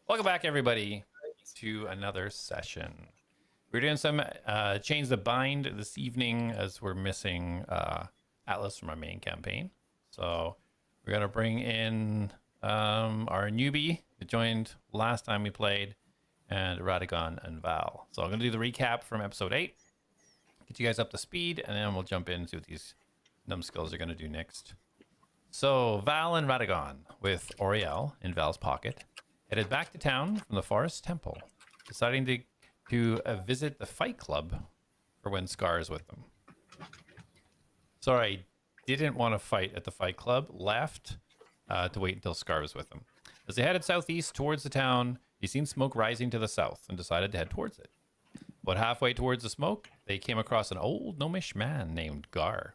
Welcome back, everybody, to another session. We're doing some Chains that Bind this evening as we're missing Atlas from our main campaign. So we're going to bring in our newbie that joined last time we played, and Radagon and Val. So I'm going to do the recap from episode 8, get you guys up to speed, and then we'll jump into what these numbskulls are going to do next. So Val and Radagon, with Oriel in Val's pocket, headed back to town from the Forest Temple, deciding to visit the Fight Club for when Scar is with them. Sorry, didn't want to fight at the Fight Club, left to wait until Scar was with them. As they headed southeast towards the town, they seen smoke rising to the south and decided to head towards it. About halfway towards the smoke, they came across an old gnomish man named Gar.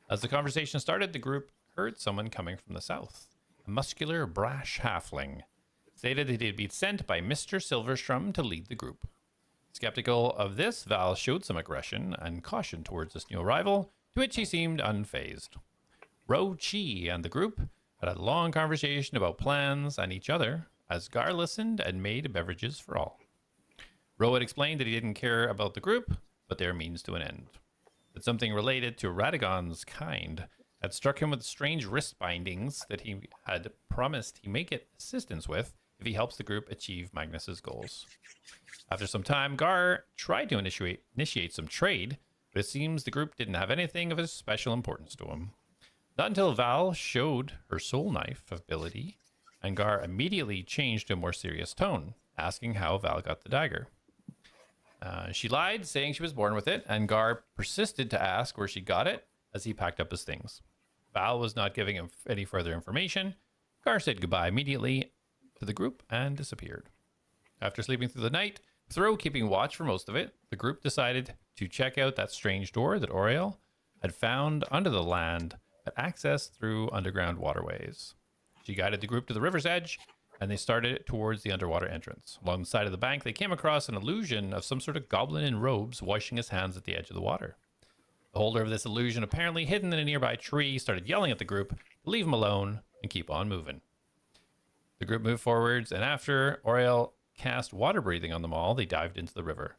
As the conversation started, the group heard someone coming from the south. A muscular, brash halfling stated that he'd been sent by Mr. Silverstrum to lead the group. Skeptical of this, Val showed some aggression and caution towards this new arrival, to which he seemed unfazed. Ro Chi and the group had a long conversation about plans and each other, as Gar listened and made beverages for all. Ro had explained that he didn't care about the group, but their means to an end. That something related to Radagon's kind had struck him with strange wrist bindings that he had promised he may get assistance with if he helps the group achieve Magnus's goals. After some time, Gar tried to initiate some trade, but it seems the group didn't have anything of a special importance to him. Not until Val showed her soul knife ability, and Gar immediately changed to a more serious tone, asking how Val got the dagger. She lied, saying she was born with it, and Gar persisted to ask where she got it as he packed up his things. Val was not giving him any further information. Gar said goodbye immediately to the group and disappeared. After sleeping through the night, Thro keeping watch for most of it, the group decided to check out that strange door that Oriel had found under the land that accessed through underground waterways. She guided the group to the river's edge, and they started towards the underwater entrance. Along the side of the bank, they came across an illusion of some sort of goblin in robes washing his hands at the edge of the water. The holder of this illusion, apparently hidden in a nearby tree, started yelling at the group to leave him alone and keep on moving. The group moved forwards, and after Oriel cast water breathing on them all, they dived into the river.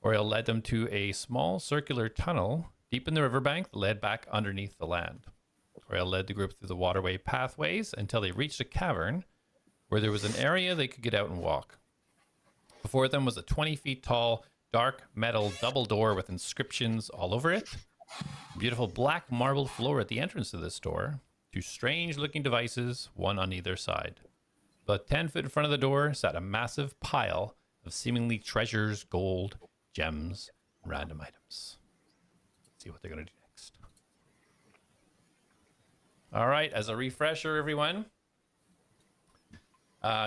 Oriel led them to a small circular tunnel deep in the riverbank that led back underneath the land. Oriel led the group through the waterway pathways until they reached a cavern where there was an area they could get out and walk. Before them was a 20 feet tall, dark metal double door with inscriptions all over it. Beautiful black marble floor at the entrance to this door. Two strange looking devices, one on either side. About 10 feet in front of the door sat a massive pile of seemingly treasures, gold, gems, and random items. Let's see what they're going to do next. All right, as a refresher, everyone,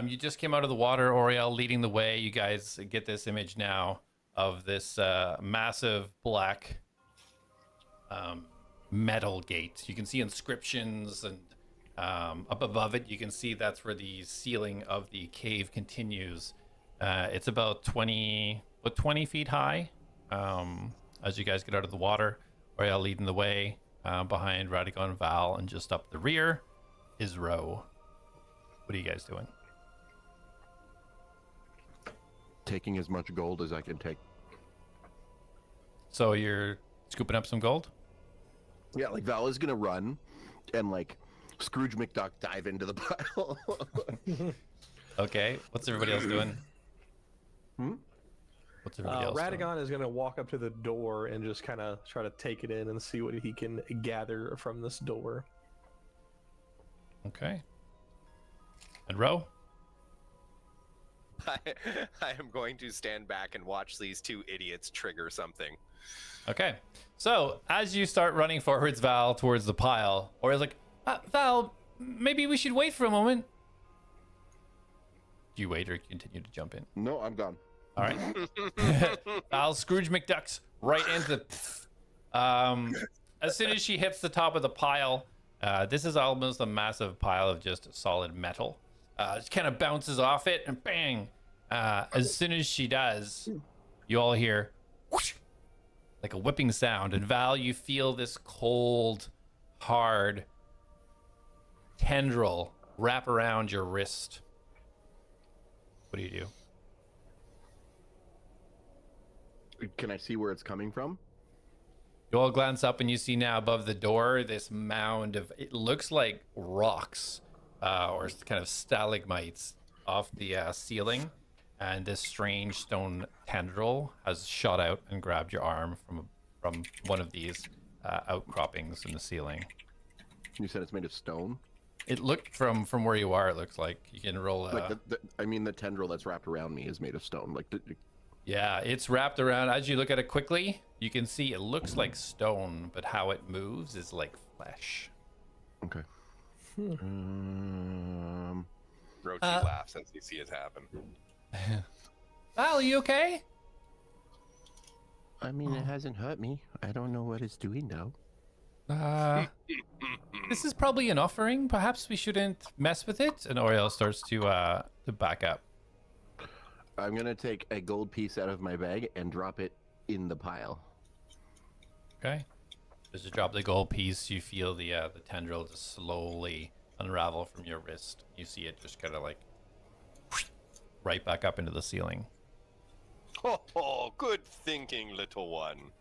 you just came out of the water, Oriel leading the way. You guys get this image now of this massive black metal gate. You can see inscriptions, and up above it, you can see that's where the ceiling of the cave continues. It's about 20 feet high. As you guys get out of the water, Oriel leading the way behind Radagon and Val, and just up the rear is Ro. What are you guys doing? Taking as much gold as I can take. So you're scooping up some gold? Yeah, like Val is gonna run and like Scrooge McDuck dive into the pile. Okay, what's everybody else doing? What's everybody else doing? Radagon is going to walk up to the door and just kind of try to take it in and see what he can gather from this door. Okay. And Ro? I am going to stand back and watch these two idiots trigger something. Okay. So as you start running forwards, Val, towards the pile, or is like, Val, maybe we should wait for a moment. Do you wait or continue to jump in? No, I'm gone. All right. Val Scrooge McDucks right into as soon as she hits the top of the pile, this is almost a massive pile of just solid metal. It kind of bounces off it and bang. As soon as she does, you all hear whoosh, like a whipping sound. And Val, you feel this cold, hard tendril wrap around your wrist. What do you do? Can I see where it's coming from? You all glance up and you see now above the door this mound of, it looks like rocks or kind of stalagmites off the ceiling. And this strange stone tendril has shot out and grabbed your arm from one of these outcroppings in the ceiling. You said it's made of stone? It looked from where you are, it looks like. You can roll Like I mean, the tendril that's wrapped around me is made of stone. Like, yeah, it's wrapped around. As you look at it quickly, you can see it looks like stone, but how it moves is like flesh. okay. Rochi laughs as you see it happen. Val, are you okay? I mean, it hasn't hurt me. I don't know what it's doing though. This is probably an offering. Perhaps we shouldn't mess with it. And Oriel starts to back up. I'm gonna take a gold piece out of my bag and drop it in the pile. Okay. As you drop the gold piece, you feel the tendril just slowly unravel from your wrist. You see it just kind of like right back up into the ceiling. Oh, good thinking, little one.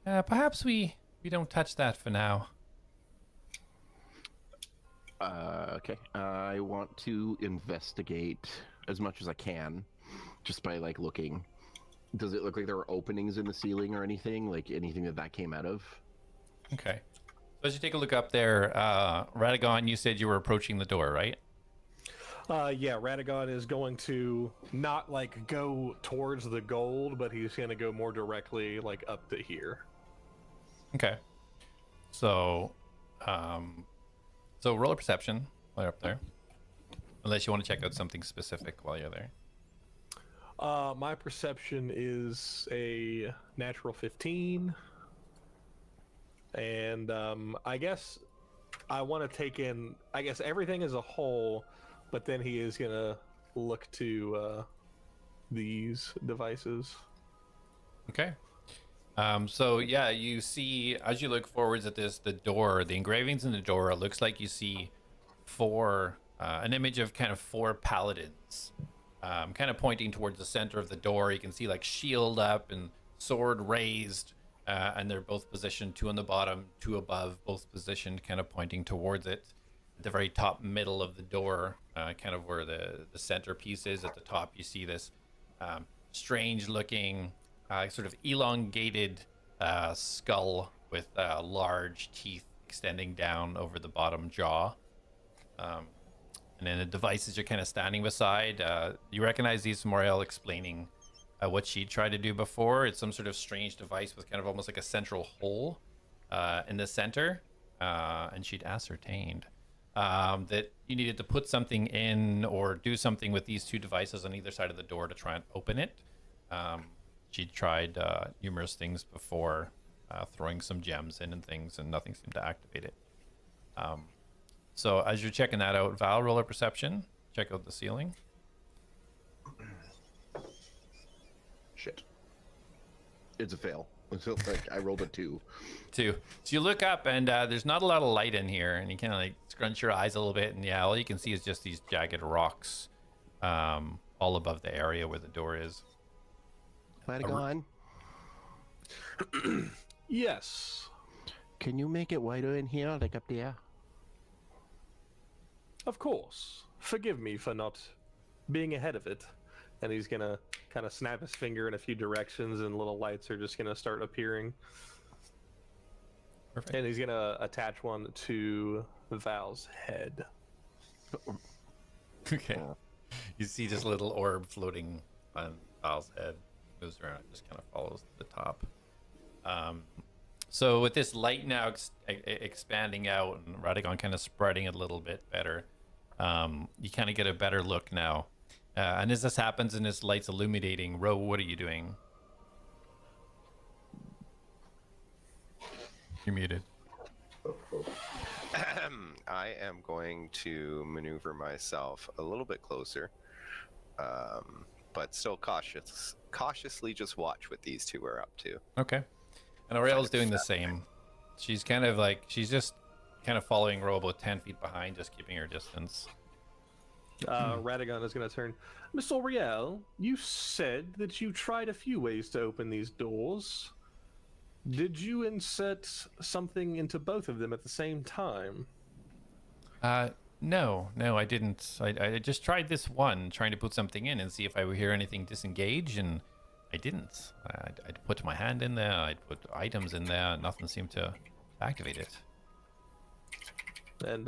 Perhaps we don't touch that for now. Okay. I want to investigate as much as I can, just by like looking. Does it look like there are openings in the ceiling or anything? Like anything that came out of? Okay. So as you take a look up there, Radagon, you said you were approaching the door, right? Yeah, Radagon is going to not like go towards the gold, but he's going to go more directly like up to here. Okay. So, roll a perception while you're up there. Unless you want to check out something specific while you're there. My perception is a natural 15. And I guess I want to take in, I guess, everything as a whole, but then he is going to look to these devices. Okay. So yeah, you see as you look forwards at this, the door, the engravings in the door, it looks like you see an image of kind of four paladins, kind of pointing towards the center of the door. You can see like shield up and sword raised, and they're both positioned, two on the bottom, two above, both positioned, kind of pointing towards it. At the very top middle of the door, kind of where the centerpiece is, at the top, you see this strange looking sort of elongated skull with large teeth extending down over the bottom jaw. And then the devices you're kind of standing beside, you recognize these from Moriel explaining what she tried to do before. It's some sort of strange device with kind of almost like a central hole in the center. And she'd ascertained that you needed to put something in or do something with these two devices on either side of the door to try and open it. She tried numerous things before, throwing some gems in and things, and nothing seemed to activate it. So as you're checking that out, Val, roll a perception. Check out the ceiling. Shit. It's a fail. So, like, I rolled a 2. 2. So you look up, and there's not a lot of light in here, and you kind of like scrunch your eyes a little bit, and yeah, all you can see is just these jagged rocks all above the area where the door is. Radagon, Yes. can you make it wider in here, like up there? Of course. Forgive me for not being ahead of it. And he's gonna kind of snap his finger in a few directions, and little lights are just gonna start appearing. Perfect. And he's gonna attach one to Val's head. Okay. You see this little orb floating on Val's head. Goes around, it just kind of follows the top. So with this light now expanding out and Radagon kind of spreading it a little bit better, you kind of get a better look now. And as this happens and this light's illuminating, Ro, what are you doing? You're muted. I am going to maneuver myself a little bit closer, but still cautiously just watch what these two are up to. Okay. And Aurel's doing the same. She's kind of like, she's just kind of following Ro about 10 feet behind, just keeping her distance. Radagon is going to turn. Miss Oriel, you said that you tried a few ways to open these doors. Did you insert something into both of them at the same time? No, I didn't. I just tried this one, trying to put something in and see if I would hear anything disengage, and I didn't. I'd put my hand in there, I'd put items in there, nothing seemed to activate it. And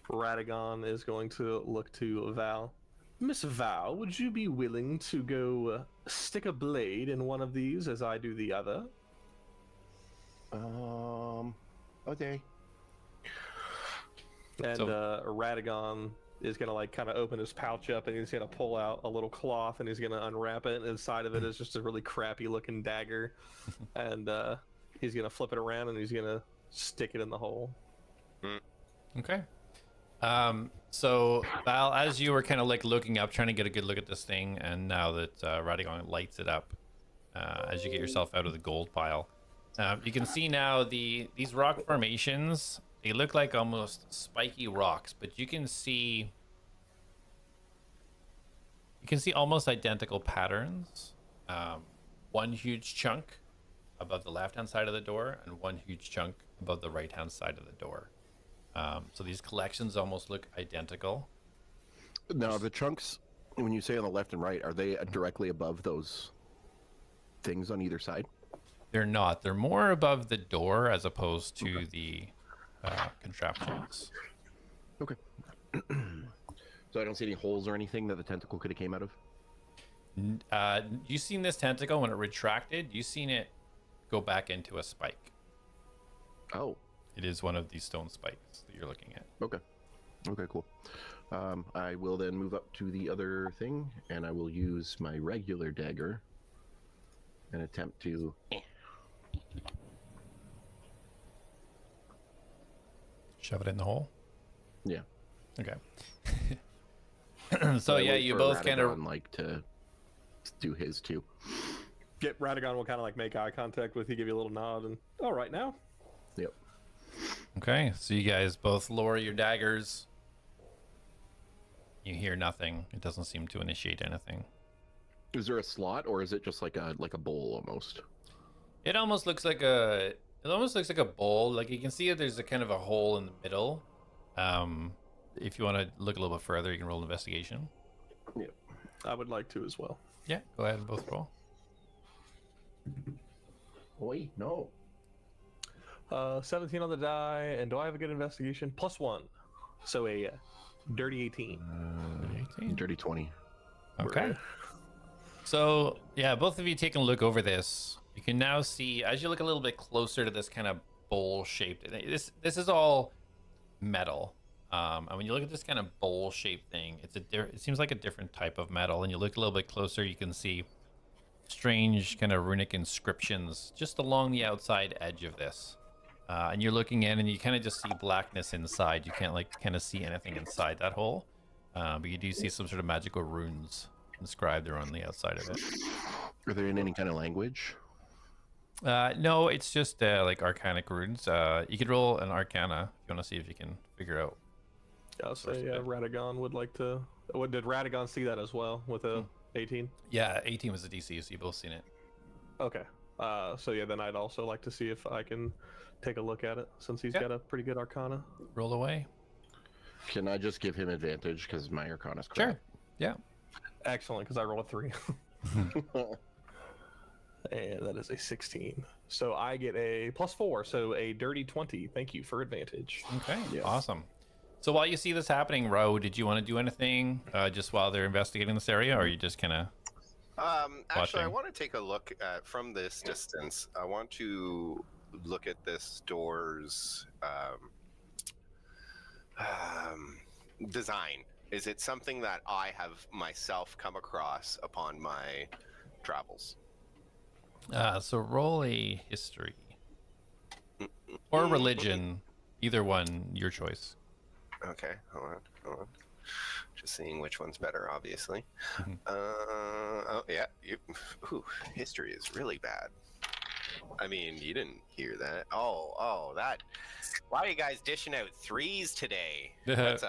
Radagon is going to look to Val. Miss Val, would you be willing to go stick a blade in one of these as I do the other? Okay. And So- Radagon is gonna like kind of open his pouch up, and he's gonna pull out a little cloth, and he's gonna unwrap it. And inside of it is just a really crappy looking dagger, and he's gonna flip it around, and he's gonna stick it in the hole. Okay. So Val, as you were kind of like looking up, trying to get a good look at this thing, and now that Radagon lights it up, as you get yourself out of the gold pile, you can see now these rock formations. They look like almost spiky rocks, but you can see almost identical patterns. One huge chunk above the left-hand side of the door, and one huge chunk above the right-hand side of the door. So these collections almost look identical. Now, the chunks, when you say on the left and right, are they directly above those things on either side? They're not. They're more above the door as opposed to the contraptions. Okay. So I don't see any holes or anything that the tentacle could have came out of? You seen this tentacle when it retracted? You seen it go back into a spike. Oh, It is one of these stone spikes that you're looking at. okay. Okay, cool. I will then move up to the other thing, and I will use my regular dagger and attempt to... Shove it in the hole. Yeah. Okay. So I yeah, wait you for both kind of Radagon, like to do his too. Get Radagon will kind of like make eye contact with you, give you a little nod, and all right now. Yep. Okay, so you guys both lower your daggers. You hear nothing. It doesn't seem to initiate anything. Is there a slot, or is it just like a bowl almost? It almost looks like a bowl. Like you can see that there's a kind of a hole in the middle. If you want to look a little bit further, you can roll investigation. Yep. I would like to as well. Yeah, go ahead and both roll. Wait, no. 17 on the die, and do I have a good investigation? +1, so a dirty 18. 18. Dirty 20. Okay. So yeah, both of you taking a look over this, you can now see as you look a little bit closer to this kind of bowl shaped. This is all metal. And when you look at this kind of bowl shaped thing, it seems like a different type of metal. And you look a little bit closer, you can see strange kind of runic inscriptions just along the outside edge of this. And you're looking in, and you kind of just see blackness inside. You can't like kind of see anything inside that hole, but you do see some sort of magical runes inscribed there on the outside of it. Are they in any kind of language? No, it's just like arcanic runes. You could roll an arcana if you want to see if you can figure out. I'll say Radagon would like to. What did Radagon see that as well with a 18? Yeah, 18 was the DC, so you both seen it. Okay. So yeah, then I'd also like to see if I can take a look at it since he's got a pretty good arcana. Roll away. Can I just give him advantage because my arcana's Sure. correct? Yeah. Excellent, because I rolled a 3. And that is a 16. So I get a +4, so a dirty 20. Thank you for advantage. Okay. Yes. Awesome. So while you see this happening, Ro, did you want to do anything just while they're investigating this area, or are you just kind of? Actually, I watching? want to take a look at from this distance. I want to look at this door's design. Is it something that I have myself come across upon my travels? So roll a history or religion, either one, your choice. Okay, hold on. Just seeing which one's better, obviously. Mhm. Oh yeah, ooh, history is really bad. I mean, you didn't hear that. Oh, that. Why are you guys dishing out 3s today? That's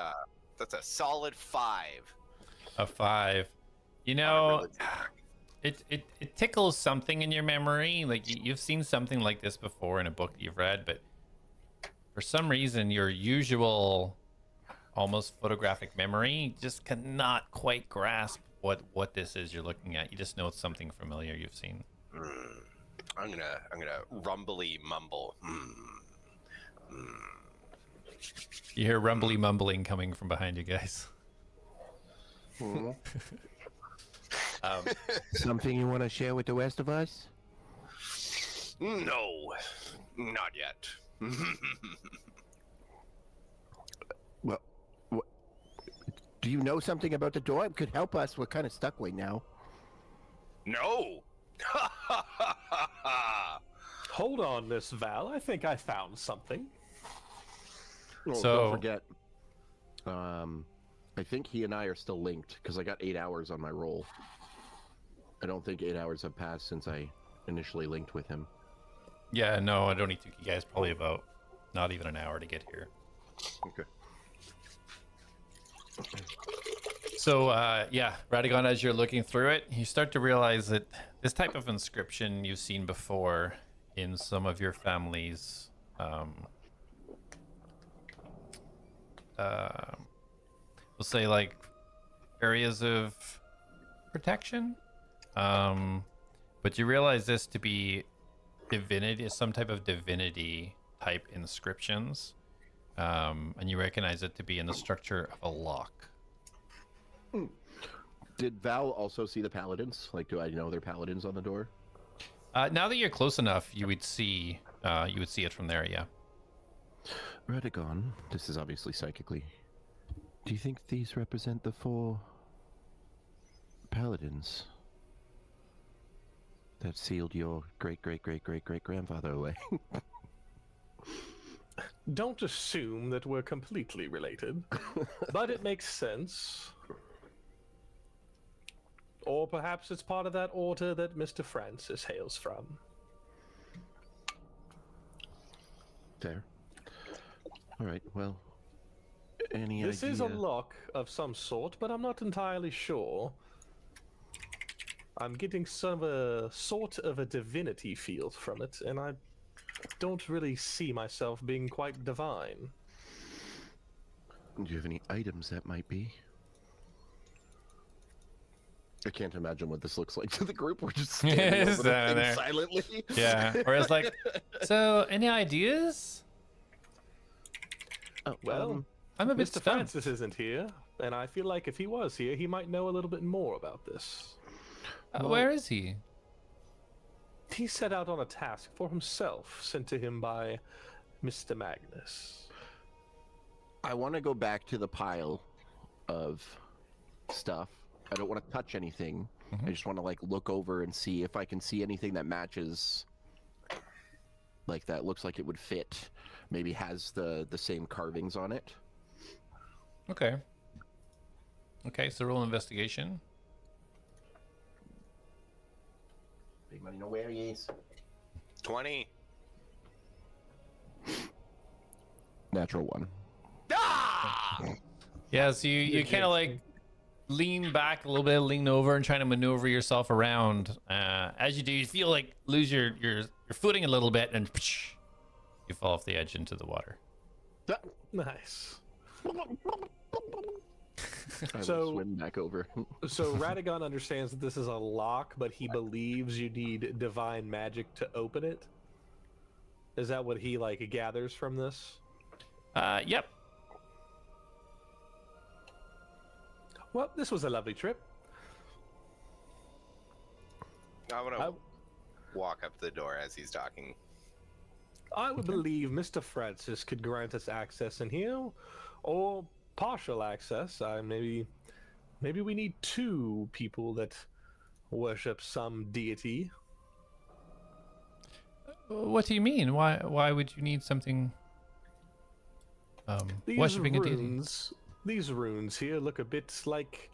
That's a solid 5. A 5. You on know, ability check. it tickles something in your memory. Like you've seen something like this before in a book that you've read, but for some reason your usual almost photographic memory just cannot quite grasp what this is you're looking at. You just know it's something familiar you've seen. I'm gonna rumbly mumble. You hear rumbly mumbling coming from behind you guys. Something you want to share with the rest of us? No, not yet. Well, do you know something about the door? It could help us. We're kind of stuck right now. No. Hold on, Miss Val. I think I found something. Well, So- don't forget. I think he and I are still linked because I got 8 hours on my roll. I don't think 8 hours have passed since I initially linked with him. Yeah, no, I don't need to. You guys probably about not even an hour to get here. Okay. So, yeah, Radagon, as you're looking through it, you start to realize that this type of inscription you've seen before in some of your families. We'll say like areas of protection. But you realize this to be divinity, some type of divinity type inscriptions. And you recognize it to be in the structure of a lock. Did Val also see the paladins? Like, do I know they're paladins on the door? Now that you're close enough, you would see it from there. Yeah. Radagon, this is obviously psychically. Do you think these represent the 4 paladins that sealed your great-great-great-great-great-grandfather away? Don't assume that we're completely related, but it makes sense. Or perhaps it's part of that order that Mr. Francis hails from. Fair. All right, well, any This idea? is a lock of some sort, but I'm not entirely sure. I'm getting some sort of a divinity feel from it, and I don't really see myself being quite divine. Do you have any items that might be? I can't imagine what this looks like to the group. We're just standing over the Standing thing there. silently. Yeah. Or it's like, so any ideas? Oh, Well, I'm a bit Mr. stumped. Francis isn't here, and I feel like if he was here, he might know a little bit more about this. Where is he? He set out on a task for himself, sent to him by Mr. Magnus. I want to go back to the pile of stuff. I don't want to touch anything. I just want to like look over and see if I can see anything that matches. Like that looks like it would fit. Maybe has the same carvings on it. Okay. Okay, so roll investigation. Big money, know where he is. 20. Natural 1. Ah! Yeah, so you kind of like lean back a little bit, lean over and trying to maneuver yourself around. As you do, you feel like lose your footing a little bit and you fall off the edge into the water. Nice. I So- will swim back over. So Radagon understands that this is a lock, but he believes you need divine magic to open it. Is that what he like gathers from this? Yep. Well, this was a lovely trip. I want I- to walk up the door as he's talking. I would believe Mr. Francis could grant us access in here, or partial access. Maybe we need 2 people that worship some deity. What do you mean? Why would you need something worshipping a deity? These runes here look a bit like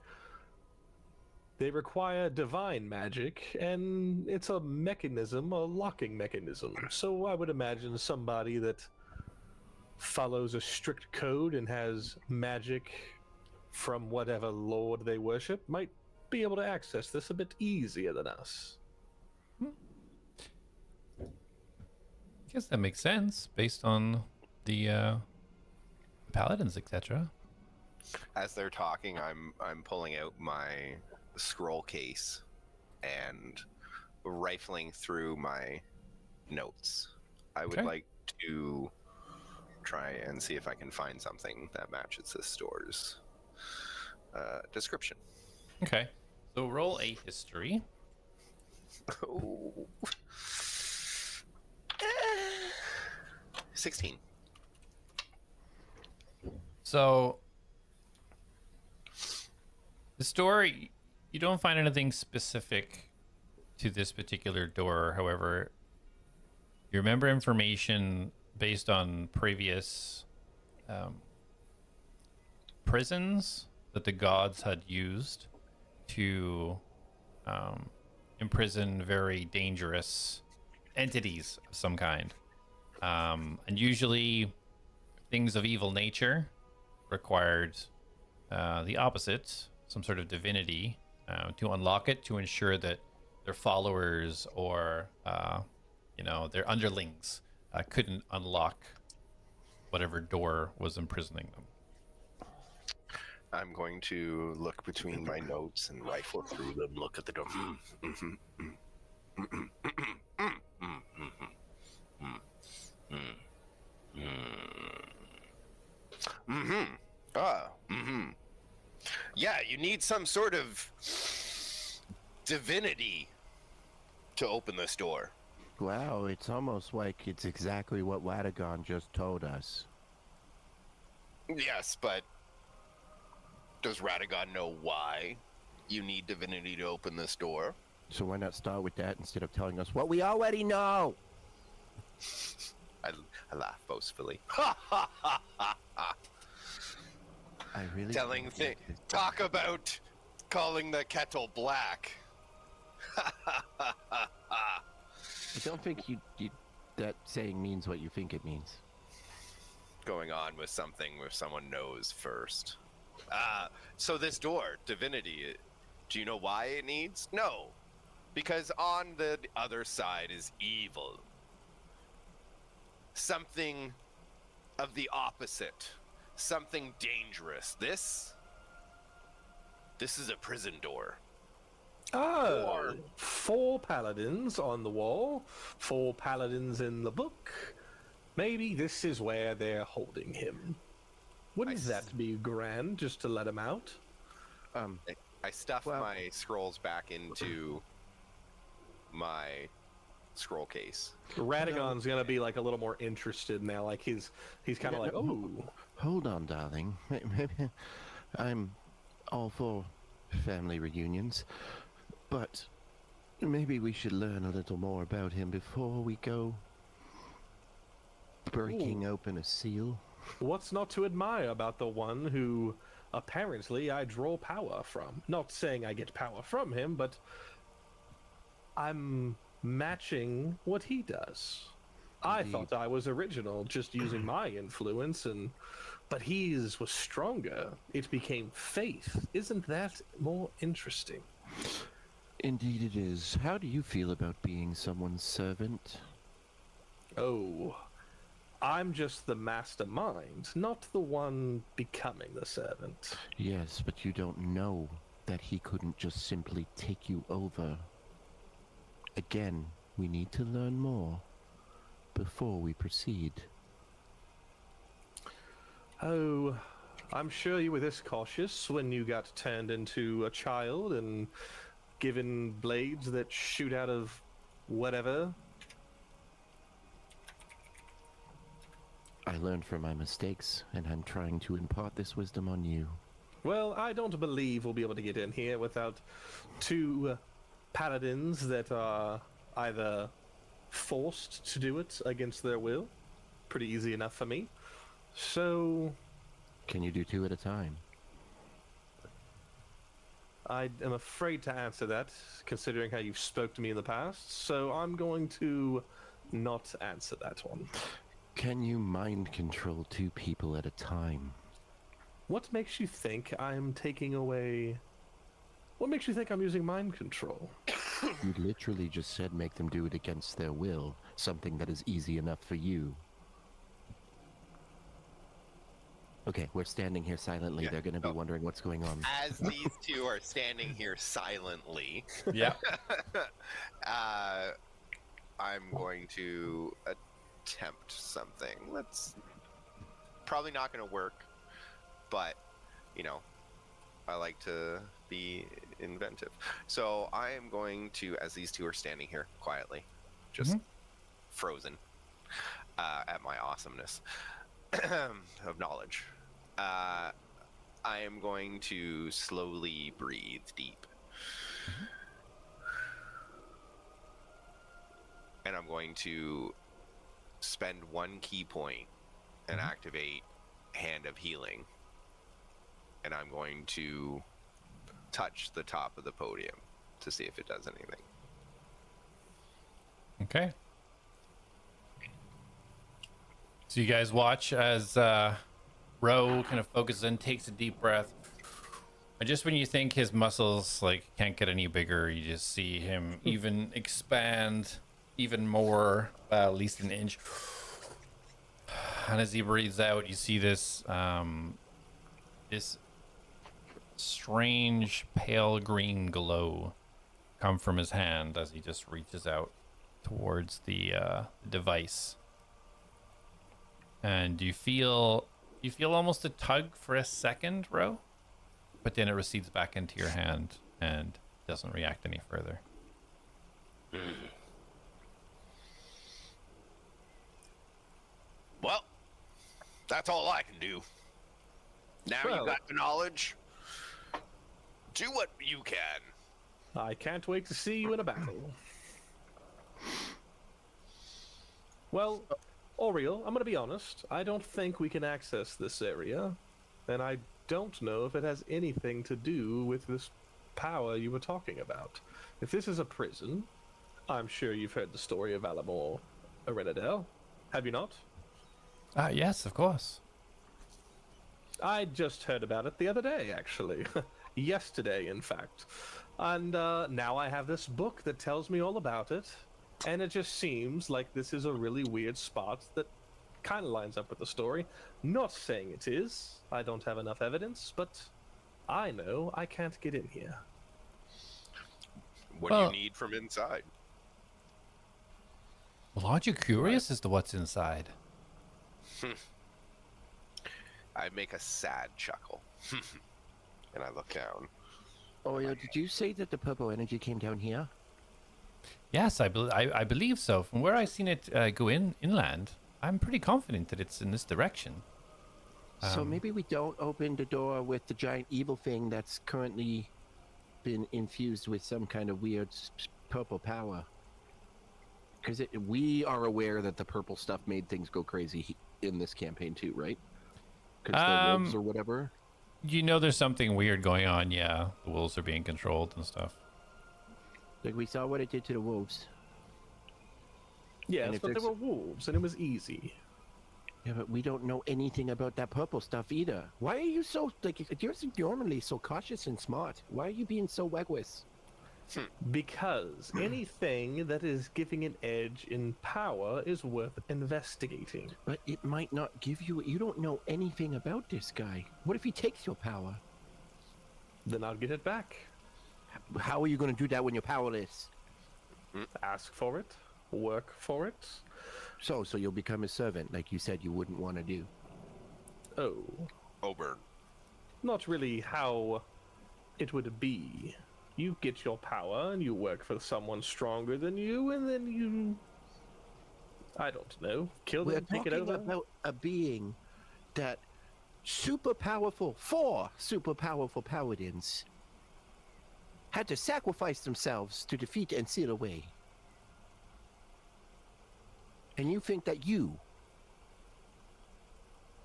they require divine magic, and it's a mechanism, a locking mechanism. So I would imagine somebody that follows a strict code and has magic from whatever lord they worship might be able to access this a bit easier than us. I guess that makes sense based on the paladins, etc. As they're talking, I'm pulling out my scroll case and rifling through my notes. I would Okay. like to try and see if I can find something that matches this store's description. Okay. So roll a history. Oh. 16. So the story, you don't find anything specific to this particular door. However, you remember information based on previous prisons that the gods had used to imprison very dangerous entities of some kind. And usually things of evil nature required the opposite, some sort of divinity, to unlock it, to ensure that their followers or their underlings couldn't unlock whatever door was imprisoning them. I'm going to look between my notes and rifle through them, look at the door. Yeah, you need some sort of divinity to open this door. Wow, it's almost like it's exactly what Latagon just told us. Yes, but does Radagon know why you need divinity to open this door? So why not start with that instead of telling us what we already know? I laugh boastfully. I really Telling don't thing. get this. Talk about calling the kettle black. I don't think that saying means what you think it means. Going on with something where someone knows first. So this door, divinity, do you know why it needs? No. Because on the other side is evil. Something of the opposite. Something dangerous. This is a prison door. Oh, 4 paladins on the wall, 4 paladins in the book. Maybe this is where they're holding him. Wouldn't that be grand just to let him out? I stuff my scrolls back into my scroll case. Radagon's gonna be like a little more interested now. Like he's kind of like, oh, Hold on, darling. Maybe I'm all for family reunions, but maybe we should learn a little more about him before we go breaking open a seal. what's not to admire about the one who apparently I draw power from? Not saying I get power from him, but I'm matching what he does. I thought I was original, just using my influence, but his was stronger. It became faith. Isn't that more interesting? Indeed it is. How do you feel about being someone's servant? Oh, I'm just the mastermind, not the one becoming the servant. Yes, but you don't know that he couldn't just simply take you over. Again, we need to learn more before we proceed. Oh, I'm sure you were this cautious when you got turned into a child and given blades that shoot out of whatever. I learned from my mistakes, and I'm trying to impart this wisdom on you. Well, I don't believe we'll be able to get in here without 2 paladins that are either forced to do it against their will. Pretty easy enough for me. So, Can you do 2 at a time? I am afraid to answer that, considering how you've spoke to me in the past. So I'm going to not answer that one. Can you mind control 2 people at a time? What makes you think I'm taking away... What makes you think I'm using mind control? You literally just said make them do it against their will, something that is easy enough for you. Okay, we're standing here silently. Yeah, They're going to be no. wondering what's going on. As these two are standing here silently, Yeah. I'm going to attempt something. Probably not going to work, but you know, I like to be inventive. So I am going to, as these two are standing here quietly, just frozen at my awesomeness of knowledge, I am going to slowly breathe deep. And I'm going to spend 1 key point and activate Hand of Healing. And I'm going to touch the top of the podium to see if it does anything. Okay. So you guys watch as Ro kind of focuses in, takes a deep breath. And just when you think his muscles like can't get any bigger, you just see him even expand even more, at least an inch. And as he breathes out, you see this this strange pale green glow come from his hand as he just reaches out towards the device. And you feel almost a tug for a second, Ro, but then it recedes back into your hand and doesn't react any further. Well, that's all I can do. Now Well- you got the knowledge. Do what you can. I can't wait to see you in a battle. Well, Oriel, I'm going to be honest. I don't think we can access this area. And I don't know if it has anything to do with this power you were talking about. If this is a prison, I'm sure you've heard the story of Alamor Arenadel. Have you not? Yes, of course. I just heard about it the other day, actually. Yesterday, in fact. And now I have this book that tells me all about it. And it just seems like this is a really weird spot that kind of lines up with the story. Not saying it is. I don't have enough evidence, but I know I can't get in here. What do Well- you need from inside? Well, aren't you curious as to what's inside? I make a sad chuckle. And I look down. Oreo, did you say that the purple energy came down here? Yes, I believe so. From where I've seen it go inland, I'm pretty confident that it's in this direction. So maybe we don't open the door with the giant evil thing that's currently been infused with some kind of weird purple power. Because we are aware that the purple stuff made things go crazy in this campaign too, right? Because the wolves or whatever. You know there's something weird going on, yeah. The wolves are being controlled and stuff. Like we saw what it did to the wolves. Yes, if but there's- there were wolves, and it was easy. Yeah, but we don't know anything about that purple stuff either. Why are you so, like, you're normally so cautious and smart. Why are you being so wegwis? Because anything that is giving an edge in power is worth investigating. But it might not give you, you don't know anything about this guy. What if he takes your power? Then I'll get it back. How are you going to do that when you're powerless? Ask for it. Work for it. So you'll become a servant, like you said you wouldn't want to do. Oh, Oburn. not really how it would be. You get your power and you work for someone stronger than you, and then you, I don't know, kill We're them, take it talking over. about a being that super powerful, 4 super powerful paladins had to sacrifice themselves to defeat and seal away. And you think that you,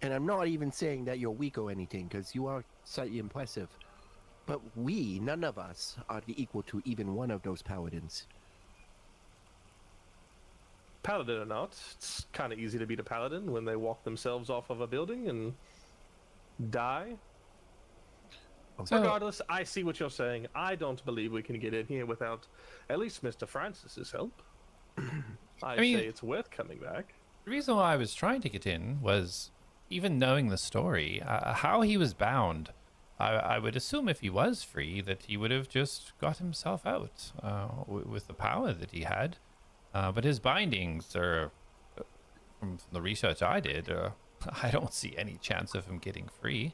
and I'm not even saying that you're weak or anything, because you are slightly impressive, but we, none of us, are the equal to even one of those paladins. Paladin or not, it's kind of easy to beat a paladin when they walk themselves off of a building and die. So- Regardless, I see what you're saying. I don't believe we can get in here without at least Mr. Francis's help. I mean- say it's worth coming back. The reason why I was trying to get in was, even knowing the story, how he was bound. I would assume if he was free that he would have just got himself out with the power that he had. But his bindings are, from the research I did, I don't see any chance of him getting free.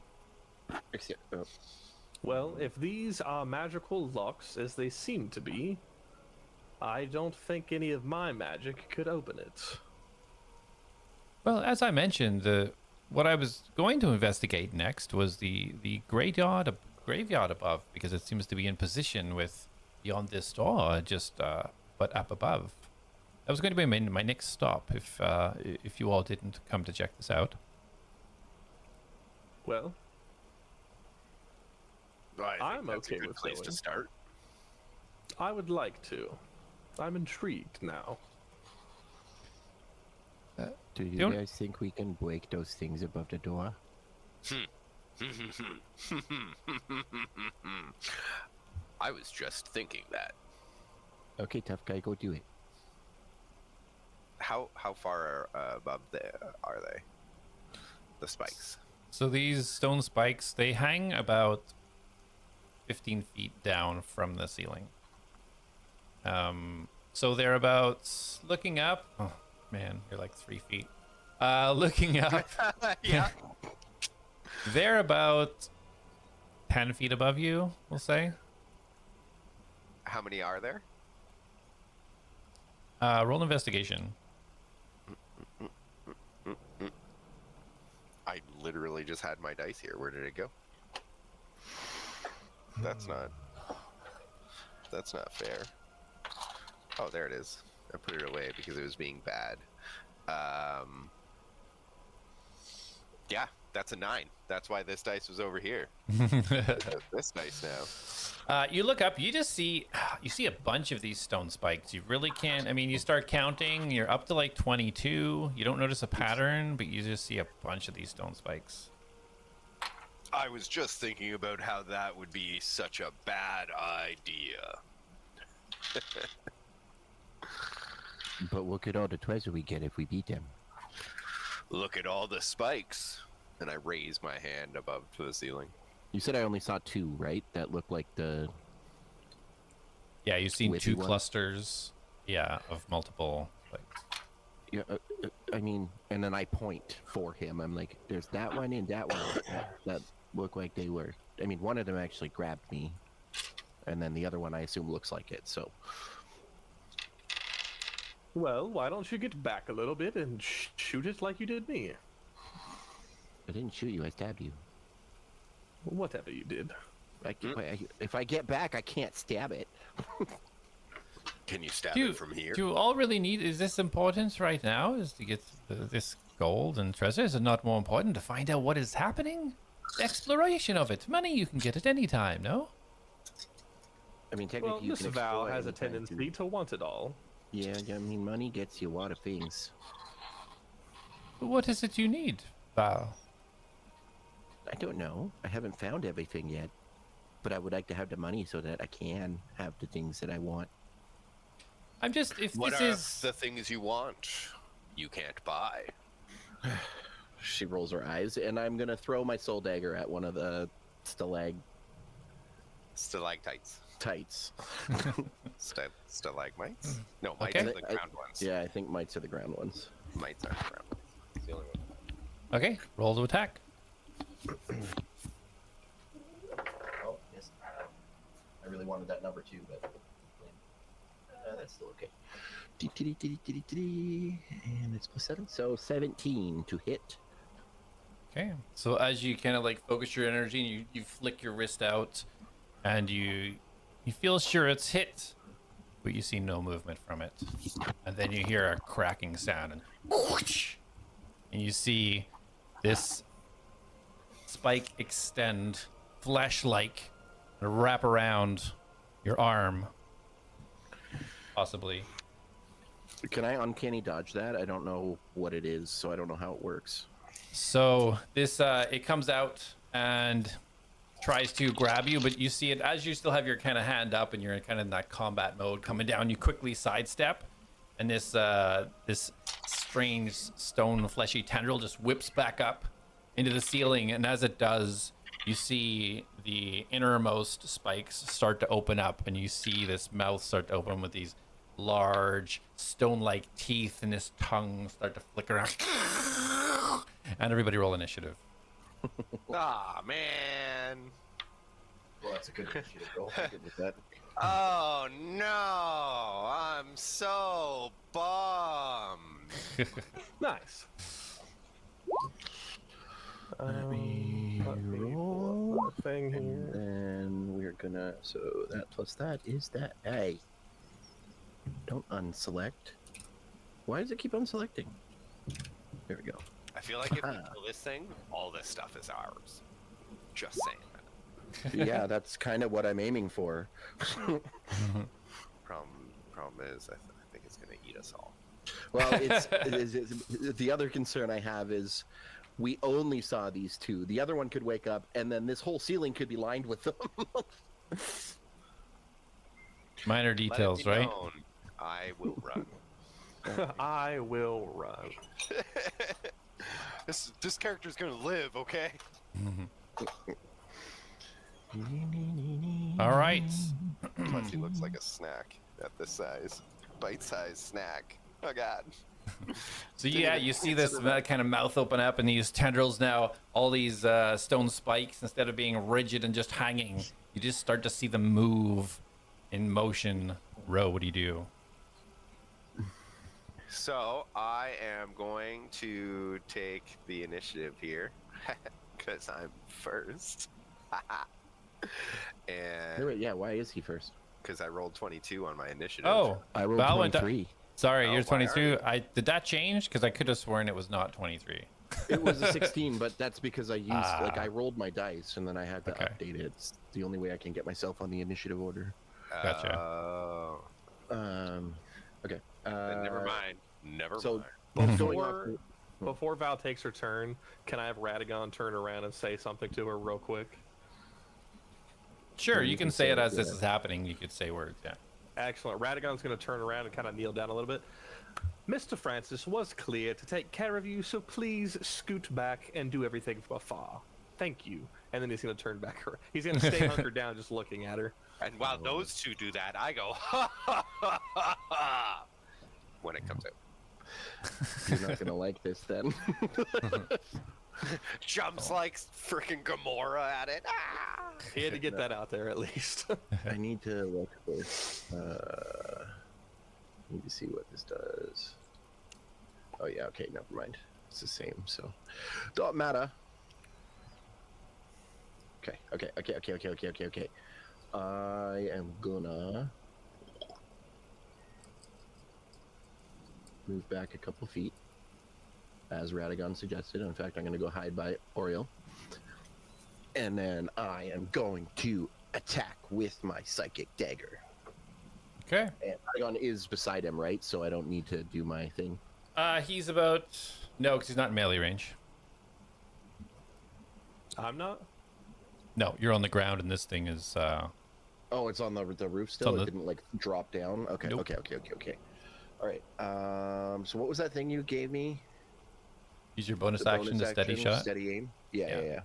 Well, if these are magical locks, as they seem to be, I don't think any of my magic could open it. Well, as I mentioned, what I was going to investigate next was the graveyard above, because it seems to be in position with beyond this door, just but up above. That was going to be my next stop if you all didn't come to check this out. Well, I think I'm that's okay a good with place to going. start. I would like to. I'm intrigued now. Do you Don't- guys think we can break those things above the door? I was just thinking that. Okay, tough guy, go do it. How far above are they? The spikes. So these stone spikes, they hang about 15 feet down from the ceiling. So they're about, looking up, oh man, you're like 3 feet. Looking up, Yeah. they're about 10 feet above you, we'll say. How many are there? Roll an investigation. I literally just had my dice here. Where did it go? That's not fair. Oh, there it is. I put it away because it was being bad. Yeah, that's a 9. That's why this dice was over here. This dice now. You look up, you see a bunch of these stone spikes. You really can't, I mean, you start counting, you're up to like 22. You don't notice a pattern, but you just see a bunch of these stone spikes. I was just thinking about how that would be such a bad idea. But look at all the treasure we get if we beat them. Look at all the spikes. And I raise my hand above to the ceiling. You said I only saw 2, right? That looked like the... Yeah, you've seen Witchy 2 ones? clusters, yeah, of multiple spikes. Yeah, I mean, and then I point for him. I'm like, there's that one and that one that look like they were... I mean, one of them actually grabbed me. And then the other one I assume looks like it, so... Well, why don't you get back a little bit and shoot it like you did me? I didn't shoot you, I stabbed you. Whatever you did. If I get back, I can't stab it. Can you stab Do it from here? you all really need, is this important right now? Is to get this gold and treasure? Is it not more important to find out what is happening? Exploration of it. Money you can get at any time, no? I mean, technically Well, you Miss can Val explore has a anytime, tendency too. to want it all. Yeah, I mean, money gets you a lot of things. What is it you need, Val? I don't know. I haven't found everything yet. But I would like to have the money so that I can have the things that I want. I'm just, if What this are is... the things you want? You can't buy. She rolls her eyes, and I'm gonna throw my soul dagger at one of the Stalactites. tights. Stalagmites? No, mites Okay. are the ground ones. Yeah, I think mites are the ground ones. Mites are the ground ones. It's the only one. Okay, roll to attack. Oh, yes. I really wanted that number too, but that's still okay. And it's +7, so 17 to hit. Okay, so as you kind of like focus your energy and you flick your wrist out and you feel sure it's hit, but you see no movement from it. And then you hear a cracking sound and you see this spike extend flesh-like and wrap around your arm, possibly. Can I uncanny dodge that? I don't know what it is, so I don't know how it works. So this it comes out and tries to grab you, but you see it as you still have your kind of hand up and you're kind of in that combat mode coming down. You quickly sidestep, and this this strange stone fleshy tendril just whips back up into the ceiling, and as it does, you see the innermost spikes start to open up, and you see this mouth start to open with these large stone-like teeth, and this tongue start to flicker out. And everybody roll initiative. Ah, man. Well, that's a good initiative roll. I'm good with that. Oh no, I'm so bummed. Nice. Let me Let me roll. pull up the thing And here. then we're gonna, so that plus that is that. Hey, don't unselect. Why does it keep unselecting? There we go. I feel like if we kill this thing, all this stuff is ours. Just saying that. Yeah, that's kind of what I'm aiming for. Problem is, I think it's gonna eat us all. Well, it's the other concern I have is we only saw these two. The other one could wake up, and then this whole ceiling could be lined with them. Minor details, Let it be right? known, I will run. I will run. This character's gonna live, okay? All right. Plus, he looks like a snack at this size, bite-sized snack. Oh god. So yeah, you see this kind of mouth open up, and these tendrils now, all these stone spikes, instead of being rigid and just hanging, you just start to see them move in motion. Ro, what do you do? So I am going to take the initiative here because I'm first. And Wait, yeah, why is he first? because I rolled 22 on my initiative. Oh, I rolled Val went to- 23. Sorry, Oh, you're why are 22. you? Did that change? Because I could have sworn it was not 23. It was a 16, but that's because I used, like, Ah. I rolled my dice, and then I had to Okay. update it. It's the only way I can get myself on the initiative order. Gotcha. Oh, Okay. then never mind. Never so- mind. Going off Before, before Val takes her turn, can I have Radagon turn around and say something to her real quick? Sure, you you can can say say it it, as this yeah. is happening. You could say words, yeah. Excellent. Radagon's going to turn around and kind of kneel down a little bit. Mr. Francis was clear to take care of you, so please scoot back and do everything from afar. Thank you. And then he's going to turn back her. He's going to stay hunkered down just looking at her. And while those two do that, I go ha ha ha ha ha when it comes out. You're not going to like this, then. Jumps like freaking Gamora at it. Ah! He had to get that out there at least. I need to look this. Need to see what this does. Oh yeah, okay, never mind. It's the same, so don't matter. Okay. I am gonna move back a couple feet, as Radagon suggested. In fact, I'm gonna go hide by Oriel, and then I am going to attack with my psychic dagger. Okay. And Radagon is beside him, right? So I don't need to do my thing. He's about... No, because he's not in melee range. I'm not? No, you're on the ground, and this thing is... Oh, it's on the roof still? on It the- didn't, like, drop down? Okay, Nope. okay. All right. So what was that thing you gave me? Use your bonus The action to steady shot. Steady aim? Yeah. Yeah.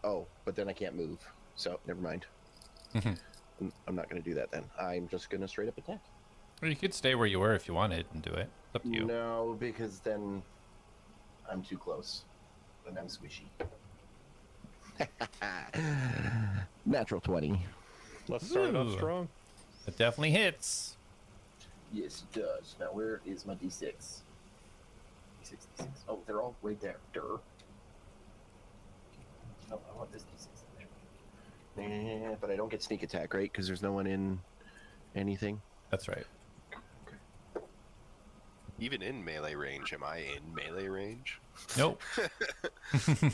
Oh, but then I can't move. So, never mind. Mhm. I'm not going to do that then. I'm just going to straight up attack. Or you could stay where you were if you wanted and do it. It's up to you. No, because then I'm too close. Then I'm squishy. Natural 20. Let's start it off Ooh. strong. It definitely hits. Yes, it does. Now, where is my D6? D6. Oh, they're all right there. Durr. Oh, I want this D6 in there. But I don't get sneak attack, right? Because there's no one in anything. That's right. Even in melee range, am I in melee range? Nope.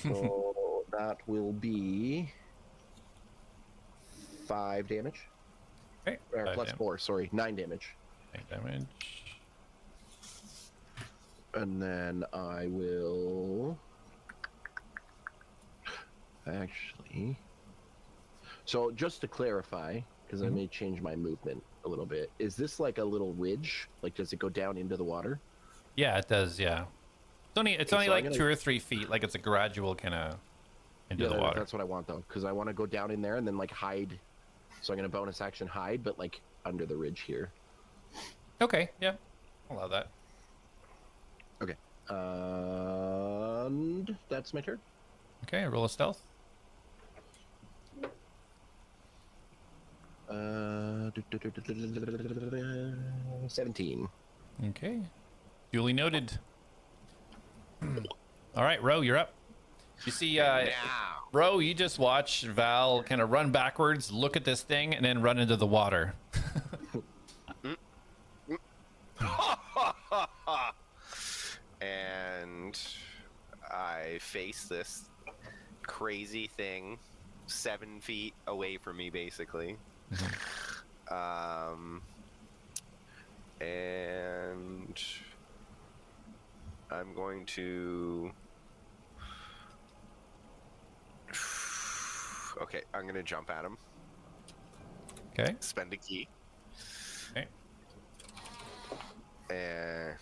So that will be 5 damage. Okay. Or 5 plus damage. 4, sorry. 9 damage. 9 damage. And then I will Actually, so just to clarify, because I may change my movement a little bit, is this like a little ridge? Like, does it go down into the water? Yeah, it does. Yeah. It's only so I'm like gonna- 2 or 3 feet. Like it's a gradual kind of into the water. That's what I want though, because I want to go down in there and then like hide. So I'm gonna bonus action hide, but like under the ridge here. Okay. Yeah. I'll allow that. Okay. And that's my turn. Okay. Roll a stealth. 17. Okay. Duly noted. All right, Ro, you're up. You see, Now. Ro, you just watch Val kind of run backwards, look at this thing, and then run into the water. And I face this crazy thing 7 feet away from me, basically. And I'm going to... Okay, I'm going to jump at him. Okay. Spend a key. Okay. And...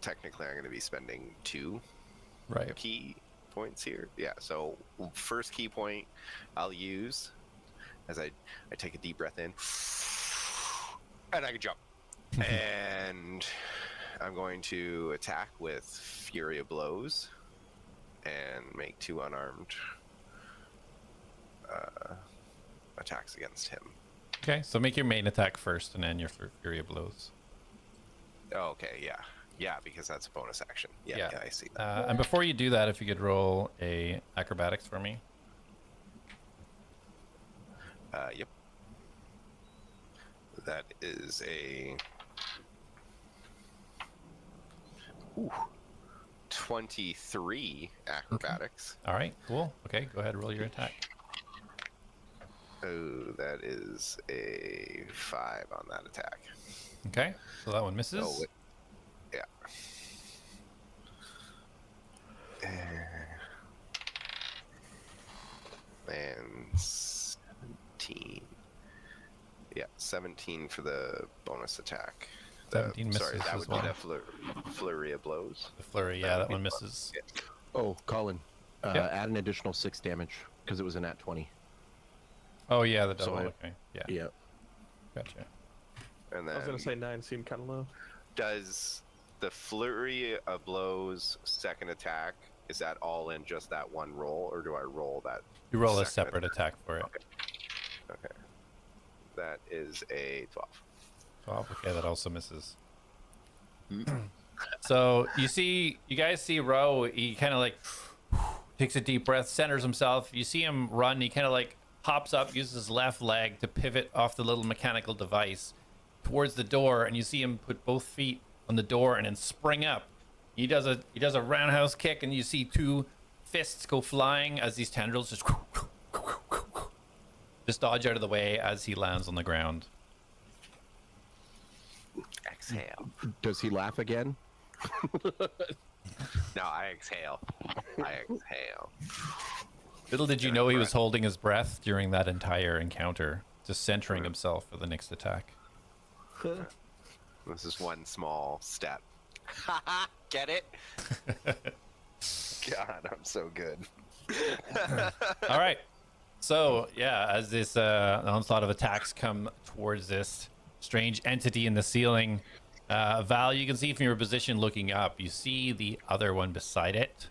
technically, I'm going to be spending 2 Right. key points here. Yeah, so first key point I'll use as I take a deep breath in. And I can jump. And I'm going to attack with Fury of Blows and make 2 unarmed attacks against him. Okay, so make your main attack first, and then your Fury of Blows. Oh, okay, yeah. Yeah, because that's a bonus action. Yeah, I see that. And before you do that, if you could roll a acrobatics for me. Yep. That is a 23 acrobatics. All right, cool. Okay, go ahead, roll your attack. Oh, that is a 5 on that attack. Okay, so that one misses. Oh, yeah. And 17. Yeah, 17 for the bonus attack. 17 Sorry, misses that as would be well. the flurry of blows. The flurry, yeah, that one misses. Oh, Colin, Yeah. add an additional 6 damage because it was a nat 20. Oh, yeah, the So double. I- Okay, yeah, Yeah. gotcha. And I was then gonna say 9 seemed kind of low. does the flurry of blows second attack, is that all in just that one roll, or do I roll that? You roll a second separate attack for it. Okay. That is a 12. 12, okay, that also misses. So you guys see Ro, he kind of like takes a deep breath, centers himself. You see him run, he kind of like hops up, uses his left leg to pivot off the little mechanical device towards the door, and you see him put both feet on the door and then spring up. He does a roundhouse kick, and you see 2 fists go flying as these tendrils just dodge out of the way as he lands on the ground. Exhale. Does he laugh again? No, I exhale. I exhale. Little did you know he was holding his breath during that entire encounter, just centering himself for the next attack. This is one small step. Get it? God, I'm so good. All right. So, yeah, as this onslaught of attacks come towards this strange entity in the ceiling, Val, you can see from your position looking up, you see the other one beside it.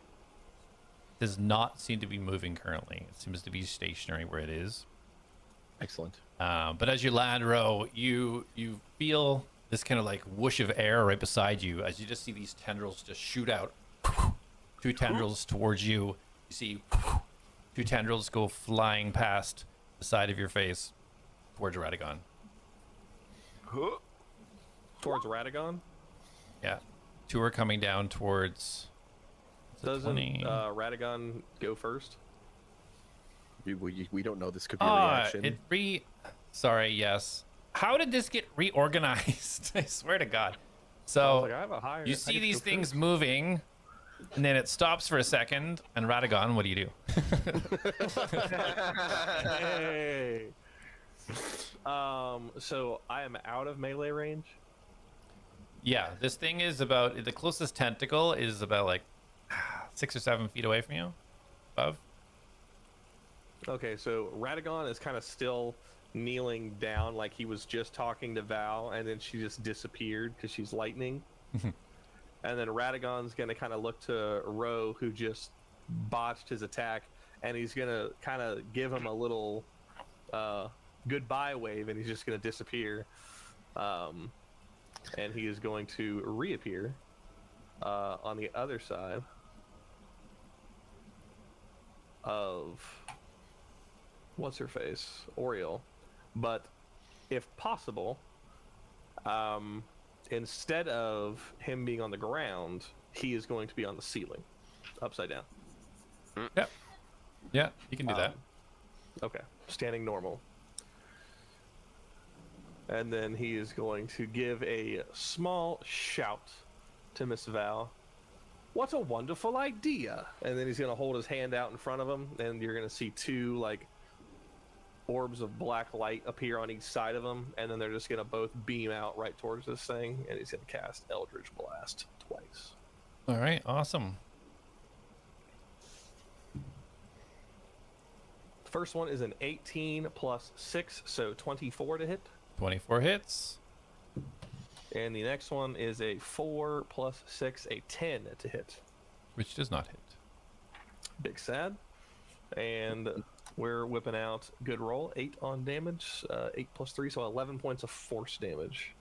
Does not seem to be moving currently. It seems to be stationary where it is. Excellent. But as you land, Ro, you feel this kind of like whoosh of air right beside you as you just see these tendrils just shoot out. 2 tendrils towards you. You see 2 tendrils go flying past the side of your face towards Radagon. Towards Radagon? Yeah. 2 are coming down towards... Doesn't 20. Radagon go first? We don't know. This could be a reaction. Sorry, yes. How did this get reorganized? I swear to God. So like, I have a higher. you I see get to these go things first. moving, and then it stops for a second. And Radagon, what do you do? Hey. So I am out of melee range. Yeah, this thing is about the closest tentacle is about like 6 or 7 feet away from you, above. Okay, so Radagon is kind of still kneeling down like he was just talking to Val, and then she just disappeared because she's lightning. And then Radagon's going to kind of look to Ro, who just botched his attack, and he's going to kind of give him a little goodbye wave, and he's just going to disappear. And he is going to reappear on the other side of what's her face, Oriole. But if possible, instead of him being on the ground, he is going to be on the ceiling, upside down. Yep. Yeah, you can do that. Okay, standing normal. And then he is going to give a small shout to Miss Val. What a wonderful idea! And then he's going to hold his hand out in front of him, and you're going to see two, like, orbs of black light appear on each side of him, and then they're just going to both beam out right towards this thing, and he's going to cast Eldritch Blast twice. All right, awesome. First one is an 18 plus 6, so 24 to hit. 24 hits. And the next one is a 4 plus 6, a 10 to hit. Which does not hit. Big sad. And we're whipping out good roll. 8 on damage. 8 plus 3, so 11 points of force damage.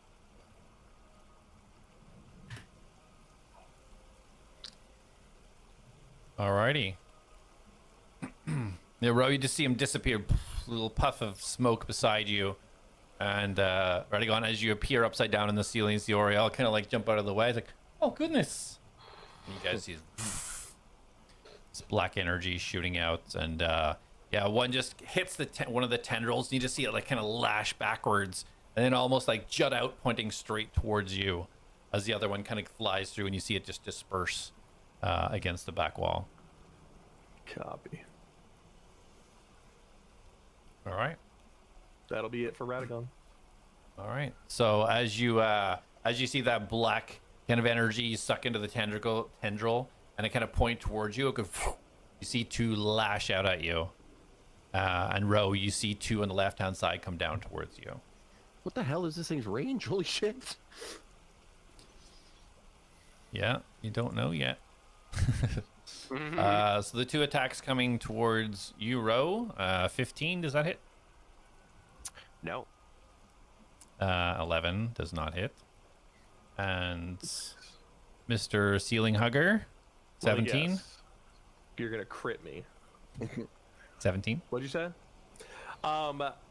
Alrighty. Yeah, Ro, you just see him disappear. Little puff of smoke beside you. And Radagon, as you appear upside down in the ceiling, the Oriole kind of like jump out of the way. It's like, oh goodness! And you guys see this black energy shooting out, and yeah, one just hits the one of the tendrils. And you just see it like kind of lash backwards, and then almost like jut out, pointing straight towards you, as the other one kind of flies through, and you see it just disperse against the back wall. Copy. All right. That'll be it for Radagon. All right. So as you see that black kind of energy suck into the tendril, and it kind of point towards you, it goes, you see two lash out at you, and Ro, you see two on the left-hand side come down towards you. What the hell is this thing's range? Holy shit! Yeah, you don't know yet. So the two attacks coming towards you, Ro. 15, does that hit? No. 11 does not hit. And Mr. Ceiling Hugger, 17. Yes. You're gonna crit me. 17. What'd you say?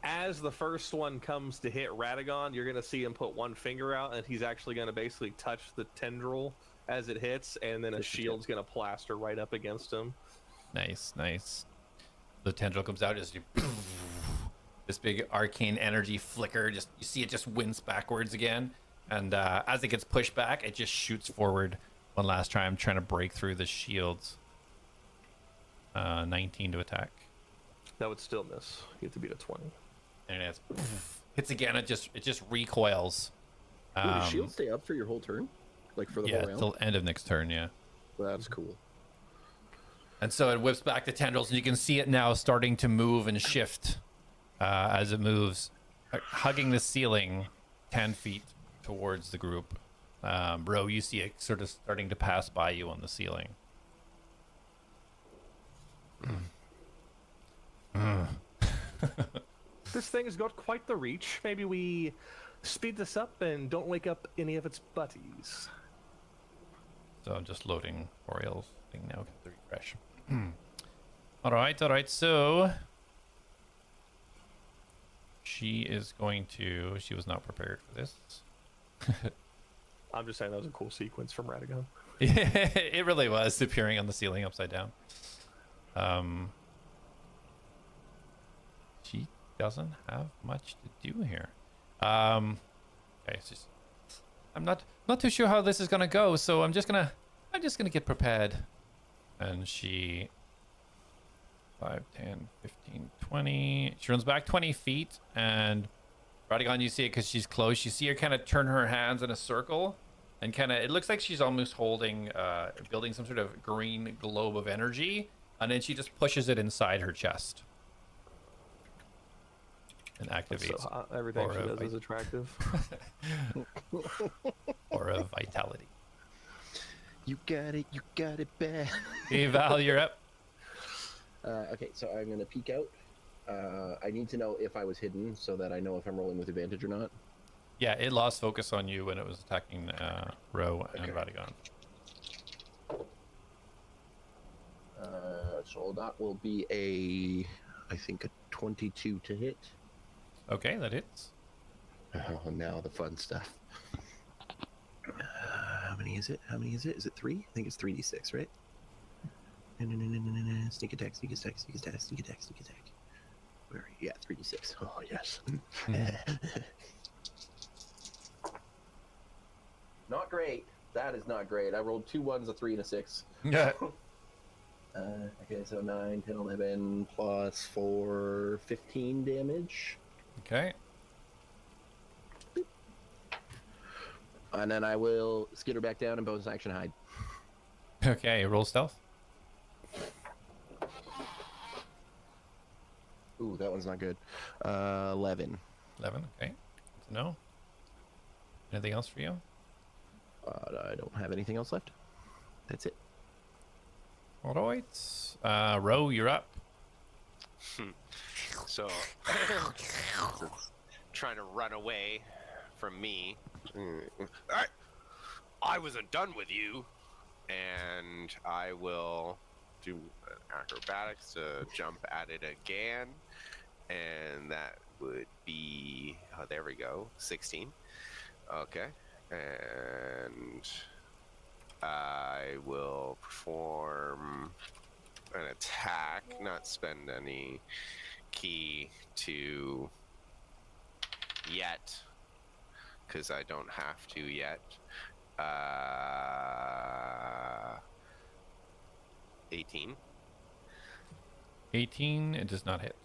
As the first one comes to hit Radagon, you're gonna see him put one finger out, and he's actually gonna basically touch the tendril as it hits, and then a shield's gonna plaster right up against him. Nice, nice. The tendril comes out as you this big arcane energy flicker. Just you see it just wince backwards again, and as it gets pushed back, it just shoots forward one last time, trying to break through the shields. 19 to attack, That would still miss. You have to beat a 20. and it hits again. It just recoils. Wait, does shield stay up for your whole turn? Like for the Yeah, whole round? till end of next turn. Yeah. That's cool. And so it whips back the tendrils, and you can see it now starting to move and shift as it moves, hugging the ceiling 10 feet towards the group. Bro, you see it sort of starting to pass by you on the ceiling. This thing's got quite the reach. Maybe we speed this up and don't wake up any of its buddies. So I'm just loading Oriole's thing now. Get the refresh. All right. So she is going to. She was not prepared for this. I'm just saying that was a cool sequence from Radagon. It really was appearing on the ceiling upside down. She doesn't have much to do here. Okay, it's just I'm not too sure how this is gonna go, so I'm just gonna get prepared. And she 5, 10, 15, 20. She runs back 20 feet, and Radagon, you see it because she's close. You see her kind of turn her hands in a circle, and kind of it looks like she's almost holding, building some sort of green globe of energy, and then she just pushes it inside her chest and activates. So hot. Everything she does is attractive. Or a vitality. You got it bad. Hey, Val, you're up. Okay, so I'm gonna peek out. I need to know if I was hidden so that I know if I'm rolling with advantage or not. Yeah, it lost focus on you when it was attacking Ro and Radagon. So that will be I think a 22 to hit. Okay, that hits. Oh, now the fun stuff. How many is it? Is it 3? I think it's 3d6, right? No. Sneak attack. Where are you? Yeah, 3d6. Oh, yes. Not great. That is not great. I rolled 2 1s, a 3, and a 6. Yeah. Okay, so 9, 10, 11, plus 4, 15 damage. Okay. And then I will skitter back down and bonus action hide. Okay, roll stealth. Ooh, that one's not good. 11. 11, okay. Good to know. Anything else for you? I don't have anything else left. That's it. All right. Ro, you're up. So, trying to run away from me. I wasn't done with you, and I will do acrobatics to jump at it again, and that would be, oh, there we go, 16. Okay, and I will perform an attack, not spend any key to yet, because I don't have to yet. 18. 18, it does not hit.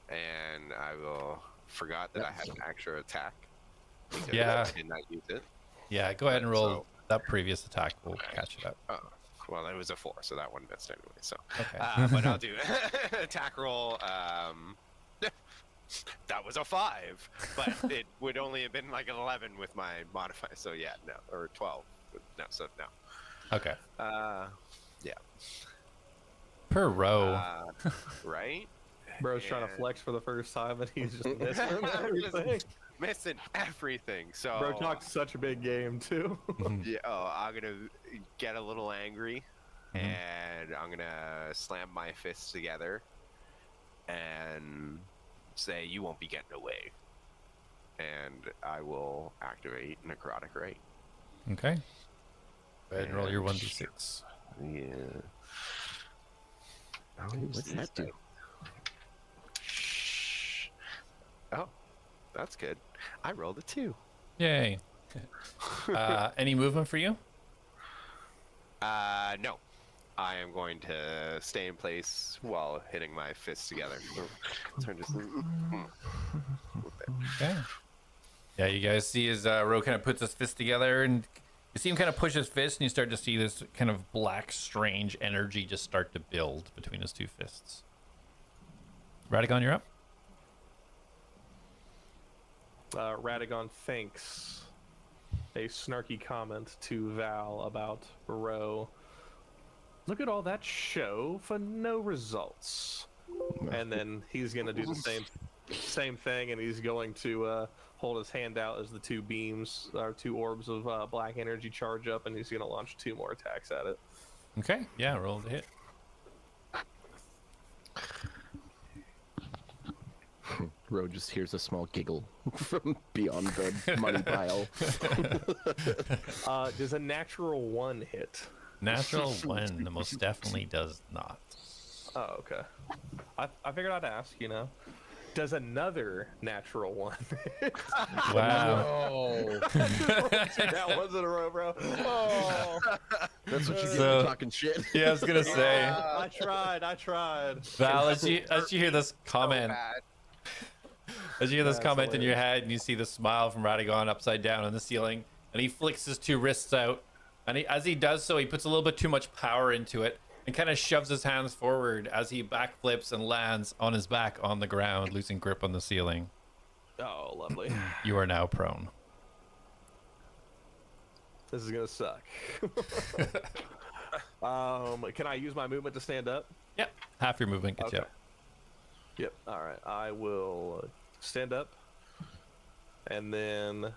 And I will forgot that I had an extra attack. Because Yeah. I did not use it. Yeah, go ahead and roll So- that previous attack. We'll catch it up. Oh, well, it was a 4, so that one missed anyway. So, Okay. but I'll do attack roll. That was a 5, but it would only have been like an 11 with my modifier. So yeah, no, or 12. No, so no. Okay. Yeah. Per row. Right? Bro's trying to And- flex for the first time, and he's just missing everything. Missing everything. So Bro talked such a big game too. yeah, I'm gonna get a little angry, and I'm gonna slam my fists together, and say, "You won't be getting away." And I will activate Necrotic Ray. Okay. Go ahead and roll your 1d6. Yeah. What's that do? Shh. Oh, that's good. I rolled a 2. Yay. Any movement for you? No. I am going to stay in place while hitting my fists together. So I'm just... Okay. Yeah, you guys see as Ro kind of puts his fist together, and you see him kind of push his fist, and you start to see this kind of black, strange energy just start to build between his two fists. Radagon, you're up. Radagon thinks a snarky comment to Val about Ro. Look at all that show for no results. And then he's going to do the same thing, and he's going to hold his hand out as the two beams, or two orbs of black energy charge up, and he's going to launch 2 more attacks at it. Okay. Yeah, roll to hit. Ro just hears a small giggle from beyond the money pile. Does a natural 1 hit? Natural 1 most definitely does not. Oh, okay. I figured I'd ask, you know. Does another natural one? Wow. Oh, That one's in a row, bro. Oh, that's what you get So- for talking shit. Yeah, I was gonna say, I tried. Val, as you hear this So comment, bad. as you hear this That's comment in your hilarious. head, and you see the smile from Radagon upside down on the ceiling, and he flicks his two wrists out, and as he does so, he puts a little bit too much power into it, and kind of shoves his hands forward as he backflips and lands on his back on the ground, losing grip on the ceiling. Oh, lovely. You are now prone. This is gonna suck. Can I use my movement to stand up? Yep, half your movement gets you Okay. up. Yep. All right. I will stand up, and then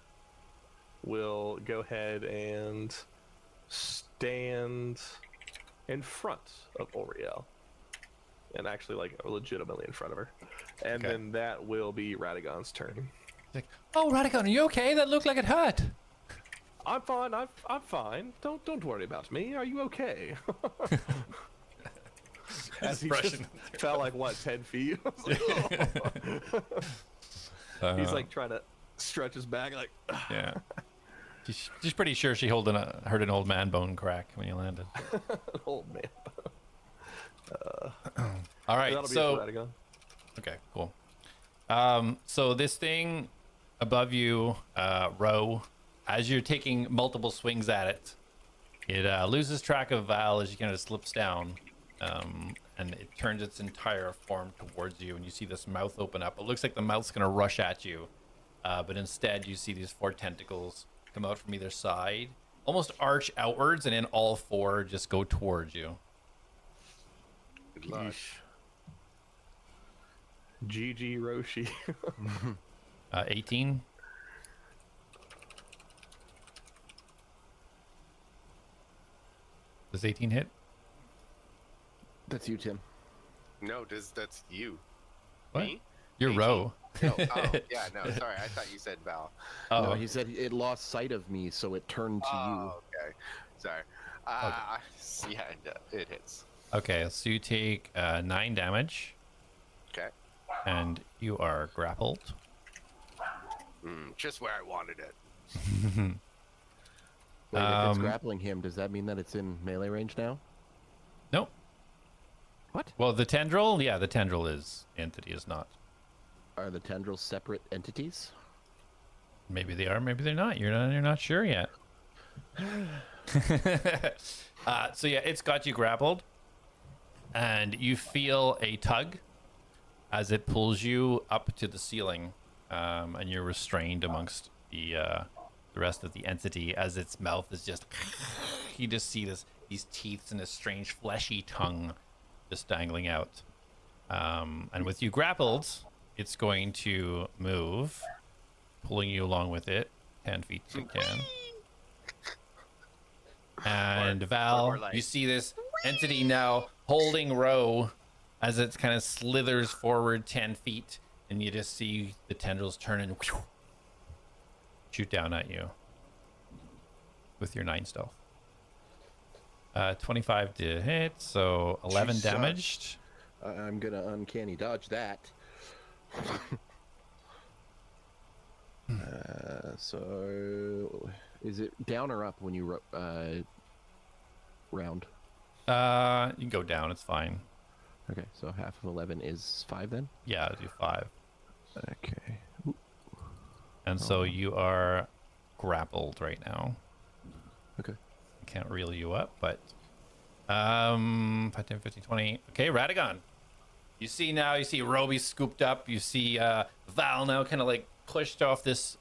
we'll go ahead and stand in front of Oriel, and actually, like, legitimately in front of her. And Okay. then that will be Radagon's turn. He's like, "Oh, Radagon, are you okay? That looked like it hurt." I'm fine. I'm fine. Don't worry about me. Are you okay? As he just Expression. fell like what 10 feet. I was like, oh. He's like trying to stretch his back, like. Yeah. She's pretty sure she heard an old man bone crack when you landed. Old man. All right, That'll be so it for Radagon. okay, cool. So this thing above you, Row, as you're taking multiple swings at it, it loses track of Val as you kind of slips down, and it turns its entire form towards you, and you see this mouth open up. It looks like the mouth's gonna rush at you, but instead you see these 4 tentacles come out from either side, almost arch outwards, and then all 4 just go towards you. Good luck. GG Roshi. 18. Does 18 hit? That's you, Tim. No, that's you. What? Me? You're 18. Row. Oh, yeah, no, sorry. I thought you said Val. Oh, No, he said it lost sight of me, so it turned to Oh, okay. Sorry. Yeah, it hits. okay. So you take 9 damage, Okay. and you are grappled. Just where I wanted it. you. Wait, if it's Um, grappling him, does that mean that it's in melee range now? Nope. What? Well, the tendril, yeah, the tendril is. Entity is not. Are the tendrils separate entities? Maybe they are, maybe they're not. You're not sure yet. So yeah, it's got you grappled, and you feel a tug as it pulls you up to the ceiling, and you're restrained amongst the rest of the entity as its mouth is just. You just see these teeth and this strange fleshy tongue just dangling out, and with you grappled, it's going to move, pulling you along with it 10 feet if it can. And Val, or like- you see this entity now holding Row as it kind of slithers forward 10 feet, and you just see the tendrils turn and shoot down at you with your 9 stealth. 25 to hit, so 11 sucks. damaged. I'm gonna uncanny dodge that. So, is it down or up when you round? You can go down, it's fine. Okay, so half of 11 is 5 then? Yeah, do 5. Okay. And so you are grappled right now. Okay. I can't reel you up, but 5, 10, 15, 20. Okay, Radagon. You see Roby scooped up. You see Val now kind of like pushed off this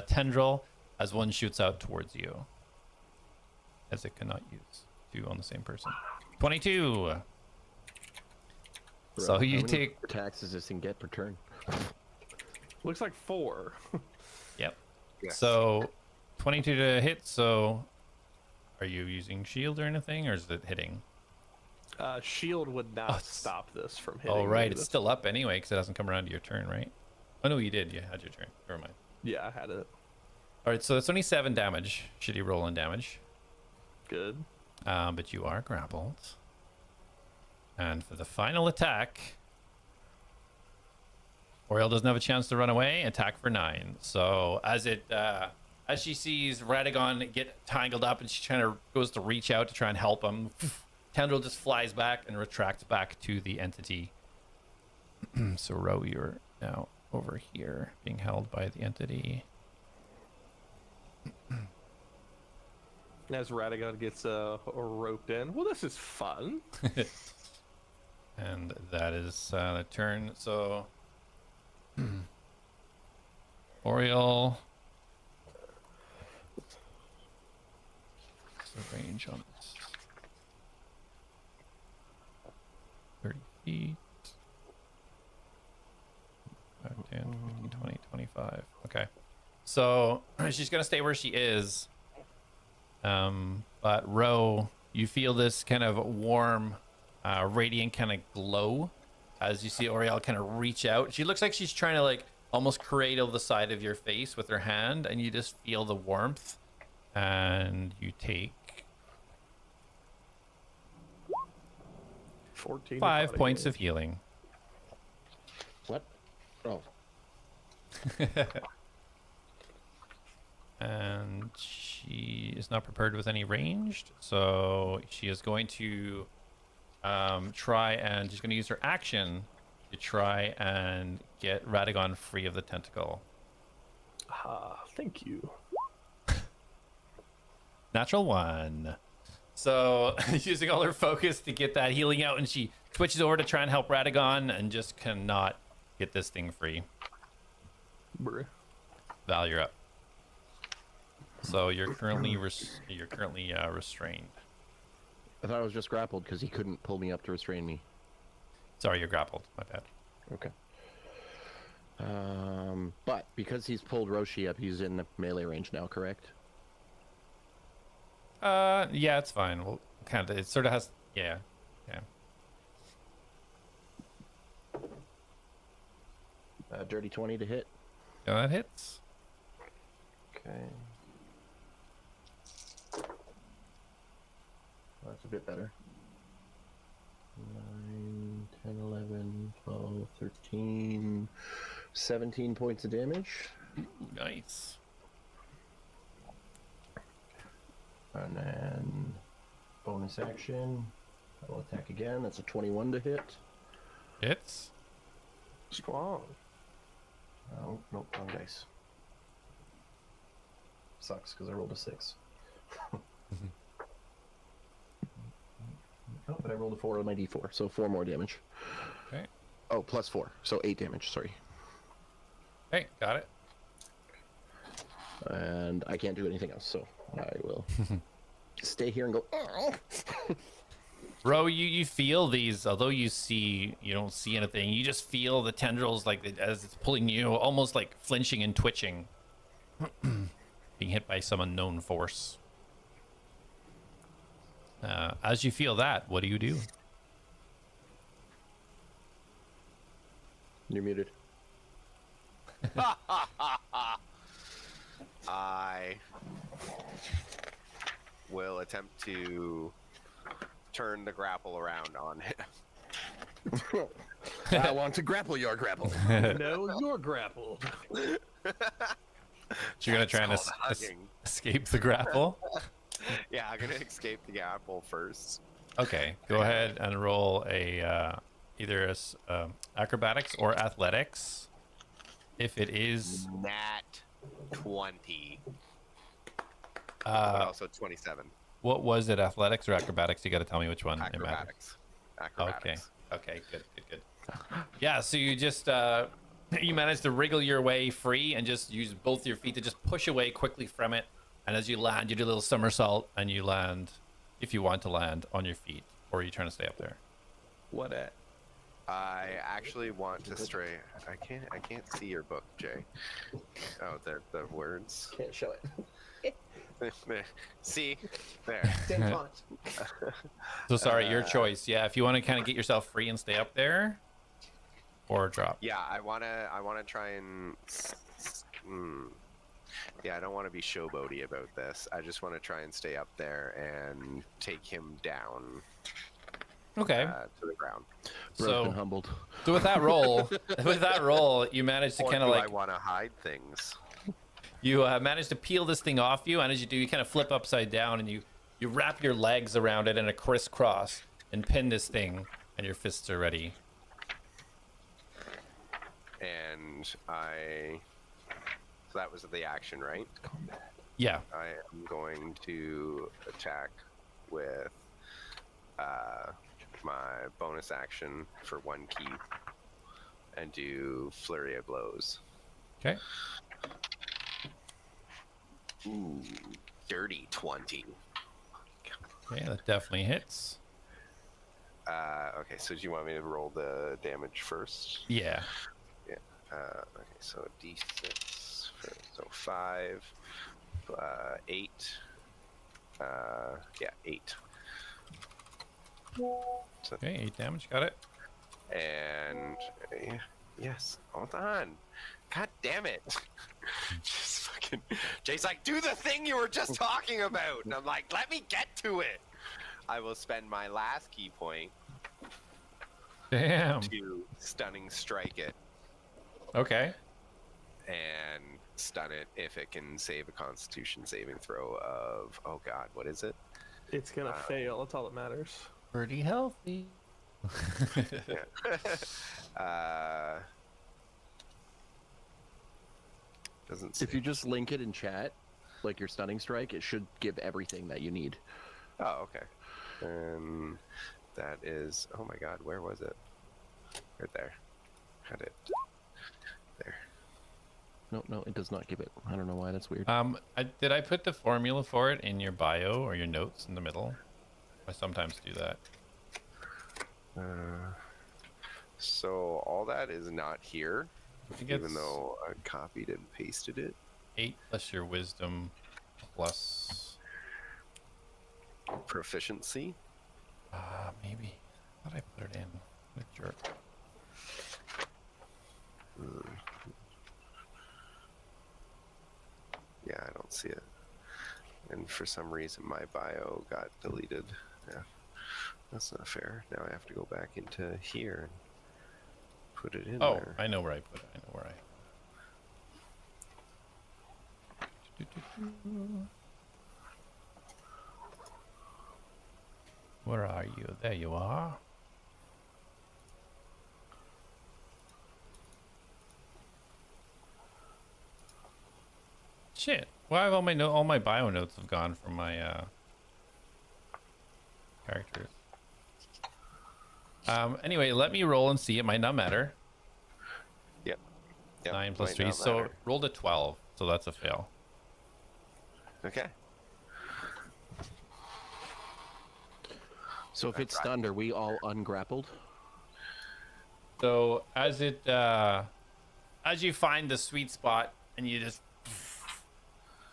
tendril as one shoots out towards you. As it cannot use 2 on the same person. 22. So How you many take. attacks does this thing get per turn? Looks like 4. Yep. Yes. So 22 to hit. So are you using shield or anything, or is it hitting? Shield would not it's- stop this from hitting. Oh, right. me. It's still up anyway because it hasn't come around to your turn, right? Oh, no, you did. You had your turn. Never mind. Yeah, I had it. All right, so it's only 7 damage. Shitty roll on damage. Good. But you are grappled. And for the final attack, Oriel doesn't have a chance to run away. Attack for 9. So as she sees Radagon get tangled up and she goes to reach out to try and help him, Tendril just flies back and retracts back to the entity. So Ro, you're now over here being held by the entity. As Radagon gets roped in. Well, this is fun. And that is the turn. So Oriel. What's the range on this? 30 feet. 5, 10, 15, 20, 25. Okay. So she's going to stay where she is. But Ro, you feel this kind of warm, radiant kind of glow as you see Oriel kind of reach out. She looks like she's trying to like almost cradle the side of your face with her hand, and you just feel the warmth. And you take 14. 5 points of healing. What? Oh. And she is not prepared with any ranged, so she is going to try and she's going to use her action to try and get Radagon free of the tentacle. Thank you. Natural 1. So using all her focus to get that healing out, and she switches over to try and help Radagon and just cannot get this thing free. Bruh. Val, you're up. So you're currently restrained. I thought I was just grappled because he couldn't pull me up to restrain me. Sorry, you're grappled. My bad. Okay. But because he's pulled Roshi up, he's in the melee range now, correct? Yeah, it's fine. Well, kind of. It sort of has. Yeah. Dirty 20 to hit. Yeah, that hits. Okay. That's a bit better. 9, 10, 11, 12, 13, 17 points of damage. Ooh, nice. And then bonus action. I will attack again. That's a 21 to hit. Hits. Strong. Oh, nope, wrong dice. Sucks because I rolled a 6. Oh, but I rolled a 4 on my d4, so 4 more damage. Okay. Oh, plus 4, so 8 damage, sorry. Okay, got it. And I can't do anything else, so I will stay here and go. Bro, you feel these, although you don't see anything, you just feel the tendrils like as it's pulling you, almost like flinching and twitching. Being hit by some unknown force. As you feel that, what do you do? You're muted. I will attempt to turn the grapple around on him. I want to grapple your grapple. No, you're grappled. So you're gonna try and It's called hugging. escape the grapple? Yeah, I'm gonna escape the grapple first. Okay, go ahead and roll a either acrobatics or athletics. If it is Nat 20. But also 27. what was it, athletics or acrobatics? You got to tell me which one. It matters. Acrobatics. Acrobatics. Okay, good. Yeah, so you just you manage to wriggle your way free and just use both your feet to just push away quickly from it. And as you land, you do a little somersault and you land, if you want to land, on your feet, or are you trying to stay up there? What at? I actually want to stray. I can't see your book, Jay. Oh, the words. Can't show it. See? There. Same font. So sorry, your choice. Yeah, if you want to kind of get yourself free and stay up there, or drop. Yeah, I wanna try and. Yeah, I don't want to be showboaty about this. I just want to try and stay up there and take him down. Okay. to the ground. Broken, So, humbled. so with that roll, you manage to Or kind do of I like want to hide things? you manage to peel this thing off you, and as you do, you kind of flip upside down, and you wrap your legs around it in a crisscross and pin this thing, and your fists are ready. And so that was the action, right? Yeah. I am going to attack with my bonus action for 1 key and do flurry of blows. Okay. Ooh, dirty 20. Okay, that definitely hits. Okay, so do you want me to roll the damage first? Yeah. Okay, so d6, so 5, 8. Yeah, 8. So, Okay, 8 damage. Got it. and yes, hold on. God damn it. Just fucking. Jay's like, do the thing you were just talking about. And I'm like, let me get to it. I will spend my last key point Damn. to stunning strike it Okay. and stun it if it can save a Constitution saving throw of, oh god, what is it? It's gonna fail. That's all that matters. Pretty healthy. Doesn't. If Say. you just link it in chat, like your stunning strike, it should give everything that you need. Oh, okay. That is. Oh my god, where was it? Right there. Had it. There. No, it does not give it. I don't know why. That's weird. Did I put the formula for it in your bio or your notes in the middle? I sometimes do that. So all that is not here, I think even it's though I copied and pasted it. 8 plus your wisdom plus Proficiency. maybe. I thought I put it in. What a jerk. Yeah, I don't see it. And for some reason, my bio got deleted. Yeah, that's not fair. Now I have to go back into here and put it in Oh, there. I know where I put it. I know where I. Where are you? There you are. Shit. Why have all my bio notes have gone from my characters? Anyway, let me roll and see. It might not matter. Yep. 9 plus might 3. not So matter. rolled a 12. So that's a fail. Okay. So if it's stunned, are we all ungrappled? So as you find the sweet spot and you just,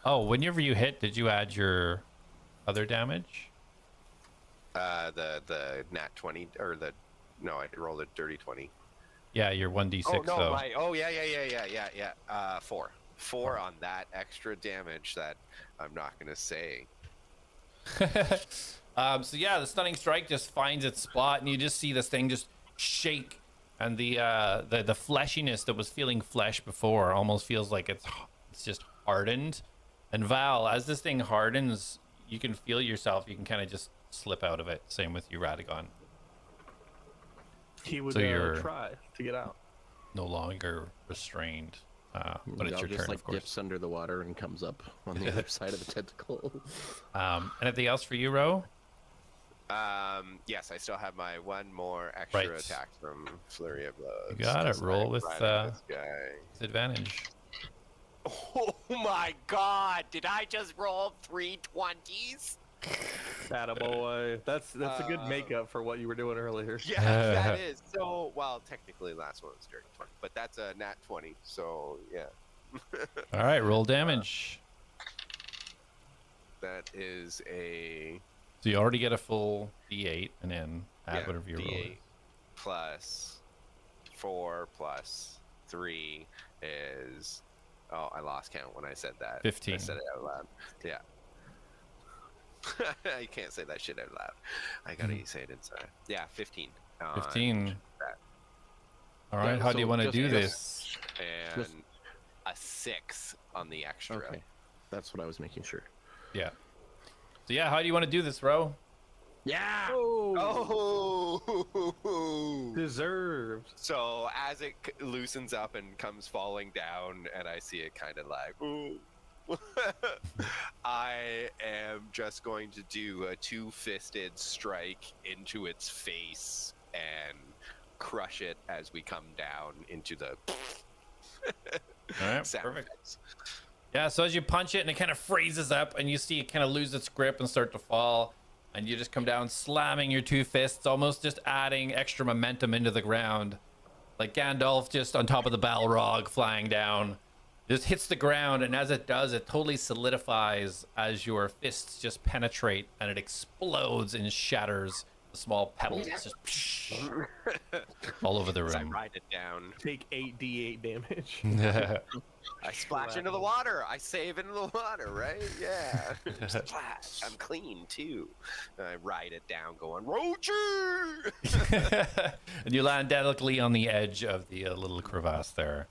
oh, whenever you hit, did you add your other damage? The nat 20 or no, I rolled a dirty 20. Yeah, your 1d6 Oh no, though. my yeah. 4 on that extra damage that I'm not gonna say. So yeah, the stunning strike just finds its spot, and you just see this thing just shake, and the fleshiness that was feeling flesh before almost feels like it's just hardened. And Val, as this thing hardens, you can feel yourself. You can kind of just slip out of it. Same with you, Radagon. He would So you're- try to get out. No longer restrained, but it's Y'all your just turn, like of course. dips under the water and comes up on the other side of the tentacle. Anything else for you, Ro? Yes, I still have my one more extra Right. attack from Flurry of Blows. You got it. 'cause Roll I'm with, riding this guy. Disadvantage. Oh my god! Did I just roll 3 20s? Attaboy. That's a good makeup for what you were doing earlier. Yeah, that is. So, well, technically, last one was dirty 20, but that's a nat 20. So, yeah, All right, roll damage. that is a So you already get a full D8, and then add whatever you roll. D8 plus 4 plus 3 is. Oh, I lost count when I said that. 15. I said it out loud. Yeah. I can't say that shit out loud. I gotta say it inside. Yeah, 15. 15. that. All right, Yeah, how do you so want to just- do just- this? And a 6 on the extra. Okay, that's what I was making sure. Yeah. So yeah, how do you want to do this, Ro? Yeah. Oh, Oh! deserved. So as it loosens up and comes falling down, and I see it kind of like, ooh. I am just going to do a two-fisted strike into its face and crush it as we come down into the All right, sound perfect. effects. Yeah, so as you punch it and it kind of freezes up and you see it kind of lose its grip and start to fall, and you just come down slamming your two fists, almost just adding extra momentum into the ground. Like Gandalf just on top of the Balrog flying down. Just hits the ground, and as it does, it totally solidifies as your fists just penetrate and it explodes and shatters the small pebbles just all over the As I room. ride it down, Take 8d8 damage. I splash into the water. I save into the water, right? Yeah. Splash. I'm clean too. And I ride it down, going, Roger! And you land delicately on the edge of the little crevasse there.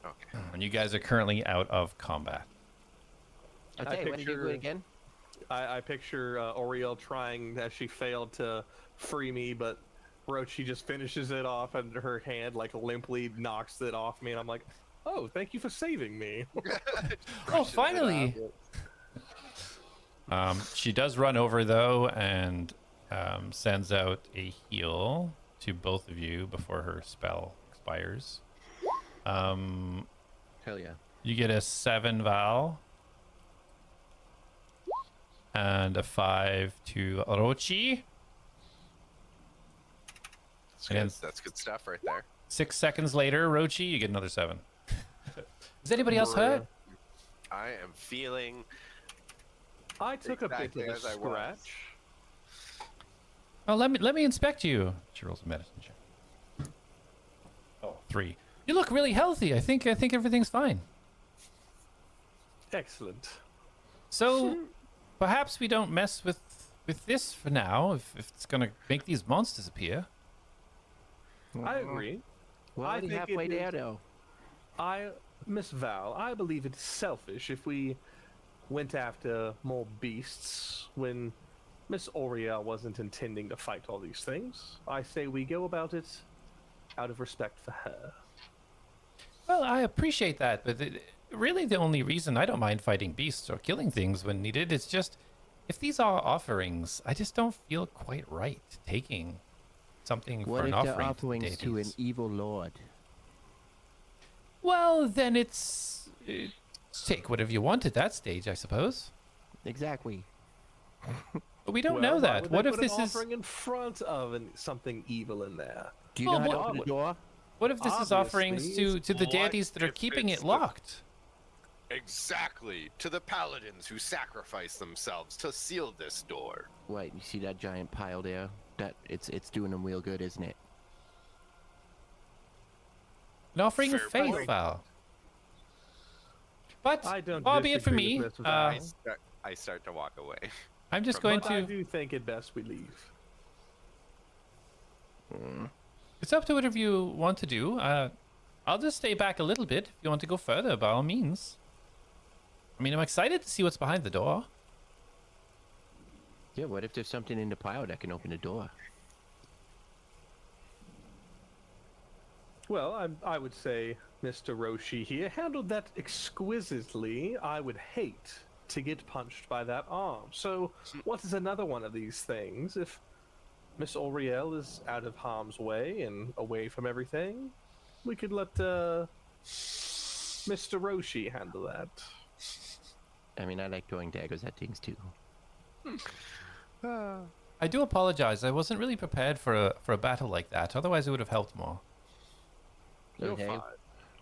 Okay. And you guys are currently out of combat. Okay, when did you do picture- it again? I picture Oriel trying as she failed to free me, but Rochi just finishes it off, and her hand like limply knocks it off me, and I'm like, "Oh, thank you for saving me." Oh, finally! She does run over though, and sends out a heal to both of you before her spell expires. Hell yeah. You get a 7 Val and a 5 to Orochi. That's good. And- That's good stuff right there. 6 seconds later, Rochi, you get another 7. Is anybody else hurt? I am feeling. I took a Exactly bit of a as I was. scratch. Oh, let me inspect you. She rolls a medicine check. Oh, 3. You look really healthy. I think everything's fine. Excellent. So perhaps we don't mess with this for now. If it's gonna make these monsters appear. I agree. We're I already think halfway it there, is- though. Miss Val, I believe it's selfish if we went after more beasts when Miss Oriel wasn't intending to fight all these things. I say we go about it out of respect for her. Well, I appreciate that, but really the only reason I don't mind fighting beasts or killing things when needed is just if these are offerings, I just don't feel quite right taking something What for if an they're offering offerings to an deities. evil lord? Well, then it's take whatever you want at that stage, I suppose. Exactly. But we don't Well, know why that. would they What if put this an is offering in front of something evil in there? Do you Well, know how to what- open a door? what if this is offerings Obviously, to the what deities that are if keeping it's it the- locked? Exactly. To the paladins who sacrifice themselves to seal this door. Wait, you see that giant pile there? That it's doing them real good, isn't it? An offering of Fair faith, point. Val. But I don't far be it for disagree me, with Miss Val. I start to walk away. I'm just From going But I to. do think it best we leave. It's up to whatever you want to do. I'll just stay back a little bit. If you want to go further, by all means. I mean, I'm excited to see what's behind the door. Yeah, what if there's something in the pile that can open the door? Well, I would say Mr. Roshi here handled that exquisitely. I would hate to get punched by that arm. So, what is another one of these things? If Miss Oriel is out of harm's way and away from everything, we could let Mr. Roshi handle that. I mean, I like throwing daggers at things too. I do apologize. I wasn't really prepared for a battle like that. Otherwise, it would have helped more. You're Okay. fine.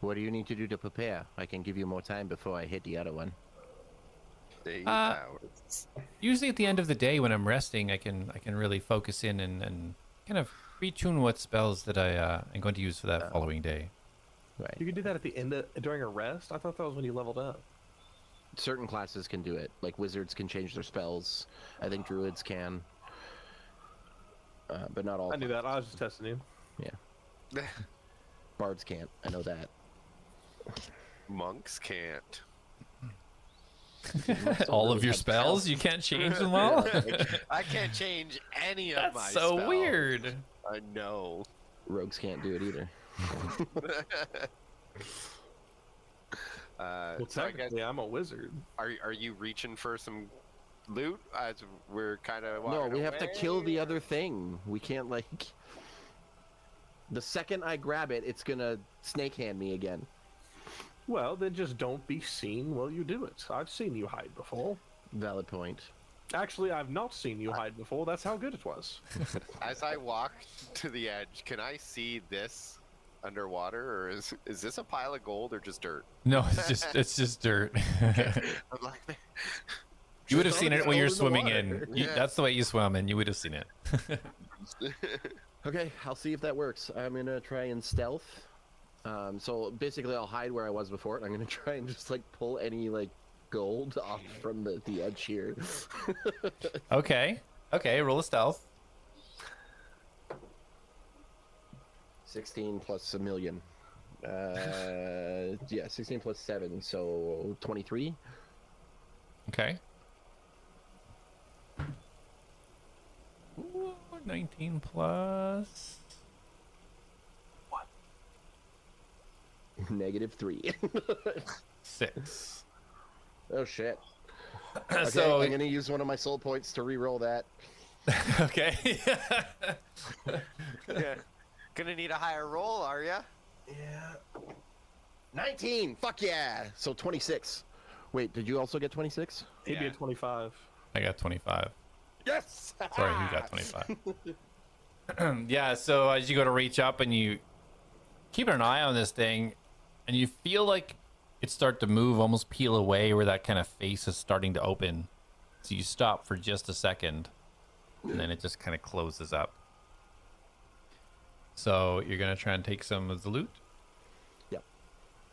What do you need to do to prepare? I can give you more time before I hit the other one. Hours. Usually, at the end of the day, when I'm resting, I can really focus in and kind of retune what spells that I am going to use for that following day. Right. You could do that at the end during a rest? I thought that was when you leveled up. certain classes can do it. Like wizards can change their spells. I think druids can. But not all. I knew that. I was just testing you. Yeah. Bards can't. I know that. Monks can't. All of your spells, you can't change them all. I can't change any of my That's so spells. weird. I know. Rogues can't do it either. Well, So I guess, technically, I'm a wizard. are you reaching for some loot as we're kind of No, we have to kill the other thing. We can't like. The second I grab it, it's gonna snake hand me again. Well, then just don't be seen while you do it. I've seen you hide before. Valid point. Actually, I've not seen you hide before. That's how good it was. As I walk to the edge, can I see this underwater, or is this a pile of gold or just dirt? No, it's just dirt. I'm like, You would have Just seen throw it the when you're gold in the swimming water. in. Yeah. That's the way you swim, and you would have seen it. Okay, I'll see if that works. I'm gonna try and stealth. So basically, I'll hide where I was before, and I'm gonna try and just like pull any like gold off from the edge here. Okay. Roll a stealth. 16 plus a million. Yeah, 16 plus 7, so 23. Okay. Ooh, 19 plus. -3. 6. Oh shit. Okay, So I'm gonna use one of my soul points to re-roll that. okay. yeah. Gonna need a higher roll, are ya? Yeah. 19. Fuck yeah. So 26. Wait, did you also get 26? He'd be Yeah. a 25. I got 25. Yes. Sorry, who got 25? Yeah, so as you go to reach up and you keep an eye on this thing, and you feel like it start to move, almost peel away where that kind of face is starting to open. So you stop for just a second, and then it just kind of closes up. So you're going to try and take some of the loot? Yep.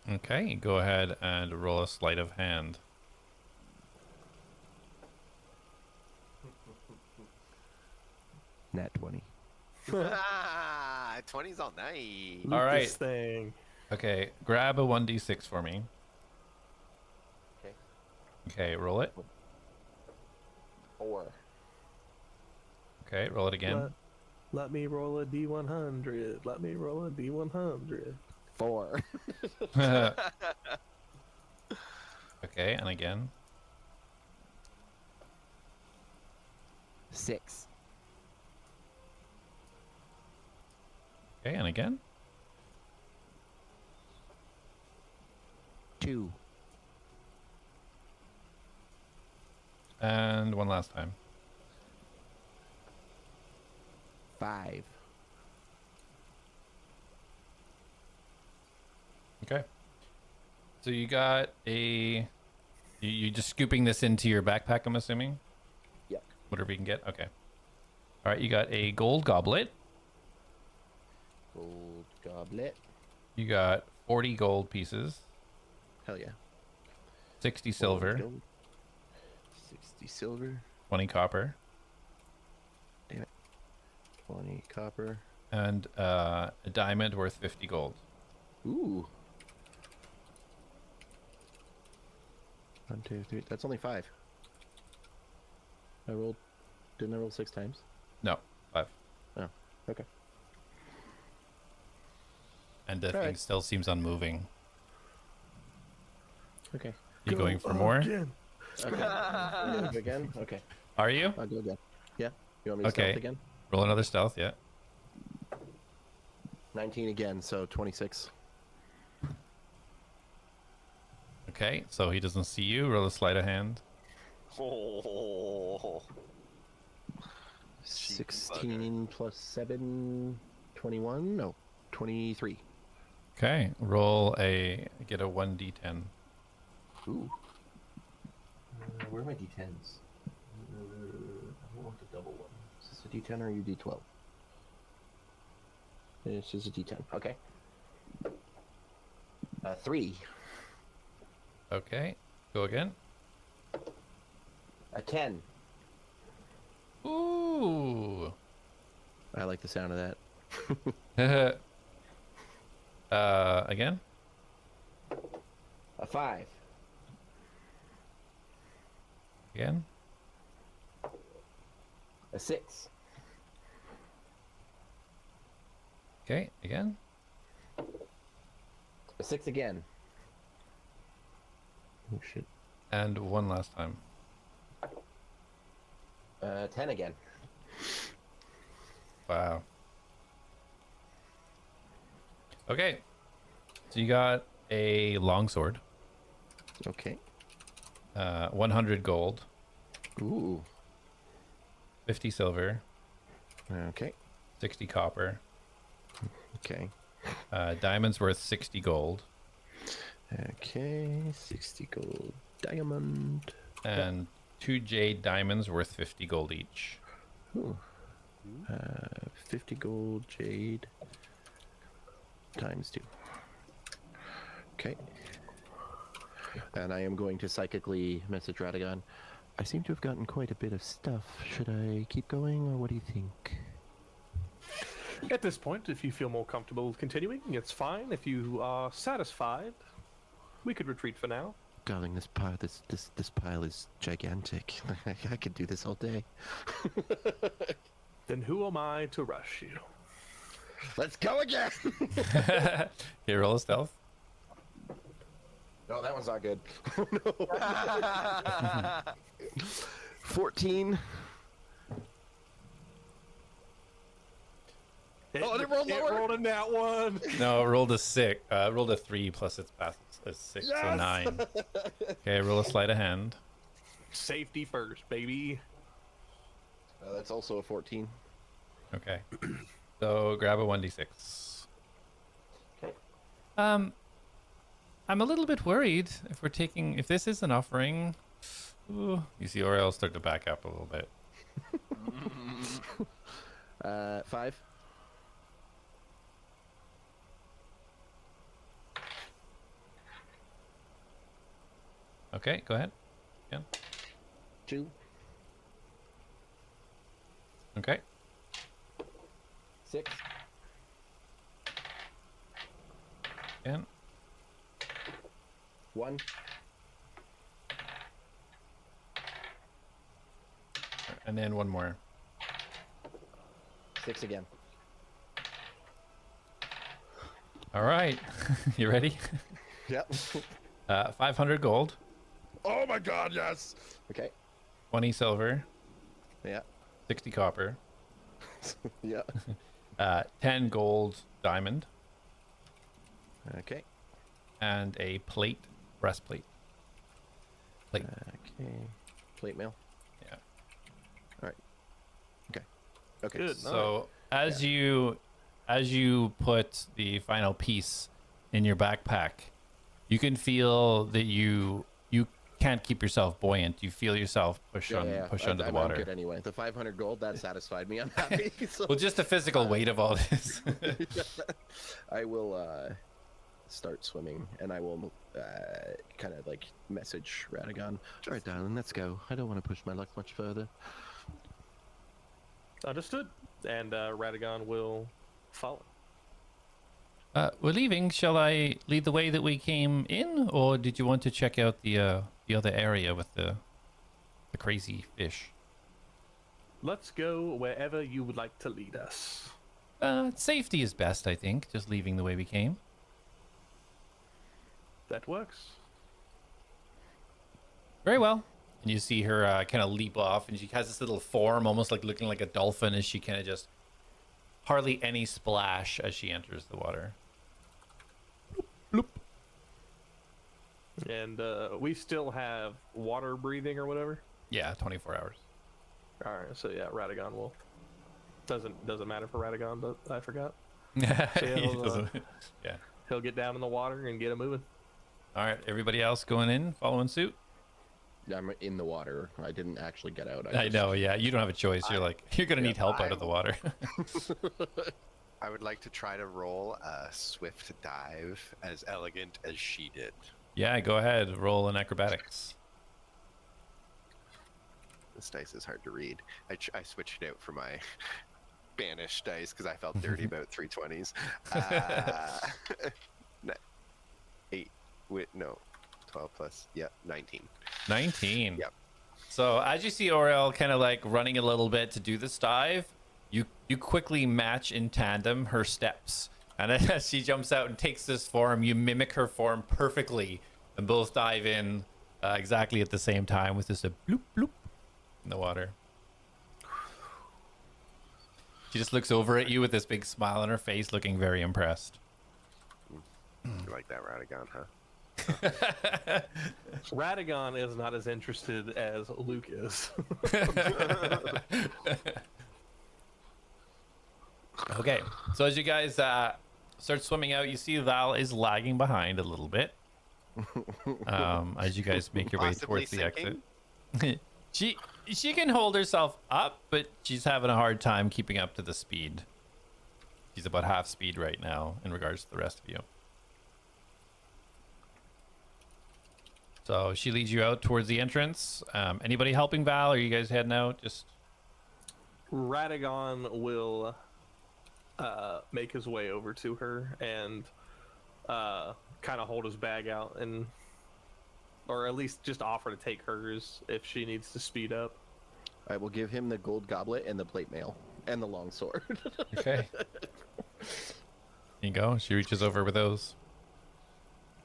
Okay, go ahead and roll a sleight of hand. Nat 20. 20's all night. All right. This thing. Okay, grab a 1d6 for me. Okay. Okay, roll it. 4. Okay, roll it again. Let me roll a D100. Let me roll a D100. 4. Okay, and again. 6. Okay, and again. 2. And one last time. 5. Okay. So you got a... You just scooping this into your backpack, I'm assuming? Yep. Whatever you can get? Okay. All right, you got a gold goblet. Gold goblet. You got 40 gold pieces. Hell yeah. 60 silver. Gold. 60 silver. 20 copper. 20 copper. And a diamond worth 50 gold. Ooh. 1, 2, 3. That's only 5. Didn't I roll 6 times? No, 5. Oh, okay. And the All thing right. still seems unmoving. Okay. You going for more? Again. Okay. I'm gonna go again. Okay. Are you? I'll go again. Yeah. You want me to Okay. stealth again? Roll another stealth, yeah. 19 again, so 26. Okay, so he doesn't see you. Roll a sleight of hand. Oh. 16 plus 7, 21? No, 23. Okay, get a 1d10. Ooh. Where are my d10s? I want the double one. Is this a d10 or are you d12? This is a d10. Okay. 3. Okay, go again. A 10. Ooh. I like the sound of that. Again? A 5. Again? A 6. Okay, again? A 6 again. Oh shit. And one last time. 10 again. Wow. Okay. So you got a longsword, Okay. 100 gold, Ooh. 50 silver, Okay. 60 copper, Okay. diamonds worth 60 gold, Okay. 60 gold diamond. and 2 jade diamonds worth 50 gold each. Ooh. 50 gold jade times 2. Okay. And I am going to psychically message Radagon. I seem to have gotten quite a bit of stuff. Should I keep going, or what do you think? At this point, if you feel more comfortable with continuing, it's fine. If you are satisfied, we could retreat for now. Darling, this pile is gigantic. I could do this all day. Then who am I to rush you? Let's go again! Okay, roll a stealth. No, that one's not good. No. 14. Oh, they rolled lower. Rolled in that one. No, rolled a 6. Rolled a 3 plus its past a 6, so Yes! 9. Okay, roll a sleight of hand. Safety first, baby. That's also a 14. Okay. So grab a 1d6. Okay. I'm a little bit worried if this is an offering. Ooh, you see Oriel start to back up a little bit. 5. Okay, go ahead. Yeah. 2. Okay. 6. Again. 1. And then one more. 6 again. All right. You ready? Yep. 500 gold, Oh my god, yes! Okay. 20 silver, Yeah. 60 copper, Yeah. 10 gold diamond, Okay. and a breastplate. Plate. Okay. Plate mail. Yeah. Alright. Okay. Okay. Good. So as you put the final piece in your backpack, you can feel that you can't keep yourself buoyant. You feel yourself push under the I'm water. good anyway. The 500 gold, that satisfied me. I'm happy. So Well, just the physical weight of all this. I will start swimming, and I will kind of like message Radagon. All right, darling, let's go. I don't want to push my luck much further. Understood. And Radagon will follow. We're leaving. Shall I lead the way that we came in, or did you want to check out the other area with the crazy fish? Let's go wherever you would like to lead us. Safety is best, I think. Just leaving the way we came. That works. Very well. And you see her kind of leap off, and she has this little form, almost like looking like a dolphin, as she kind of just hardly any splash as she enters the water. Bloop. And we still have water breathing or whatever. Yeah, 24 hours. All right. So yeah, Radagon will. Doesn't matter for Radagon, but I forgot. He doesn't- yeah. He'll get down in the water and get it moving. All right. Everybody else going in, following suit? I'm in the water. I didn't actually get out. I know. Yeah. You don't have a choice. You're gonna need help out of the water. I would like to try to roll a swift dive as elegant as she did. Yeah. Go ahead. Roll an acrobatics. This dice is hard to read. I switched it out for my Spanish dice because I felt dirty about 320s. 8. Wait, no. 12 plus. Yeah, 19. 19. Yep. So as you see Oriel kind of like running a little bit to do this dive, you quickly match in tandem her steps. And as she jumps out and takes this form, you mimic her form perfectly and both dive in exactly at the same time with just a bloop bloop in the water. She just looks over at you with this big smile on her face, looking very impressed. You like that Radagon, huh? Radagon is not as interested as Luke is. Okay, so as you guys start swimming out, you see Val is lagging behind a little bit. As you guys make your way Possibly towards the exit. sinking? She can hold herself up, but she's having a hard time keeping up to the speed. She's about half speed right now in regards to the rest of you. So she leads you out towards the entrance. Anybody helping Val? Or are you guys heading out? Just Radagon will make his way over to her and kind of hold his bag out, and or at least just offer to take hers if she needs to speed up. I will give him the gold goblet and the plate mail and the long sword. okay. There you go. She reaches over with those.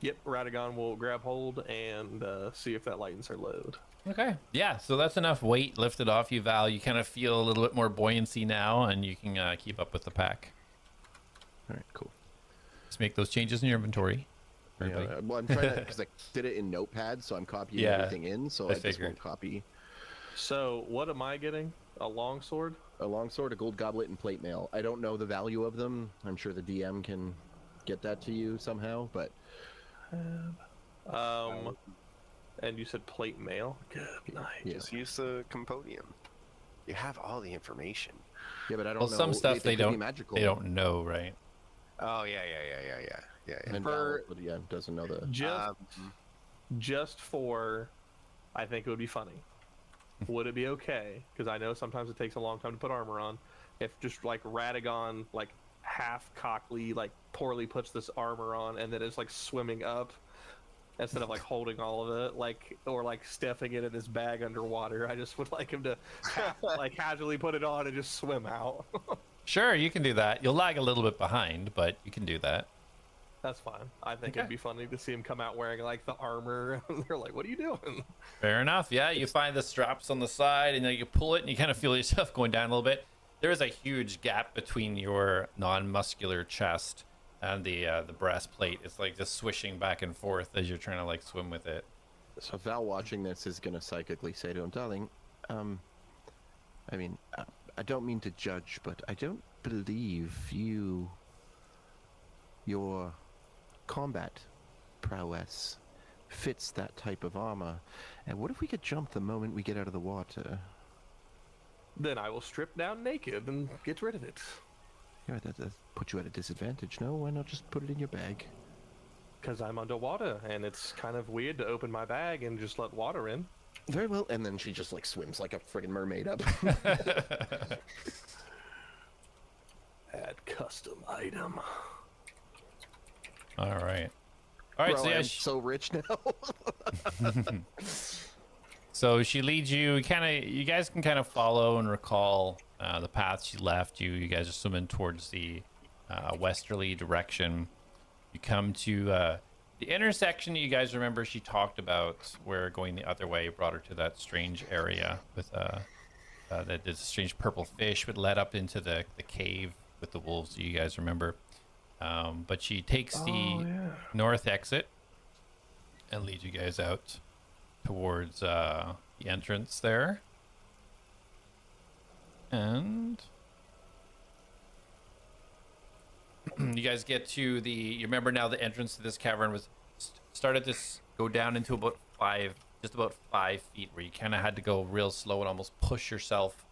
Yep, Radagon will grab hold and see if that lightens her load. Okay. Yeah, so that's enough weight lifted off you, Val. You kind of feel a little bit more buoyancy now, and you can keep up with the pack. All right, cool. Just make those changes in your inventory. Yeah, well, I'm trying to, because I did it in Notepad, so I'm copying Yeah, everything in, so I I just figured. won't copy. So, what am I getting? A longsword? A long sword, a gold goblet, and plate mail. I don't know the value of them. I'm sure the DM can get that to you somehow, but And you said plate mail? Good night. yeah. Just use the compodium. You have all the information. Yeah, but I don't Well, know. some stuff they could be don't. magical. They don't know, right? Oh, yeah. And For- Val, yeah, doesn't know the. Just for, I think it would be funny. Would it be okay? Because I know sometimes it takes a long time to put armor on. If just like Radagon, like half cockly, like poorly puts this armor on, and then it's like swimming up instead of like holding all of it, like or like stuffing it in his bag underwater. I just would like him to like casually put it on and just swim out. Sure, you can do that. You'll lag a little bit behind, but you can do that. That's fine. I think Okay. it'd be funny to see him come out wearing like the armor. They're like, "What are you doing?" Fair enough. Yeah, you find the straps on the side, and then you pull it, and you kind of feel yourself going down a little bit. There is a huge gap between your non-muscular chest and the breastplate. It's like just swishing back and forth as you're trying to like swim with it. So Val watching this is gonna psychically say to him, "Darling, I mean, I don't mean to judge, but I don't believe your combat prowess fits that type of armor. And what if we could jump the moment we get out of the water?" Then I will strip down naked and get rid of it. Yeah, that put you at a disadvantage. No, why not just put it in your bag? Because I'm underwater, and it's kind of weird to open my bag and just let water in. Very well. And then she just like swims like a friggin' mermaid up. Add custom item. All right. All right. Bro, So yeah, I'm so rich now. so she leads you. You guys can kind of follow and recall the path she left you. You guys are swimming towards the westerly direction. You come to the intersection. You guys remember she talked about where going the other way brought her to that strange area with that this strange purple fish that led up into the cave with the wolves. You guys remember? But she takes the north exit and leads you guys out towards the entrance there. And you guys get to you remember now the entrance to this cavern was started to go down into just about 5 feet, where you kind of had to go real slow and almost push yourself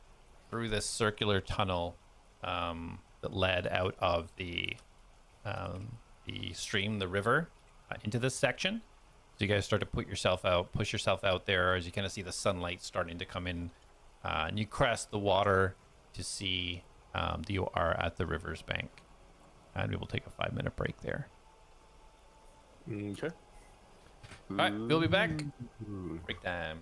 through this circular tunnel that led out of the stream, the river, into this section. So you guys start to push yourself out there as you kind of see the sunlight starting to come in and you crest the water to see that you are at the river's bank. And we will take a 5-minute break there. Okay. All right, we'll be back. Break time.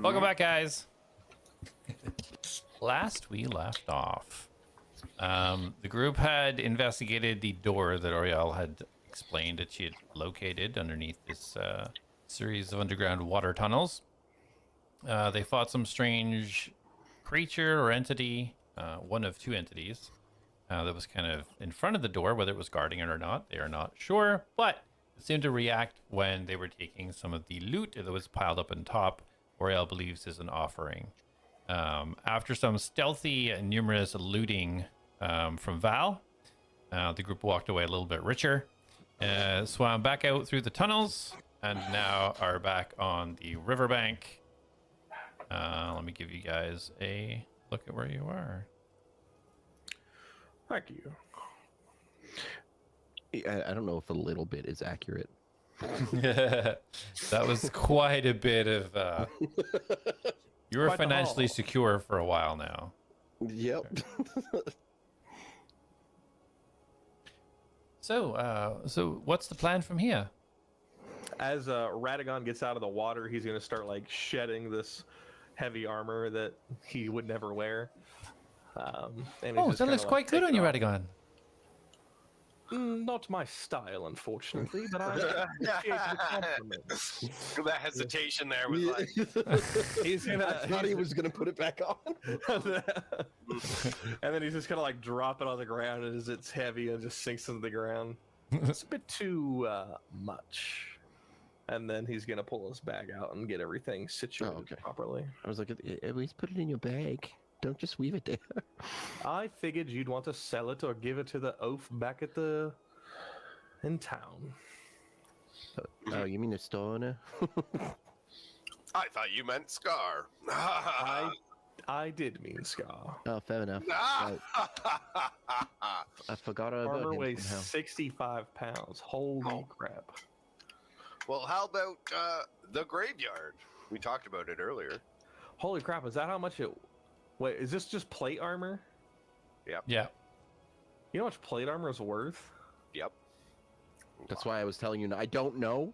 Welcome back, guys. Last we left off, the group had investigated the door that Oriel had explained that she had located underneath this series of underground water tunnels. They fought some strange creature or entity, one of two entities, that was kind of in front of the door. Whether it was guarding it or not, they are not sure, but it seemed to react when they were taking some of the loot that was piled up on top. Oriel believes is an offering. After some stealthy and numerous looting from Val, the group walked away a little bit richer, swam back out through the tunnels, and now are back on the riverbank. Let me give you guys a look at where you are. Thank you. I don't know if a little bit is accurate. That was quite a bit of... You were Quite the financially haul. secure for a while now. Yep. So what's the plan from here? As Radagon gets out of the water, he's going to start like shedding this heavy armor that he would never wear. And he's Oh, just that kinda, looks like, quite good taking on you, off. Radagon. Not my style, unfortunately, but I appreciate the compliment. That hesitation there was like, He's gonna. I thought he was gonna put it back on. And then he's just gonna like drop it on the ground as it's heavy and just sinks into the ground. It's a bit too much. And then he's gonna pull his bag out and get everything situated okay. properly. I was like, at least put it in your bag. Don't just leave it there. I figured you'd want to sell it or give it to the oaf back at in town. Oh, you mean the store owner? I thought you meant Scar. I did mean Scar. Oh, fair enough. Right. I forgot about Armor him weighs somehow. 65 pounds. Holy crap. Well, how about the graveyard? We talked about it earlier. Holy crap, is that how much it... Wait, is this just plate armor? Yeah. You know how much plate armor is worth? Yep. That's why I was telling you. I don't know.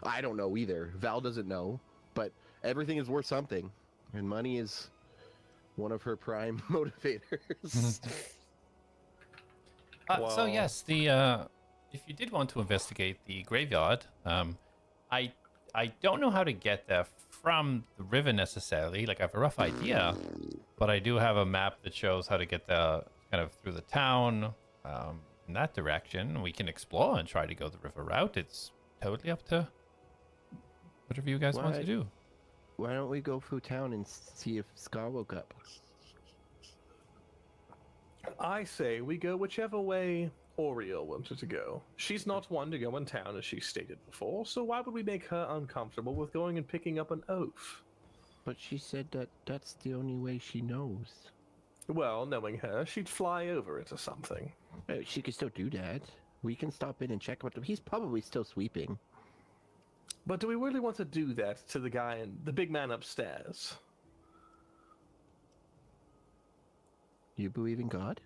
I don't know either. Val doesn't know. But everything is worth something, and money is one of her prime motivators. So Wow. yes, the if you did want to investigate the graveyard, I don't know how to get there from the river necessarily. Like I have a rough idea, but I do have a map that shows how to get there kind of through the town in that direction. We can explore and try to go the river route. It's totally up to whatever you guys want to Why- do. Why don't we go through town and see if Scar woke up? I say we go whichever way Oriel wanted to go. She's not one to go in town, as she stated before, so why would we make her uncomfortable with going and picking up an oaf? But she said that that's the only way she knows. Well, knowing her, she'd fly over it or something. She could still do that. We can stop in and check what he's probably still sweeping. But do we really want to do that to the guy and the big man upstairs? You believe in God?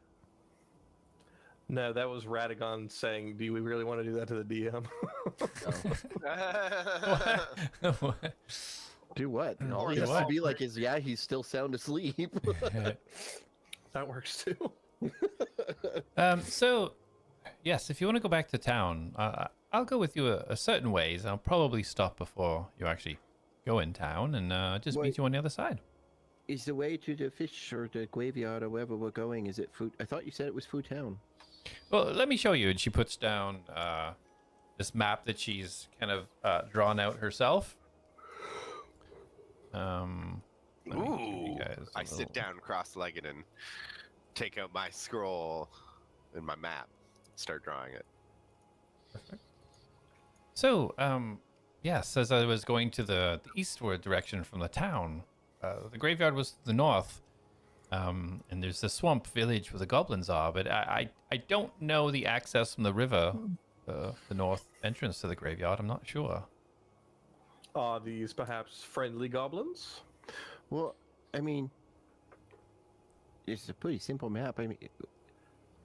No, that was Radagon saying, do we really want to do that to the DM? Do what? All he Do has what? to be like is, yeah, he's still sound asleep. That works too. So, yes, if you want to go back to town, I'll go with you a certain ways. I'll probably stop before you actually go in town and just meet Wait. you on the other side. Is the way to the fish or the graveyard or wherever we're going, is it food? I thought you said it was Food Town. Well, let me show you. And she puts down this map that she's kind of drawn out herself. Let me give you Ooh. guys a I sit little- down cross-legged and take out my scroll and my map, start drawing it. So, yes, as I was going to the eastward direction from the town, the graveyard was to the north, and there's the swamp village where the goblins are, but I don't know the access from the river, the north entrance to the graveyard. I'm not sure. Are these perhaps friendly goblins? Well, I mean, it's a pretty simple map. I mean,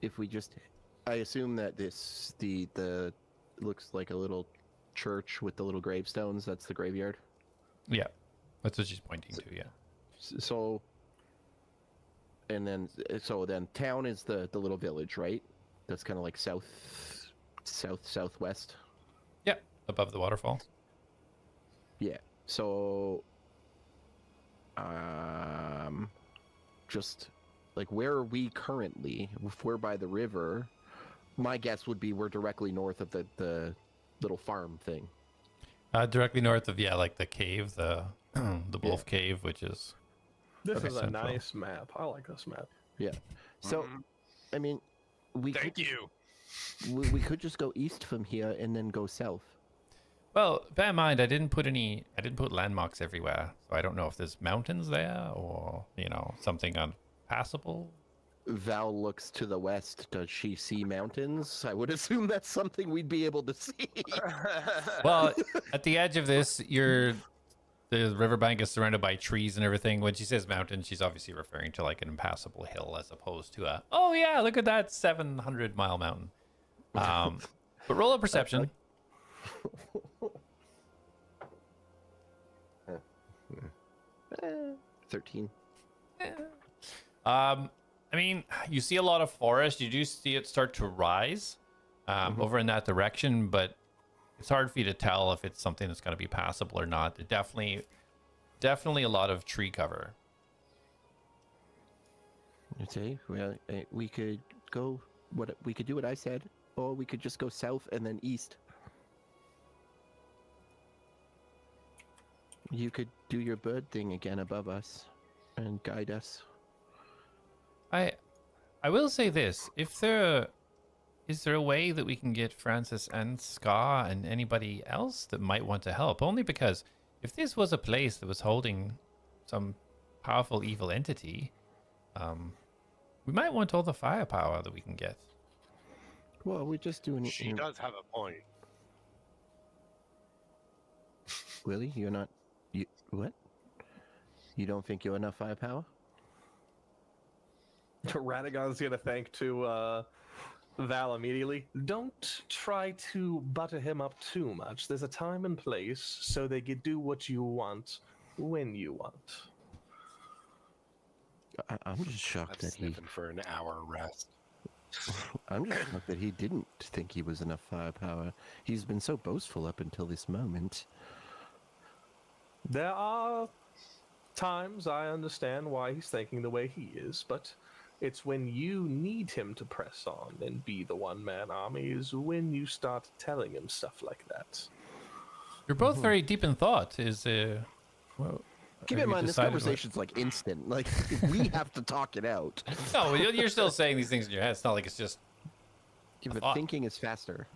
if we just, I assume that the looks like a little church with the little gravestones. That's the graveyard. Yeah. That's what she's pointing to, yeah. So, and then town is the little village, right? That's kind of like southwest. Yep, above the waterfall. Yeah. So, just like where are we currently? If we're by the river, my guess would be we're directly north of the little farm thing. Directly north of, like the cave, the wolf cave, which is... This Okay, is a central. nice map. I like this map. Yeah. So, I mean, we Thank could, you. we could just go east from here and then go south. Well, bear in mind, I didn't put landmarks everywhere, so I don't know if there's mountains there or, something unpassable. Val looks to the west. Does she see mountains? I would assume that's something we'd be able to see. Well, at the edge of this, the riverbank is surrounded by trees and everything. When she says mountain, she's obviously referring to like an impassable hill as opposed to oh yeah, look at that 700-mile mountain. But roll a perception. 13. I mean, you see a lot of forest. You do see it start to rise over in that direction, but it's hard for you to tell if it's something that's going to be passable or not. Definitely a lot of tree cover. Okay, well, we could go. We could do what I said, or we could just go south and then east. You could do your bird thing again above us, and guide us. I will say this: is there a way that we can get Francis and Ska and anybody else that might want to help? Only because if this was a place that was holding some powerful evil entity, we might want all the firepower that we can get. Well, we're just doing it. She does have a point. Willie, you're not. You what? You don't think you're enough firepower? Radagon's gonna thank to Val immediately. Don't try to butter him up too much. There's a time and place so they can do what you want when you want. I'm just shocked I'm that he. sniffing for an hour rest. I'm just shocked that he didn't think he was enough firepower. He's been so boastful up until this moment. There are times I understand why he's thinking the way he is, but it's when you need him to press on and be the one-man army is when you start telling him stuff like that. You're both very deep in thought. Well, Keep have in you mind, this decided conversation's like instant. Like, we have to talk it out. No, you're still saying these things in your head. It's not like it's just. Yeah, but thought. thinking is faster.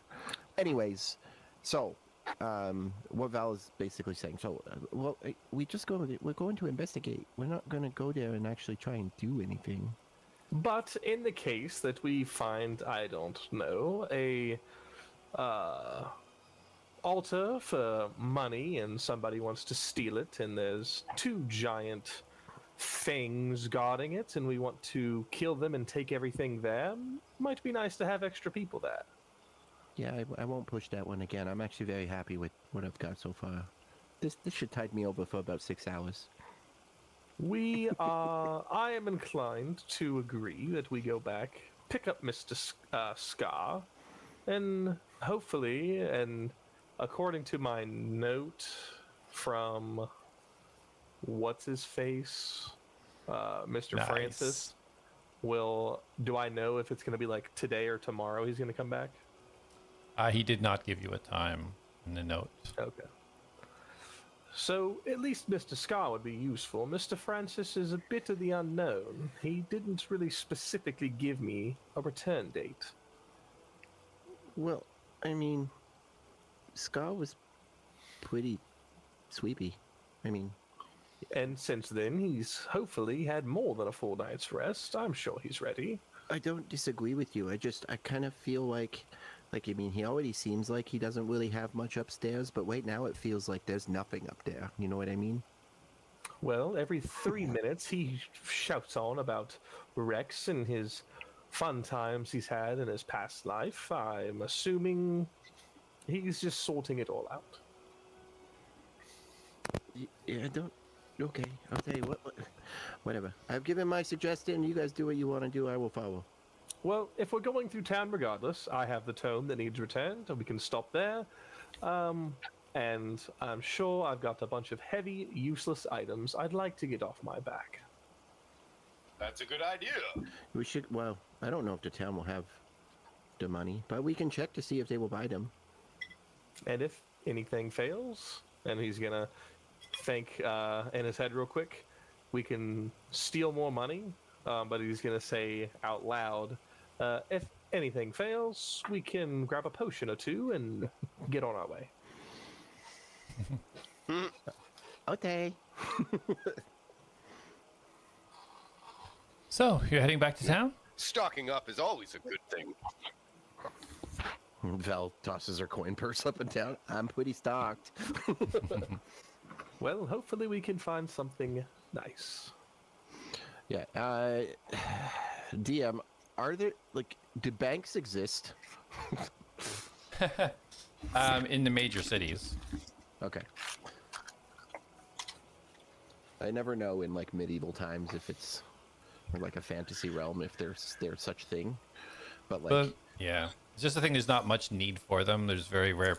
Anyways, so what Val is basically saying. So, we're going to investigate. We're not going to go there and actually try and do anything. But in the case that we find, I don't know, a altar for money and somebody wants to steal it and there's two giant things guarding it and we want to kill them and take everything there, might be nice to have extra people there. Yeah, I won't push that one again. I'm actually very happy with what I've got so far. This should tide me over for about 6 hours. I am inclined to agree that we go back, pick up Mr. Ska, and hopefully, and according to my note from what's-his-face, Mr. Nice. Francis, do I know if it's going to be like today or tomorrow he's going to come back? He did not give you a time in the note. Okay. So, at least Mr. Ska would be useful. Mr. Francis is a bit of the unknown. He didn't really specifically give me a return date. Well, I mean, Scar was pretty sweepy. I mean... And since then, he's hopefully had more than a full night's rest. I'm sure he's ready. I don't disagree with you. I kind of feel like, I mean, he already seems like he doesn't really have much upstairs, but right now it feels like there's nothing up there. You know what I mean? Well, every 3 minutes he shouts on about Rex and his fun times he's had in his past life. I'm assuming he's just sorting it all out. Yeah, Okay, I'll tell you what. Whatever. I've given my suggestion. You guys do what you want to do. I will follow. Well, if we're going through town regardless, I have the tome that needs returned, and we can stop there. And I'm sure I've got a bunch of heavy, useless items I'd like to get off my back. That's a good idea. We should. Well, I don't know if the town will have the money, but we can check to see if they will buy them. And if anything fails, and he's gonna think in his head real quick, we can steal more money, but he's gonna say out loud, if anything fails, we can grab a potion or two and get on our way. Okay. So you're heading back to town? Stocking up is always a good thing. Val tosses her coin purse up and down. I'm pretty stocked. Well, hopefully we can find something nice. Yeah. DM, are there do banks exist? In the major cities. Okay. I never know in medieval times if it's or a fantasy realm if there's such thing, but yeah, it's just the thing. There's not much need for them. There's very rare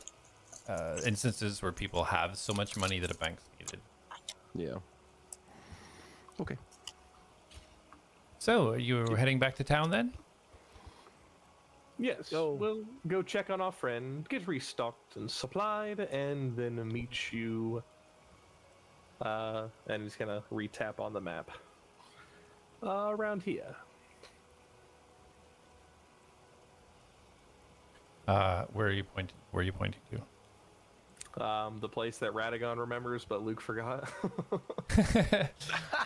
instances where people have so much money that a bank's needed. yeah. Okay. So you're heading back to town then? Yes, we'll go check on our friend, get restocked and supplied, and then meet you. And he's gonna re-tap on the map. Around here. Where are you pointing? Where are you pointing to? The place that Radagon remembers, but Luke forgot.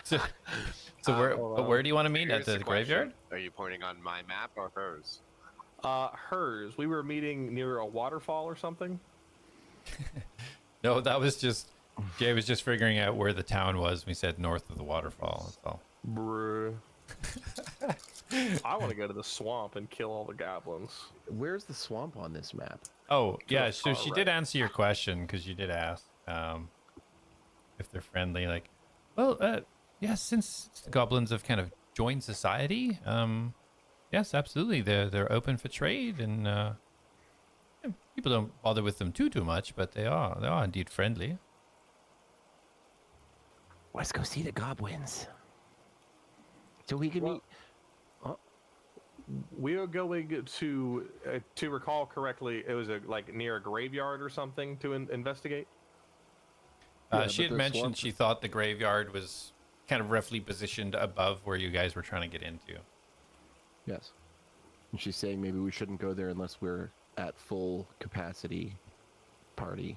so where do you want to meet? At Here's the question. graveyard? Are you pointing on my map or hers? Hers. We were meeting near a waterfall or something. No, that was just Jay was just figuring out where the town was. We said north of the waterfall. That's all. Bruh. I want to go to the swamp and kill all the goblins. Where's the swamp on this map? Oh yeah, the so far she right. did answer your question because you did ask if they're friendly. Yeah, since the goblins have kind of joined society, yes, absolutely, they're open for trade, and people don't bother with them too much, but they are indeed friendly. Let's go see the goblins. So we can Well- meet. We are going to recall correctly, it was near a graveyard or something to investigate. Yeah, She but had the mentioned swamp- she thought the graveyard was kind of roughly positioned above where you guys were trying to get into. Yes. And she's saying maybe we shouldn't go there unless we're at full capacity party.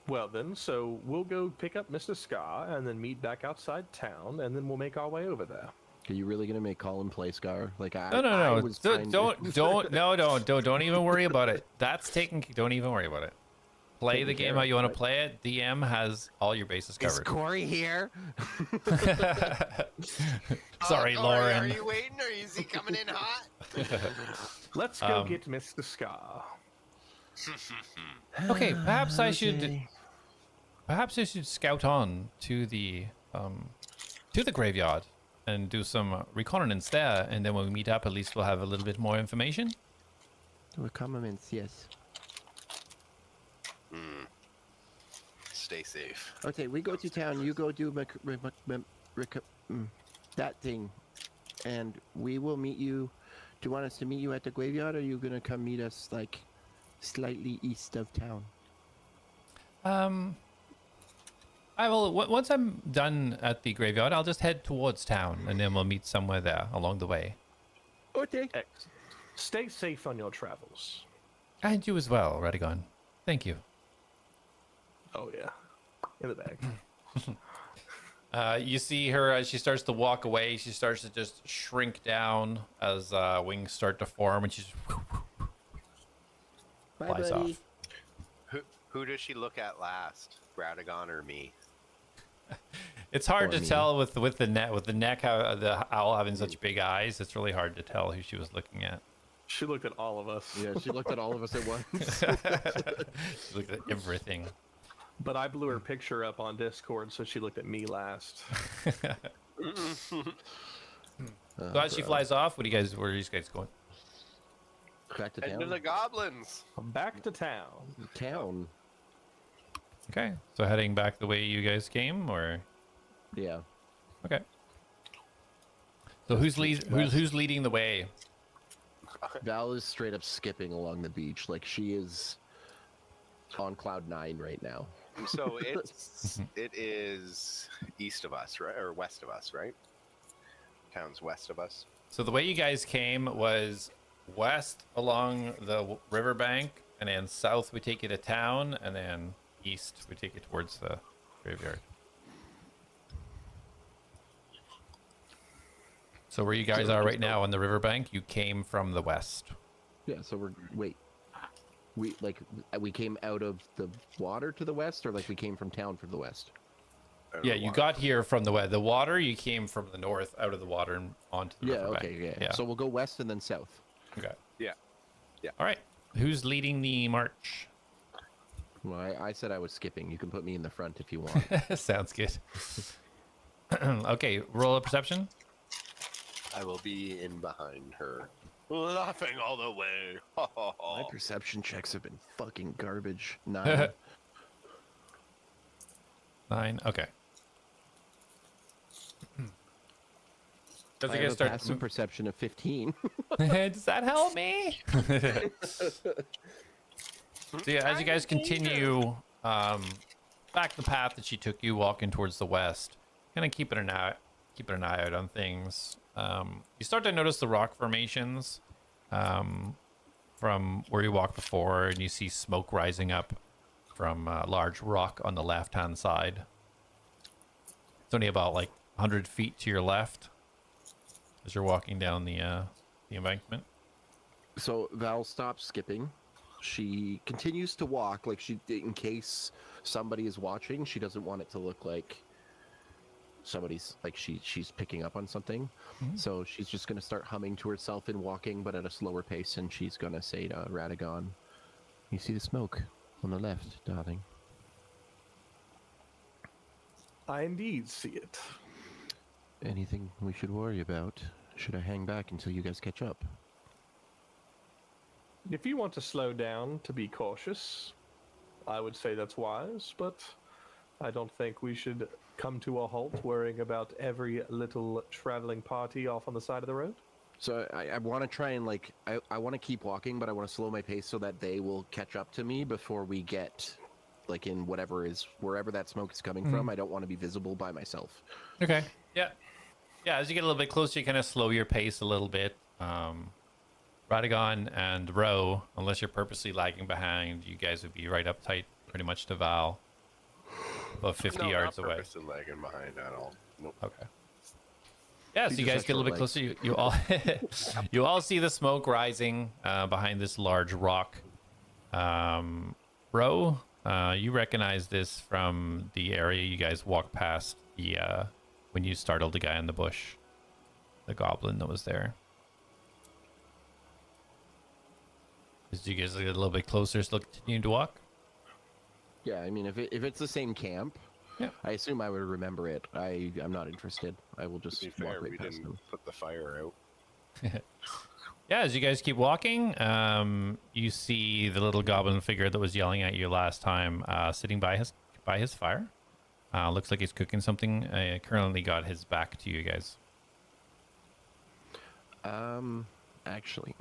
Well then, so we'll go pick up Mr. Ska and then meet back outside town, and then we'll make our way over there. Are you really gonna make Colin play Scar? No. I was trying to- Don't even worry about it. That's taken. Don't even worry about it. Play Taken the game care how of, you want to right? play it. DM has all your bases Is covered. Corey here? Sorry, Are Lauren. you waiting, or is he coming in hot? Let's go get Mr. Ska. Okay, perhaps I should scout on to the graveyard and do some reconnaissance there, and then when we meet up, at least we'll have a little bit more information. Comments, yes. Stay safe. Okay, we go to town. You go do that thing, and we will meet you. Do you want us to meet you at the graveyard, or are you gonna come meet us slightly east of town? I will. Once I'm done at the graveyard, I'll just head towards town, and then we'll meet somewhere there along the way. Okay. Excellent. Stay safe on your travels. And you as well, Radagon. Thank you. Oh yeah, in the bag. You see her as she starts to walk away. She starts to just shrink down as wings start to form, and she's Bye, flies buddy. off. Who does she look at last? Radagon or me? It's hard Or to me. tell with the neck, how the owl having such big eyes. It's really hard to tell who she was looking at. She looked at all of us. Yeah, she looked at all of us at once. She looked at everything. But I blew her picture up on Discord, so she looked at me last. So as she flies off, where are you guys going? Back to Heading to town. the goblins. Back to town. Town. Okay, so heading back the way you guys came, or Yeah. okay. So who's leading the way? Val is straight up skipping along the beach, like she is on cloud 9 right now. So it is east of us, right, or west of us, right? Town's west of us. So the way you guys came was west along the riverbank, and then south we take you to town, and then east we take you towards the graveyard. So where you guys are right now on the riverbank, you came from the west. Yeah, so we came out of the water to the west, or like we came from town for the west? Yeah, you got here from the west. The water, you came from the north, out of the water and onto the Yeah, riverbank. okay, yeah. So we'll go west and then south. Okay. Yeah. All right. Who's leading the march? Well, I said I was skipping. You can put me in the front if you want. Sounds good. Okay, roll a perception. I will be in behind her, laughing all the way. My perception checks have been fucking garbage. 9. 9. Okay. Does I it have get a start? passive perception of 15. Does that help me? So yeah, as you guys continue back the path that she took you, walking towards the west, kind of keeping an eye out on things. You start to notice the rock formations from where you walked before, and you see smoke rising up from a large rock on the left-hand side. It's only about like 100 feet to your left as you're walking down the embankment. So Val stops skipping. She continues to walk, like in case somebody is watching. She doesn't want it to look like somebody's like she's picking up on something. So she's just gonna start humming to herself and walking, but at a slower pace. And she's gonna say to Radagon, "You see the smoke on the left, darling?" I indeed see it. Anything we should worry about? Should I hang back until you guys catch up? If you want to slow down to be cautious, I would say that's wise, but I don't think we should come to a halt worrying about every little traveling party off on the side of the road. So I want to try and I want to keep walking, but I want to slow my pace so that they will catch up to me before we get like in wherever that smoke is coming from. I don't want to be visible by myself. Okay. Yeah. Yeah, as you get a little bit closer, you kind of slow your pace a little bit. Radagon and Ro, unless you're purposely lagging behind, you guys would be right up tight pretty much to Val. About 50 No, yards not away. purposely lagging behind at all. Nope. Okay. Yeah, so We you just guys have get a little bit short closer. You all you all see the smoke rising behind this large rock. Ro, you recognize this from the area you guys walked past the when you startled the guy in the bush, the goblin that was there. As you guys get a little bit closer, still continue to walk. Yeah, I mean, if it's the same camp, Yeah. I assume I would remember it. I'm not interested. I will just To be walk fair, right we past didn't them. put the fire out. Yeah, as you guys keep walking, you see the little goblin figure that was yelling at you last time, sitting by his fire. Looks like he's cooking something. Currently got his back to you guys. Actually,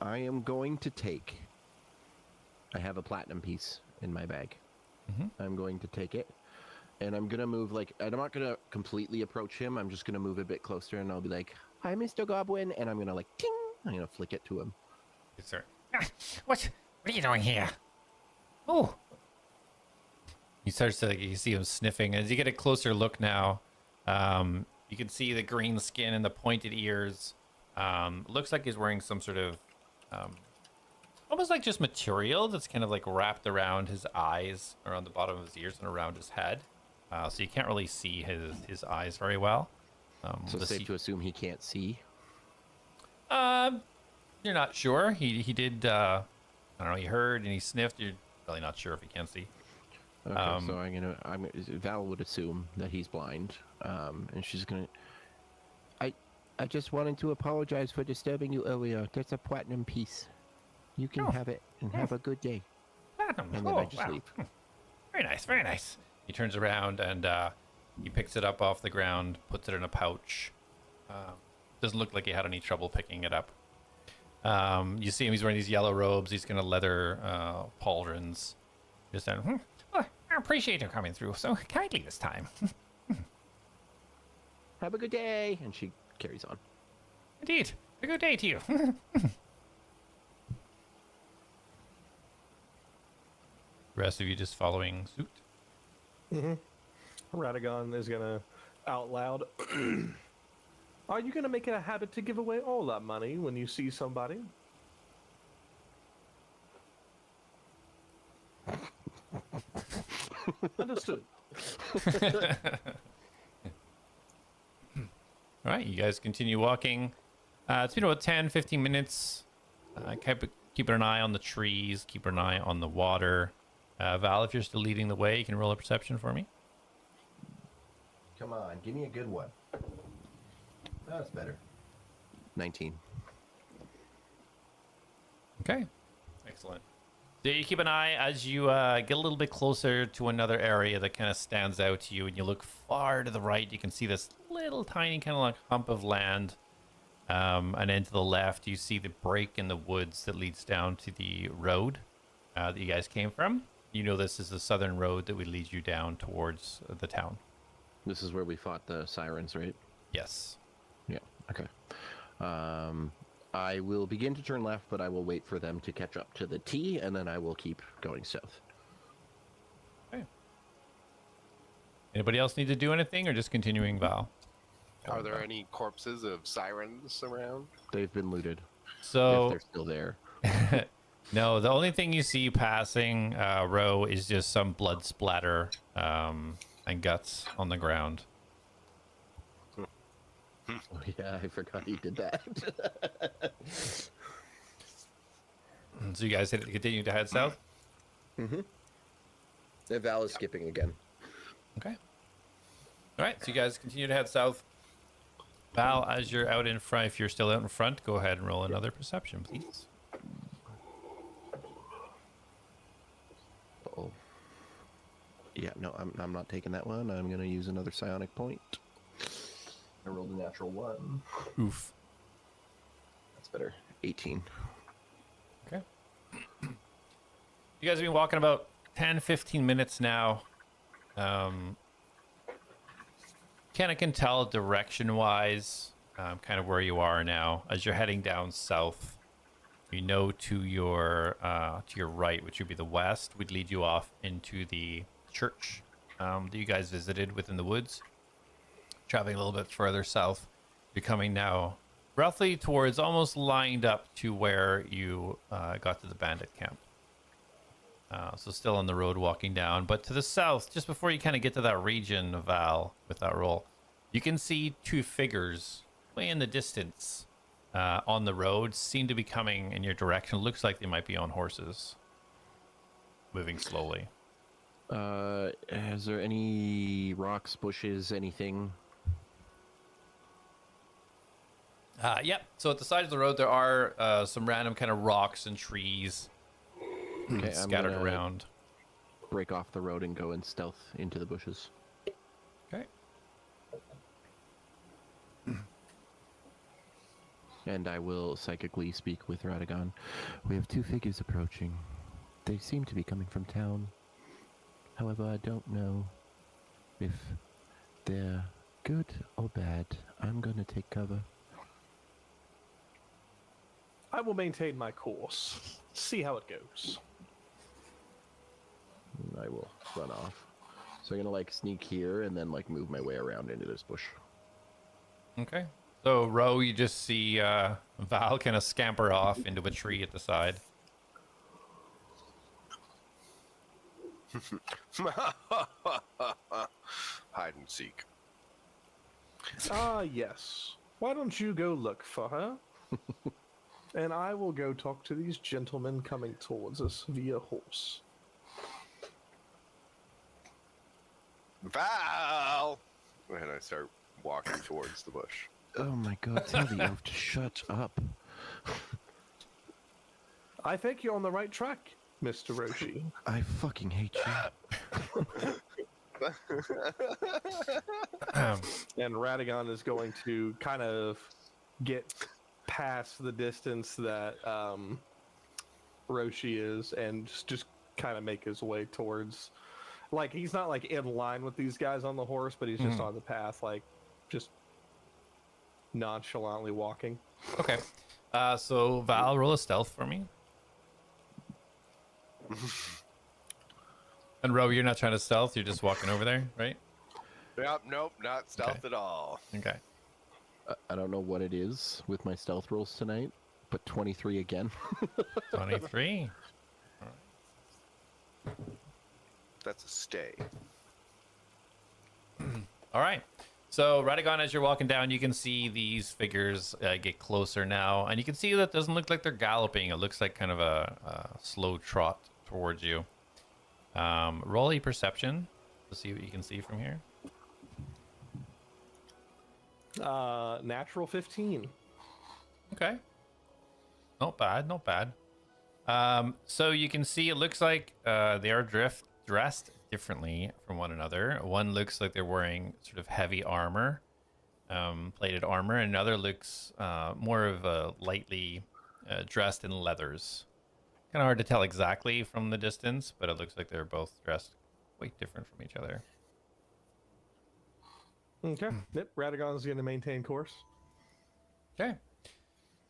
I am going to take. I have a platinum piece in my bag. I'm going to take it, and I'm gonna move I'm not gonna completely approach him. I'm just gonna move a bit closer, and I'll be like, "Hi, Mr. Goblin," and I'm gonna ting. I'm gonna flick it to him. Yes, sir. What are you doing here? Oh, He starts to, you see him sniffing. As you get a closer look now, you can see the green skin and the pointed ears. Looks like he's wearing some sort of, almost like just material that's kind of like wrapped around his eyes, around the bottom of his ears and around his head. So you can't really see his eyes very well. So the safe se- to assume he can't see. You're not sure. He did I don't know, he heard and he sniffed. You're really not sure if he can see. Okay, so Val would assume that he's blind, and she's gonna. I just wanted to apologize for disturbing you earlier. There's a platinum piece. You can Oh. have it and have a good day. Platinum. And then I just leave. Very nice, very nice. He turns around and he picks it up off the ground, puts it in a pouch. Doesn't look like he had any trouble picking it up. You see him, he's wearing these yellow robes, these kind of leather pauldrons. Just Well, I appreciate you coming through so kindly this time. Have a good day, and she carries on. Indeed. A good day to you. the rest of you just following suit. Radagon is gonna out loud. Are you gonna make it a habit to give away all that money when you see somebody? Understood. All right, you guys continue walking. It's been about 10, 15 minutes. Keeping an eye on the trees, keep an eye on the water. Val, if you're still leading the way, you can roll a perception for me. Come on, give me a good one. That's better. 19. Okay, excellent. So you keep an eye as you get a little bit closer to another area that kind of stands out to you, and you look far to the right. You can see this little tiny kind of like hump of land, and then to the left you see the break in the woods that leads down to the road that you guys came from. You know this is the southern road that would lead you down towards the town. This is where we fought the sirens, right? Yes. Yeah. Okay. I will begin to turn left, but I will wait for them to catch up to the T, and then I will keep going south. Okay. Anybody else need to do anything, or just continuing, Val? Are there any corpses of sirens around? They've been looted. So If they're still there. no, the only thing you see passing row is just some blood splatter and guts on the ground. Oh, yeah, I forgot he did that. So you guys continue to head south? Val is skipping again. Okay. All right, so you guys continue to head south. Val, as you're out in front, if you're still out in front, go ahead and roll another perception, please. Oh. Yeah, no, I'm not taking that one. I'm going to use another psionic point. I rolled a natural 1. Oof. That's better. 18. Okay. You guys have been walking about 10, 15 minutes now. Kind of can tell direction-wise kind of where you are now. As you're heading down south, you know to your right, which would be the west, would lead you off into the church that you guys visited within the woods. Traveling a little bit further south, you're coming now roughly towards almost lined up to where you got to the bandit camp. So still on the road walking down, but to the south, just before you kind of get to that region, Val, with that roll, you can see two figures way in the distance on the road, seem to be coming in your direction. Looks like they might be on horses, moving slowly. Is there any rocks, bushes, anything? Yep. So at the side of the road, there are some random kind of rocks and trees Okay, I'm scattered gonna around. break off the road and go in stealth into the bushes. Okay. And I will psychically speak with Radagon. We have two figures approaching. They seem to be coming from town. However, I don't know if they're good or bad. I'm gonna take cover. I will maintain my course. See how it goes. And I will run off. So I'm gonna like sneak here and then like move my way around into this bush. Okay. So, Ro, you just see Val kind of scamper off into a tree at the side. Hide and seek. Ah, yes. Why don't you go look for her? and I will go talk to these gentlemen coming towards us via horse. Val! And I start walking towards the bush. Oh my god, tell the elf to shut up. I think you're on the right track, Mr. Roshi. I fucking hate you. And Radagon is going to kind of get past the distance that Roshi is and just kind of make his way towards, like, he's not like in line with these guys on the horse, but he's just on the path, like just nonchalantly walking. Okay. So Val, roll a stealth for me. And Ro, you're not trying to stealth. You're just walking over there, right? Yep, nope, not stealth at all. Okay. I don't know what it is with my stealth rolls tonight, but 23 again. 23. That's a stay. All right. So Radagon, as you're walking down, you can see these figures get closer now, and you can see that it doesn't look like they're galloping. It looks like kind of a slow trot towards you. Roll a perception to see what you can see from here. Natural 15. Okay. Not bad, not bad. So you can see it looks like they are dressed differently from one another. One looks like they're wearing sort of heavy armor, plated armor. And another looks more of a lightly dressed in leathers. Kind of hard to tell exactly from the distance, but it looks like they're both dressed quite different from each other. Okay. Yep. Radagon's going to maintain course. Okay.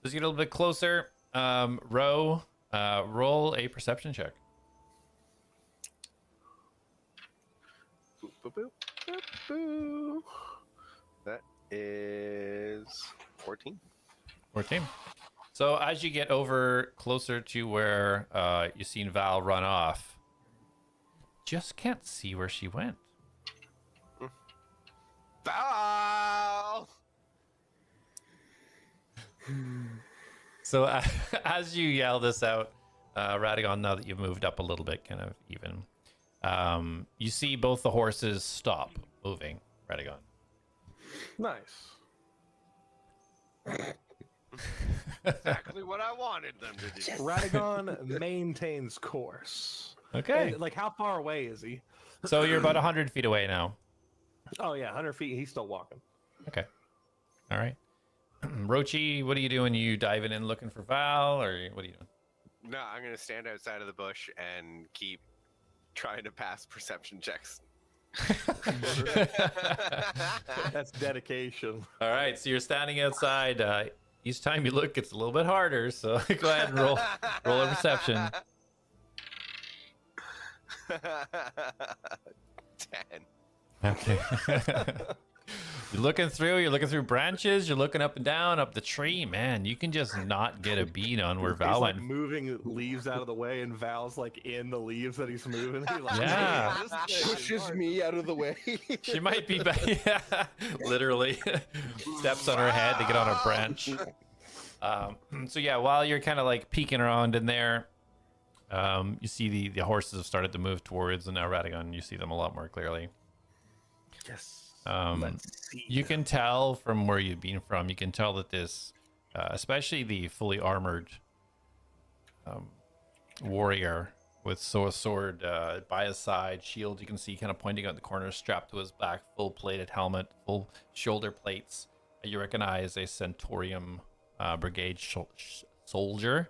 Let's get a little bit closer. Row, roll a perception check. Boop, boop, boop, boop, boop. That is 14. 14. So as you get over closer to where you've seen Val run off, just can't see where she went. Val! So as you yell this out, Radagon, now that you've moved up a little bit, kind of even, you see both the horses stop moving. Radagon. Nice. Exactly what I wanted them to do. Radagon maintains course. Okay. And, like, how far away is he? So you're about 100 feet away now. Oh, yeah, 100 feet. He's still walking. Okay. All right. Rochi, what are you doing? You diving in looking for Val, or what are you doing? No, I'm going to stand outside of the bush and keep trying to pass perception checks. That's dedication. All right, so you're standing outside. Each time you look, it's a little bit harder. So go ahead and roll a perception. 10. Okay. You're looking through branches. You're looking up and down, up the tree. Man, you can just not get a beat on where Val He's like went. moving leaves out of the way, and Val's like in the leaves that he's moving. He, like, Yeah. Pushes me out of the way. She might be back. Yeah, literally steps on her head to get on a branch. So yeah, while you're kind of like peeking around in there, you see the horses have started to move towards, and now Radagon, you see them a lot more clearly. Yes. Let's see. You can tell from where you've been from, you can tell that this, especially the fully armored warrior with sword by his side, shield, you can see kind of pointing out the corner, strapped to his back, full plated helmet, full shoulder plates. You recognize a Centaurium brigade soldier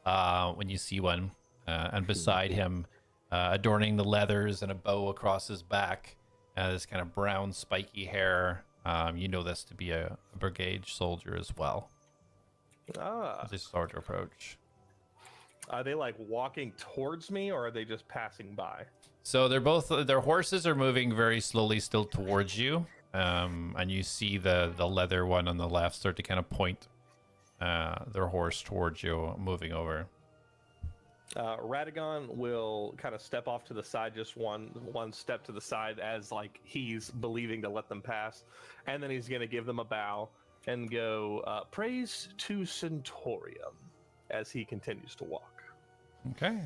when you see one. And beside him, adorning the leathers and a bow across his back, this kind of brown spiky hair. You know this to be a brigade soldier as well. As they start to approach. Are they like walking towards me, or are they just passing by? So their horses are moving very slowly still towards you. And you see the leather one on the left start to kind of point their horse towards you, moving over. Radagon will kind of step off to the side, just one step to the side, as like he's believing to let them pass, and then he's gonna give them a bow and go, "Praise to Centaurium." as he continues to walk. Okay.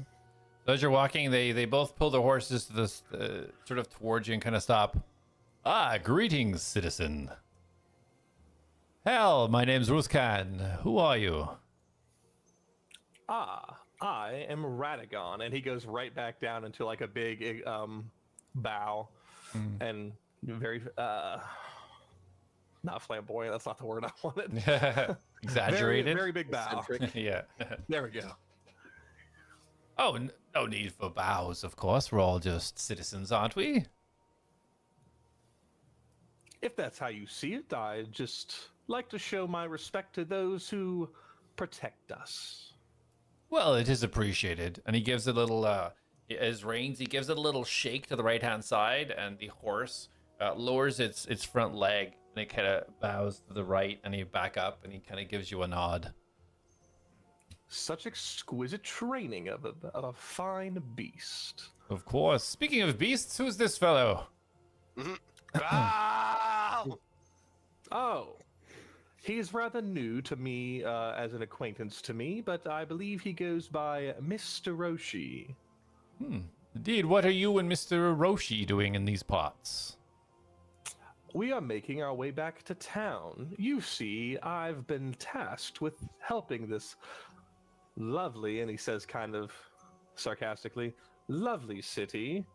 So as you're walking, they both pull their horses to this sort of towards you and kind of stop. Ah, greetings, citizen. Hell, my name's Ruthkan. Who are you? Ah, I am Radagon, and he goes right back down into like a big bow, and very not flamboyant. That's not the word I wanted. Exaggerated. Very big bow. Yeah. There we go. Oh, no need for bows, of course. We're all just citizens, aren't we? If that's how you see it, I just like to show my respect to those who protect us. Well, it is appreciated. And he gives a little, his reins, he gives it a little shake to the right-hand side, and the horse lowers its front leg, and it kind of bows to the right, and you back up, and he kind of gives you a nod. Such exquisite training of a fine beast. Of course. Speaking of beasts, who's this fellow? Ah! Oh, he's rather new to me as an acquaintance to me, but I believe he goes by Mr. Roshi. Indeed, what are you and Mr. Roshi doing in these parts? We are making our way back to town. You see, I've been tasked with helping this lovely, and he says kind of sarcastically, lovely city,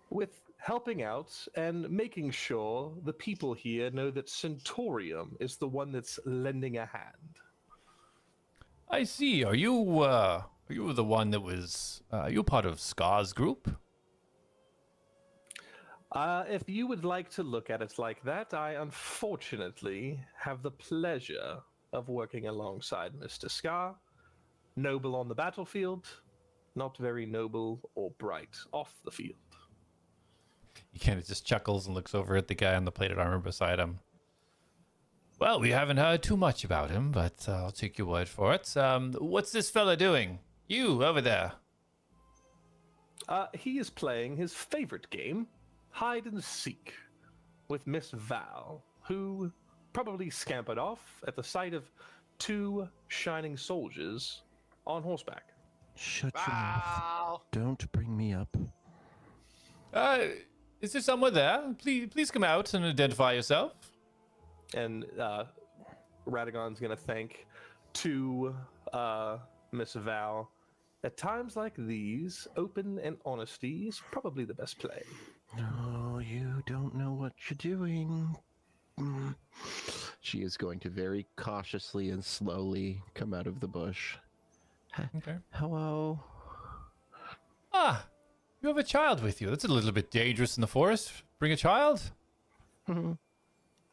with helping out and making sure the people here know that Centaurium is the one that's lending a hand. I see. Are you the one that was, you part of Scar's group? If you would like to look at it like that, I unfortunately have the pleasure of working alongside Mr. Scar. Noble on the battlefield, not very noble or bright off the field. He kind of just chuckles and looks over at the guy on the plated armor beside him. Well, we haven't heard too much about him, but I'll take your word for it. What's this fella doing? You, over there. He is playing his favorite game, hide and seek, with Miss Val, who probably scampered off at the sight of two shining soldiers on horseback. Shut your mouth. Wow! Don't bring me up. Is there someone there? Please come out and identify yourself. And Radagon's gonna thank to Miss Val. At times like these, open and honesty is probably the best play. No, you don't know what you're doing. She is going to very cautiously and slowly come out of the bush. Okay. Hello. Ah, you have a child with you. That's a little bit dangerous in the forest. Bring a child?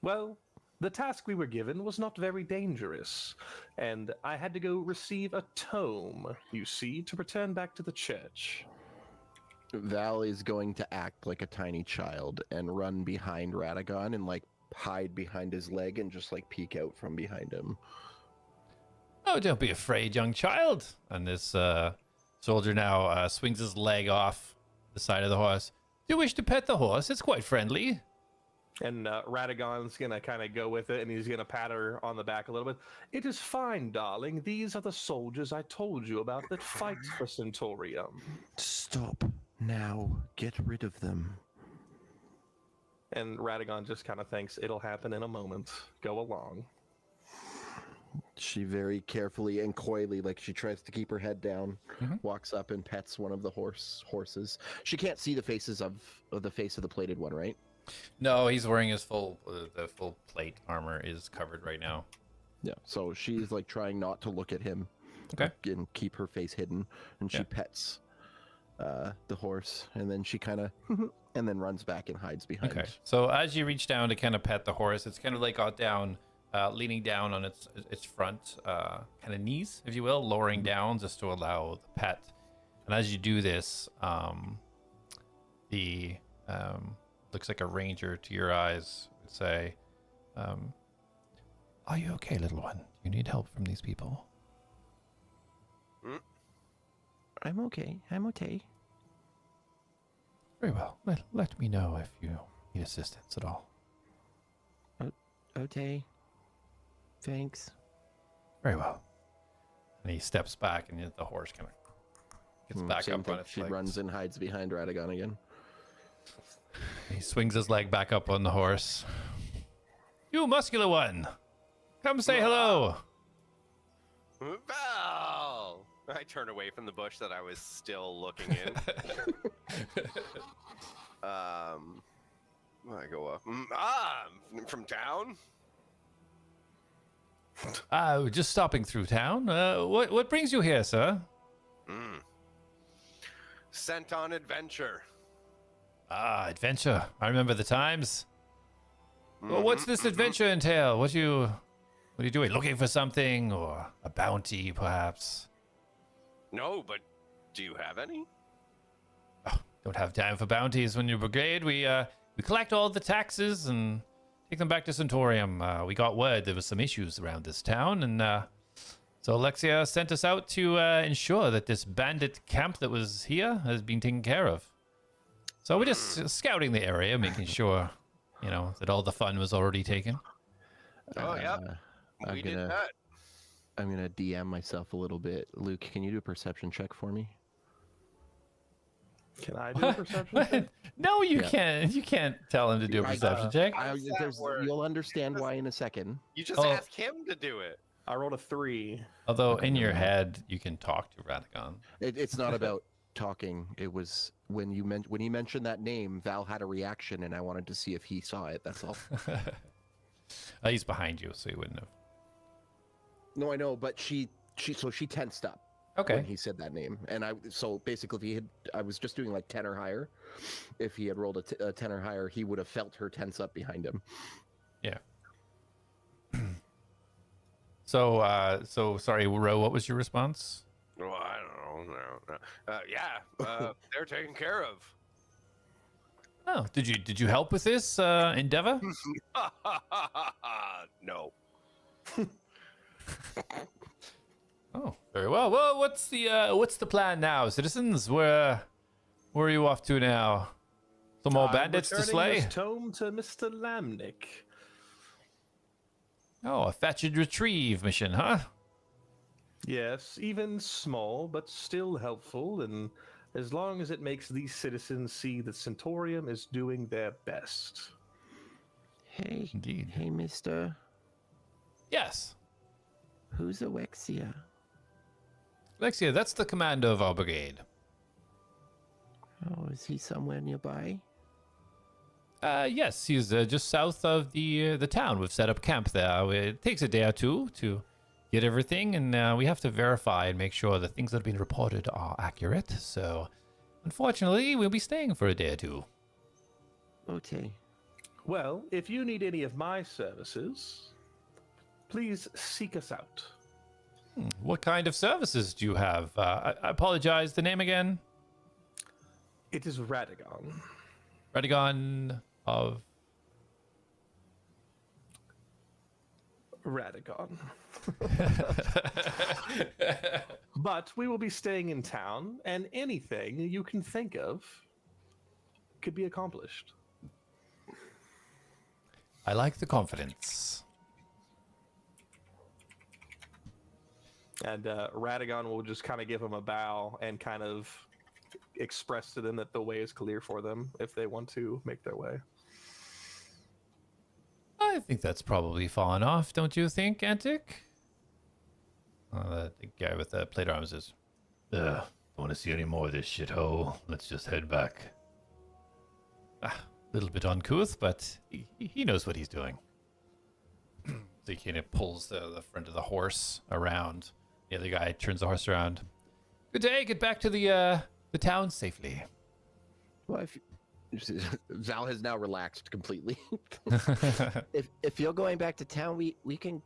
Well, the task we were given was not very dangerous, and I had to go receive a tome, you see, to return back to the church. Val is going to act like a tiny child and run behind Radagon and like hide behind his leg and just like peek out from behind him. Oh, don't be afraid, young child. And this soldier now swings his leg off the side of the horse. Do you wish to pet the horse? It's quite friendly. And Radagon's gonna kind of go with it, and he's gonna pat her on the back a little bit. It is fine, darling. These are the soldiers I told you about that fight for Centaurium. Stop now. Get rid of them. And Radagon just kind of thinks it'll happen in a moment. Go along. She very carefully and coyly, like she tries to keep her head down, walks up and pets one of the horses. She can't see the faces of the face of the plated one, right? No, he's wearing his full plate armor is covered right now. Yeah. So she's like trying not to look at him. Okay. And keep her face hidden, and she pets the horse, and then she kind of and then runs back and hides behind. Okay. So as you reach down to kind of pet the horse, it's kind of like got down, leaning down on its front kind of knees, if you will, lowering down just to allow the pet. And as you do this, the looks like a ranger to your eyes would say, "Are you okay, little one? Do you need help from these people?" I'm okay. I'm okay. Very well. Let me know if you need assistance at all. Okay. Thanks. Very well. And he steps back, and the horse kind of gets back Same up on thing. its She legs. runs and hides behind Radagon again. He swings his leg back up on the horse. You muscular one, come say hello. Val! I turn away from the bush that I was still looking in. I go up. From town? Just stopping through town. What brings you here, sir? Sent on adventure. Ah, adventure. I remember the times. Well, what's this adventure entail? What are you doing? Looking for something or a bounty, perhaps? No, but do you have any? Don't have time for bounties when you're brigade. We collect all the taxes and take them back to Centaurium. We got word there was some issues around this town, and so Alexia sent us out to ensure that this bandit camp that was here has been taken care of. So we're just scouting the area, making sure, that all the fun was already taken. Oh, yep. We did that. I'm gonna DM myself a little bit. Luke, can you do a perception check for me? Can I do a perception check? No, you Yeah. can't. You can't tell him to do a perception check. How does that work? You'll understand why in a second. You just Oh. ask him to do it. I rolled a 3. Although in your head, you can talk to Radagon. It's not about talking. It was when he mentioned that name, Val had a reaction, and I wanted to see if he saw it. That's all. He's behind you, so he wouldn't have. No, I know, but she tensed up Okay. when he said that name, and so basically, I was just doing like 10 or higher. If he had rolled a 10 or higher, he would have felt her tense up behind him. Yeah. So sorry, Ro, what was your response? Well, I don't know. No. They're taken care of. Oh, did you help with this endeavor? No. Oh, very well. Well, what's the plan now, citizens? Where are you off to now? Some more bandits to slay? This tome to Mr. Lamnick. Oh, a fetch and retrieve mission, huh? Yes, even small, but still helpful, and as long as it makes these citizens see that Centaurium is doing their best. Hey, Indeed. hey, Mister, Yes. who's Alexia? Alexia, that's the commander of our brigade. Oh, is he somewhere nearby? Yes, he's just south of the town. We've set up camp there. It takes a day or two to get everything, and we have to verify and make sure the things that have been reported are accurate. So, unfortunately, we'll be staying for a day or two. Okay. Well, if you need any of my services, please seek us out. What kind of services do you have? I apologize. The name again? It is Radagon. Radagon of... Radagon. But we will be staying in town, and anything you can think of could be accomplished. I like the confidence. And Radagon will just kind of give him a bow and kind of express to them that the way is clear for them if they want to make their way. I think that's probably fallen off, don't you think, Antic? The guy with the plate arms is... don't want to see any more of this shithole. Let's just head back. A little bit uncouth, but he knows what he's doing. So he kind of pulls the front of the horse around. The other guy turns the horse around. Good day, get back to the town safely. Well, Val has now relaxed completely. if you're going back to town, we can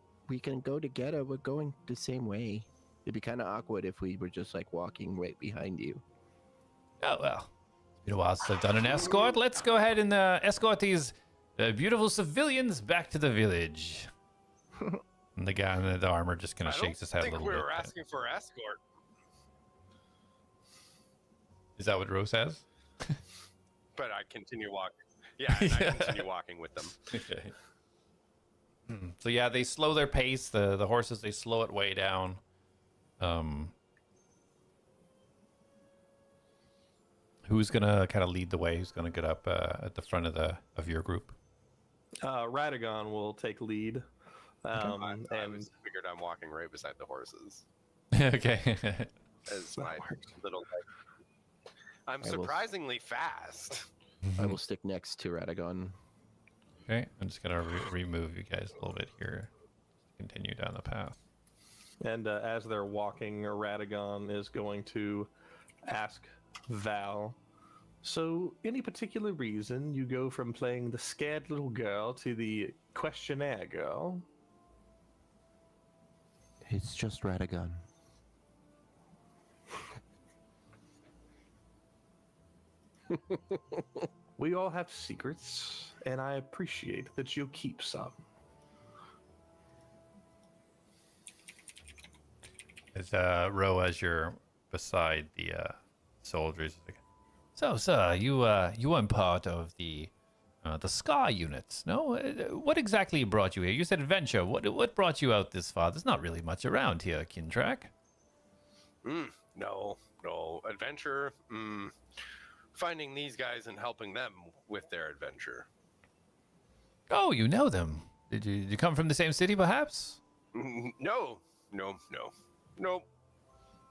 go together. We're going the same way. It'd be kind of awkward if we were just like walking right behind you. Oh, well. It's been a while since I've done an escort. Let's go ahead and escort these beautiful civilians back to the village. And the guy in the armor just kind of shakes his head a I little think we bit. were asking for escort. Is that what Rose says? But I continue walking. Yeah, and I continue walking with them. Okay. So yeah, they slow their pace. The horses, they slow it way down. Who's gonna kind of lead the way? Who's gonna get up at the front of your group? Radagon will take lead. I And figured I'm walking right beside the horses Okay. as my works. little. I'm will- surprisingly fast. I will stick next to Radagon. Okay, I'm just gonna remove you guys a little bit here. Continue down the path. And as they're walking, Radagon is going to ask Val, so any particular reason you go from playing the scared little girl to the questionnaire girl? It's just Radagon. We all have secrets, and I appreciate that you keep some. As Ro, as you're beside the soldiers, like, so sir, you weren't part of the Scar units, no? What exactly brought you here? You said adventure. What brought you out this far? There's not really much around here, Kindrak. No adventure. Finding these guys and helping them with their adventure. Oh, you know them. Did you come from the same city, perhaps? No.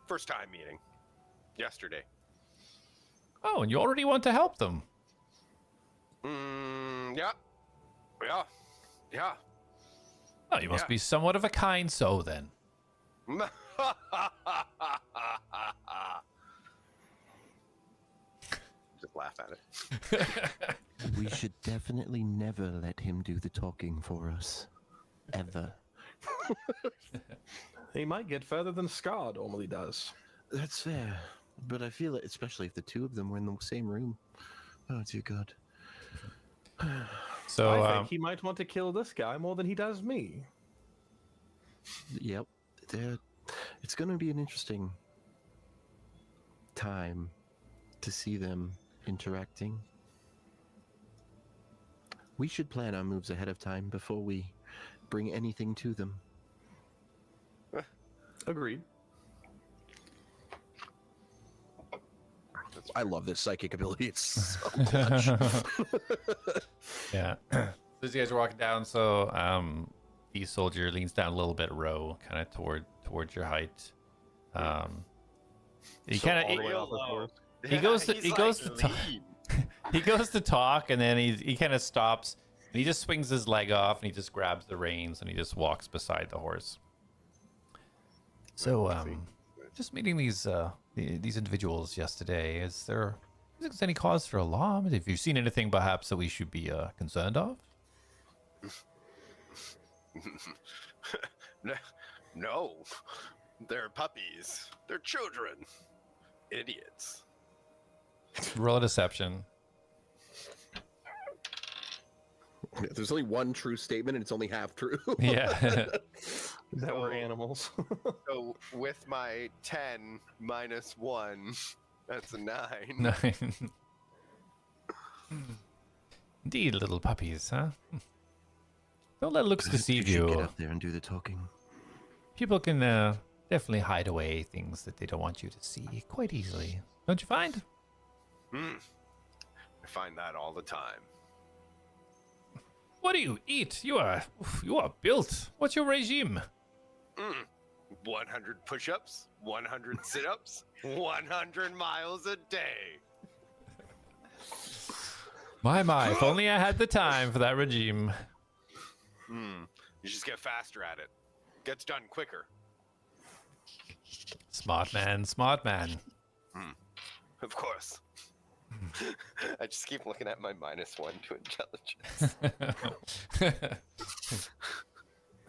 First time meeting. Yesterday. Oh, and you already want to help them. Yeah. Oh, you must Yeah. be somewhat of a kind soul then. Just laugh at it. We should definitely never let him do the talking for us. Ever. He might get further than Scar normally does. That's fair. But I feel it, especially if the two of them were in the same room. Oh, dear God. So, I think he might want to kill this guy more than he does me. Yep. It's going to be an interesting time to see them interacting. We should plan our moves ahead of time before we bring anything to them. Agreed. I love this psychic ability. It's so yeah. So as you guys are walking down, so the soldier leans down a little bit, Ro, kind of towards your height. He So kind all the way of off his horse. he goes to He's he like, goes to talk, "Lead." he goes to talk, and then he kind of stops and he just swings his leg off and he just grabs the reins and he just walks beside the horse. So just meeting these individuals yesterday. Is there any cause for alarm? Have you seen anything perhaps that we should be concerned of? No, they're puppies. They're children. Idiots. Roll a deception. There's only one true statement, and it's only half true. Yeah. That were animals. So with my 10 minus 1, that's a 9. 9. Indeed, little puppies, huh? Don't let looks deceive should get you. up there and do the talking. People can definitely hide away things that they don't want you to see quite easily. Don't you find? I find that all the time. What do you eat? You are built. What's your regime? 100 push-ups, 100 sit-ups, 100 miles a day. My, if only I had the time for that regime. You just get faster at it. Gets done quicker. Smart man. Of course. I just keep looking at my -1 to intelligence.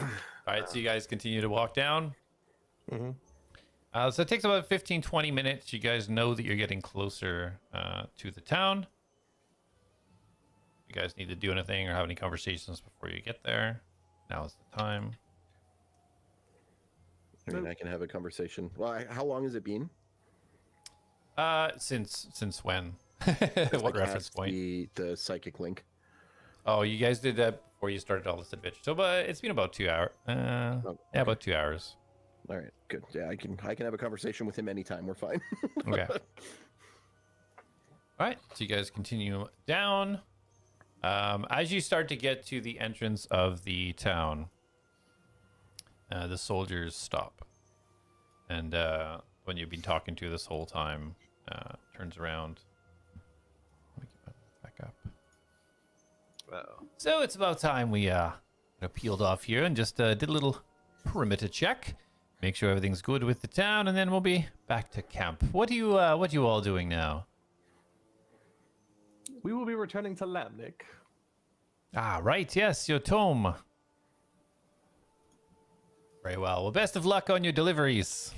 All right, so you guys continue to walk down. Mm-hmm. So it takes about 15-20 minutes. You guys know that you're getting closer to the town. You guys need to do anything or have any conversations before you get there. Now is the time. I mean, I can have a conversation. Well, how long has it been? Since when? I What reference cast point? The psychic link. Oh, you guys did that before you started all this adventure. So, but it's been about 2 hours. Yeah, about 2 hours. All right, good. Yeah, I can have a conversation with him anytime. We're fine. Okay. All right, so you guys continue down. As you start to get to the entrance of the town, the soldiers stop. And when you've been talking to this whole time, turns around. Let me get back up. Uh-oh. So it's about time we peeled off here and just did a little perimeter check. Make sure everything's good with the town, and then we'll be back to camp. What are you all doing now? We will be returning to Lamnik. Ah, right, yes, your tome. Very well. Well, best of luck on your deliveries.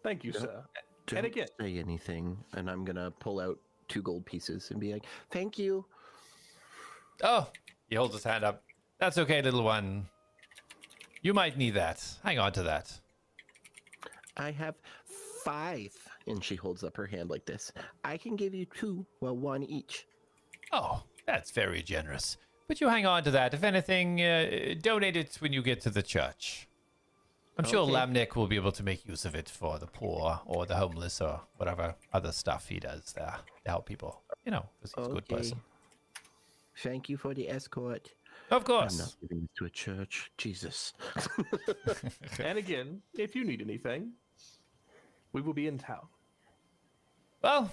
Thank you, sir. Don't And again, say anything, and I'm gonna pull out 2 gold pieces and be like, "Thank you." Oh, he holds his hand up. That's okay, little one. You might need that. Hang on to that. I have 5, and she holds up her hand like this. I can give you 2, well, 1 each. Oh, that's very generous. But you hang on to that. If anything, donate it when you get to the church. I'm sure Okay. Lamnik will be able to make use of it for the poor or the homeless or whatever other stuff he does there to help people. You know, because he's a good person. Thank you for the escort. Of I'm course. not giving this to a church. Jesus. and again, if you need anything, we will be in town. Well,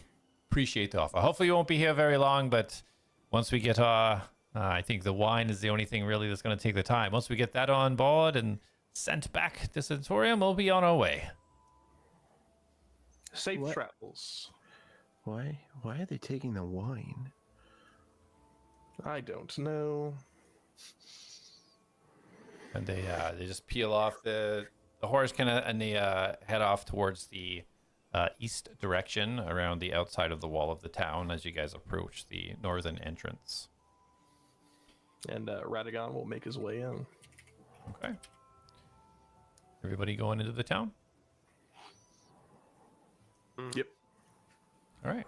appreciate the offer. Hopefully you won't be here very long, but once we get I think the wine is the only thing really that's going to take the time. Once we get that on board and sent back to Sanatorium, we'll be on our way. Safe What? travels. Why are they taking the wine? I don't know. And they just peel off the horse and they head off towards the east direction around the outside of the wall of the town as you guys approach the northern entrance. And Radagon will make his way in. Okay. Everybody going into the town? Yep. All right.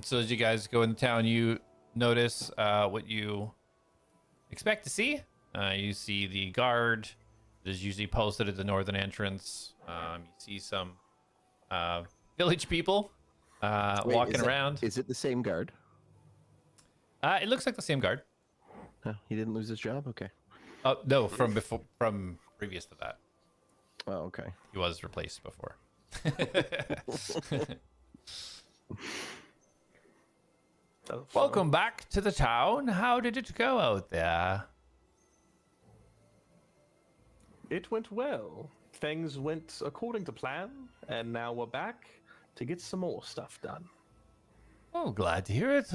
So as you guys go in the town, you notice what you expect to see. You see the guard that is usually posted at the northern entrance. You see some village people Wait, walking around. Is it the same guard? It looks like the same guard. Oh, he didn't lose his job? Okay. Oh no, from previous to that, Oh, okay. he was replaced before. Welcome back to the town. How did it go out there? It went well. Things went according to plan, and now we're back to get some more stuff done. Oh, glad to hear it.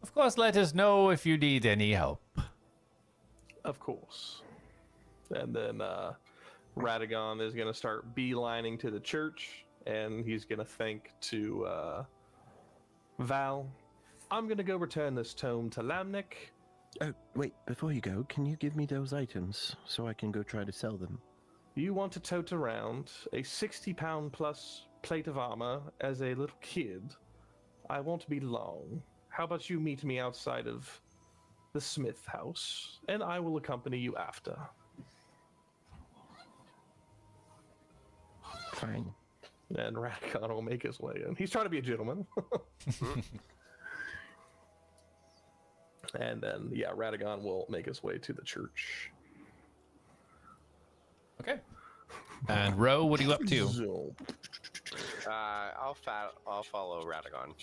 Of course, let us know if you need any help. Of course. And then Radagon is going to start beelining to the church, and he's going to think to Val, I'm going to go return this tome to Lamnik. Oh, wait, before you go, can you give me those items so I can go try to sell them? You want to tote around a 60-pound plus plate of armor as a little kid. I won't be long. How about you meet me outside of the Smith house, and I will accompany you after. Fine. And Radagon will make his way in. He's trying to be a gentleman. And then, yeah, Radagon will make his way to the church. Okay. And Ro, what are you up to? So, I'll follow Radagon.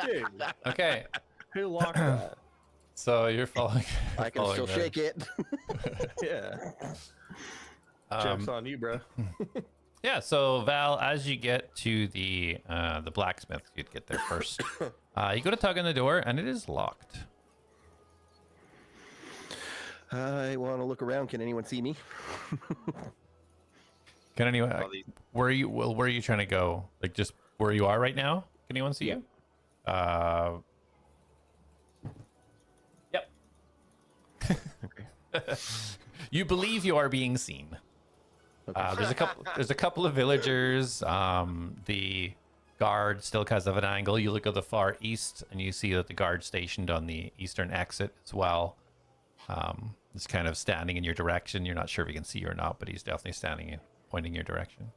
hey, Okay. who locked that? So you're following. I can still following shake it. Yeah. Ro. Joke's on you, bro. Yeah. So Val, as you get to the blacksmith, you'd get there first. You go to tug on the door, and it is locked. I want to look around. Can anyone see me? Can anyone? All these- Where are you trying to go? Like just where you are right now? Can anyone see you? Yep. Okay. You believe you are being seen. There's a couple of villagers. The guard still because of an angle. You look at the far east and you see that the guard stationed on the eastern exit as well. Is kind of standing in your direction. You're not sure if he can see you or not, but he's definitely standing in, pointing your direction.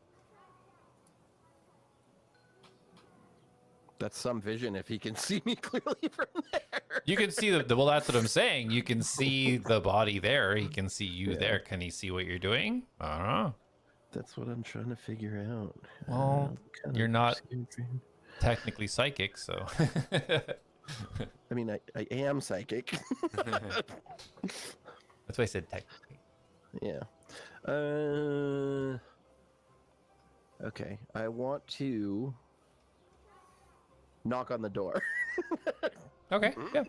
That's some vision if he can see me clearly from there. You can see the well, that's what I'm saying. You can see the body there. He can see you there. Can he see what you're doing? I don't know. That's what I'm trying to figure out. Well, Kind you're of not scared. technically psychic, so. I mean, I am psychic. That's why I said technically. Yeah. Okay. I want to knock on the door. Okay, yeah.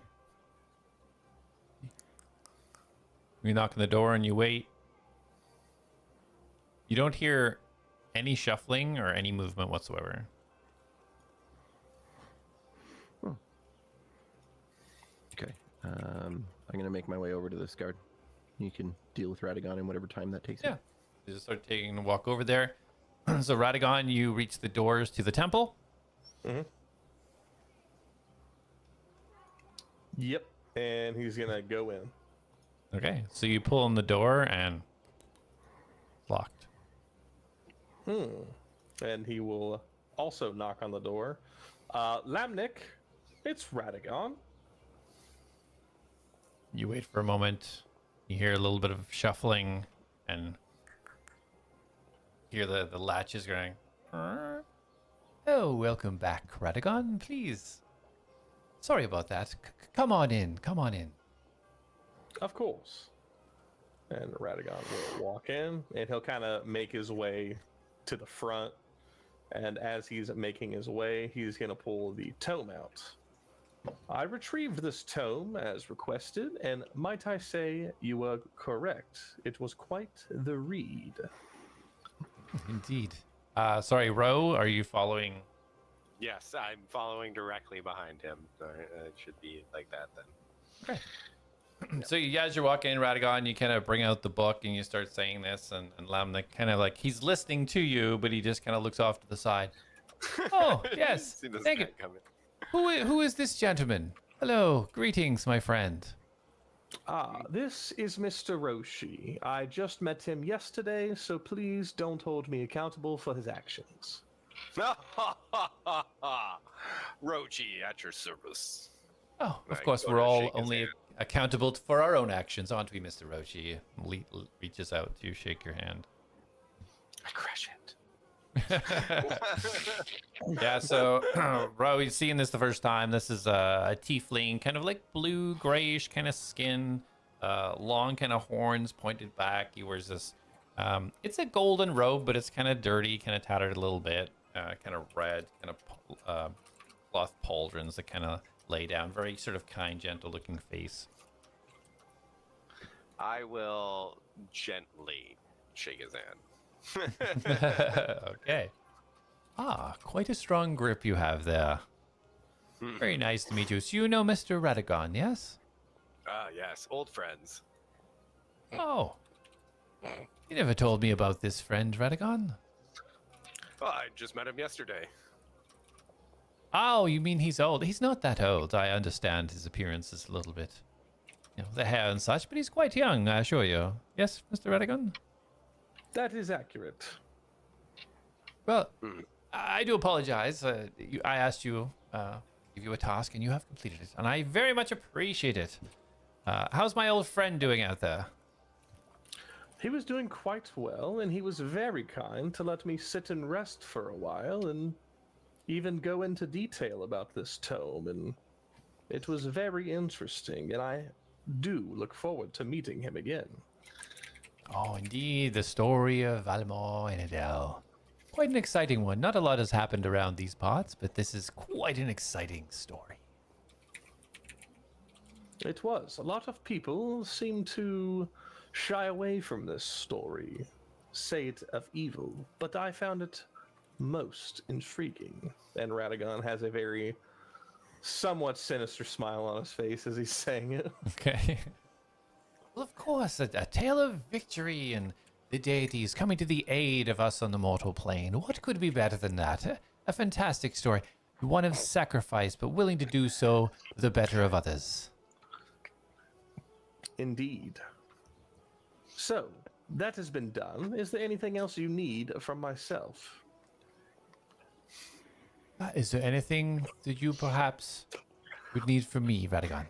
You knock on the door and you wait. You don't hear any shuffling or any movement whatsoever. Okay. I'm gonna make my way over to this guard. You can deal with Radagon in whatever time that takes. Yeah. You just start taking a walk over there. So Radagon, you reach the doors to the temple. Yep. And he's gonna go in. Okay. So you pull on the door and locked. And he will also knock on the door. Lamnik, it's Radagon. You wait for a moment. You hear a little bit of shuffling and hear the latches going. Oh, welcome back, Radagon. Please. Sorry about that. Come on in. Come on in. Of course. And Radagon will walk in, and he'll kind of make his way to the front. And as he's making his way, he's going to pull the tome out. I retrieved this tome as requested, and might I say you were correct. It was quite the read. Indeed. Sorry, Ro, are you following? Yes, I'm following directly behind him. It should be like that then. Okay. So as you're walking in, Radagon, you kind of bring out the book and you start saying this, and Lamnik kind of like, he's listening to you, but he just kind of looks off to the side. Oh, yes. See this Thank guy you. coming. Who is this gentleman? Hello. Greetings, my friend. This is Mr. Roshi. I just met him yesterday, so please don't hold me accountable for his actions. Roji, at your service. Oh, of Right, course, go we're to all shake his only hand. accountable for our own actions, aren't we, Mr. Roshi? Reaches out to shake your hand. I crush it. Yeah, so Ro, you've seen this the first time. This is a tiefling, kind of like blue, grayish kind of skin, long kind of horns pointed back. He wears this. It's a golden robe, but it's kind of dirty, kind of tattered a little bit, kind of red, kind of cloth pauldrons that kind of lay down. Very sort of kind, gentle-looking face. I will gently shake his hand. Okay. Ah, quite a strong grip you have there. Very nice to meet you. So you know Mr. Radagon, yes? Ah, yes, old friends. Oh. You never told me about this friend, Radagon. Oh, I just met him yesterday. Oh, you mean he's old? He's not that old. I understand his appearance is a little bit, the hair and such, but he's quite young, I assure you. Yes, Mr. Radagon? That is accurate. Well, I do apologize. I asked you, give you a task, and you have completed it, and I very much appreciate it. How's my old friend doing out there? He was doing quite well, and he was very kind to let me sit and rest for a while, and even go into detail about this tome, and it was very interesting, and I do look forward to meeting him again. Oh, indeed, the story of Valmor and Adele. Quite an exciting one. Not a lot has happened around these parts, but this is quite an exciting story. It was. A lot of people seem to shy away from this story, say it of evil, but I found it most intriguing. And Radagon has a very somewhat sinister smile on his face as he's saying it. Okay. Well, of course, a tale of victory and the deities coming to the aid of us on the mortal plane. What could be better than that? A fantastic story. One of sacrifice, but willing to do so for the better of others. Indeed. So, that has been done. Is there anything else you need from myself? Is there anything that you perhaps would need from me, Radagon?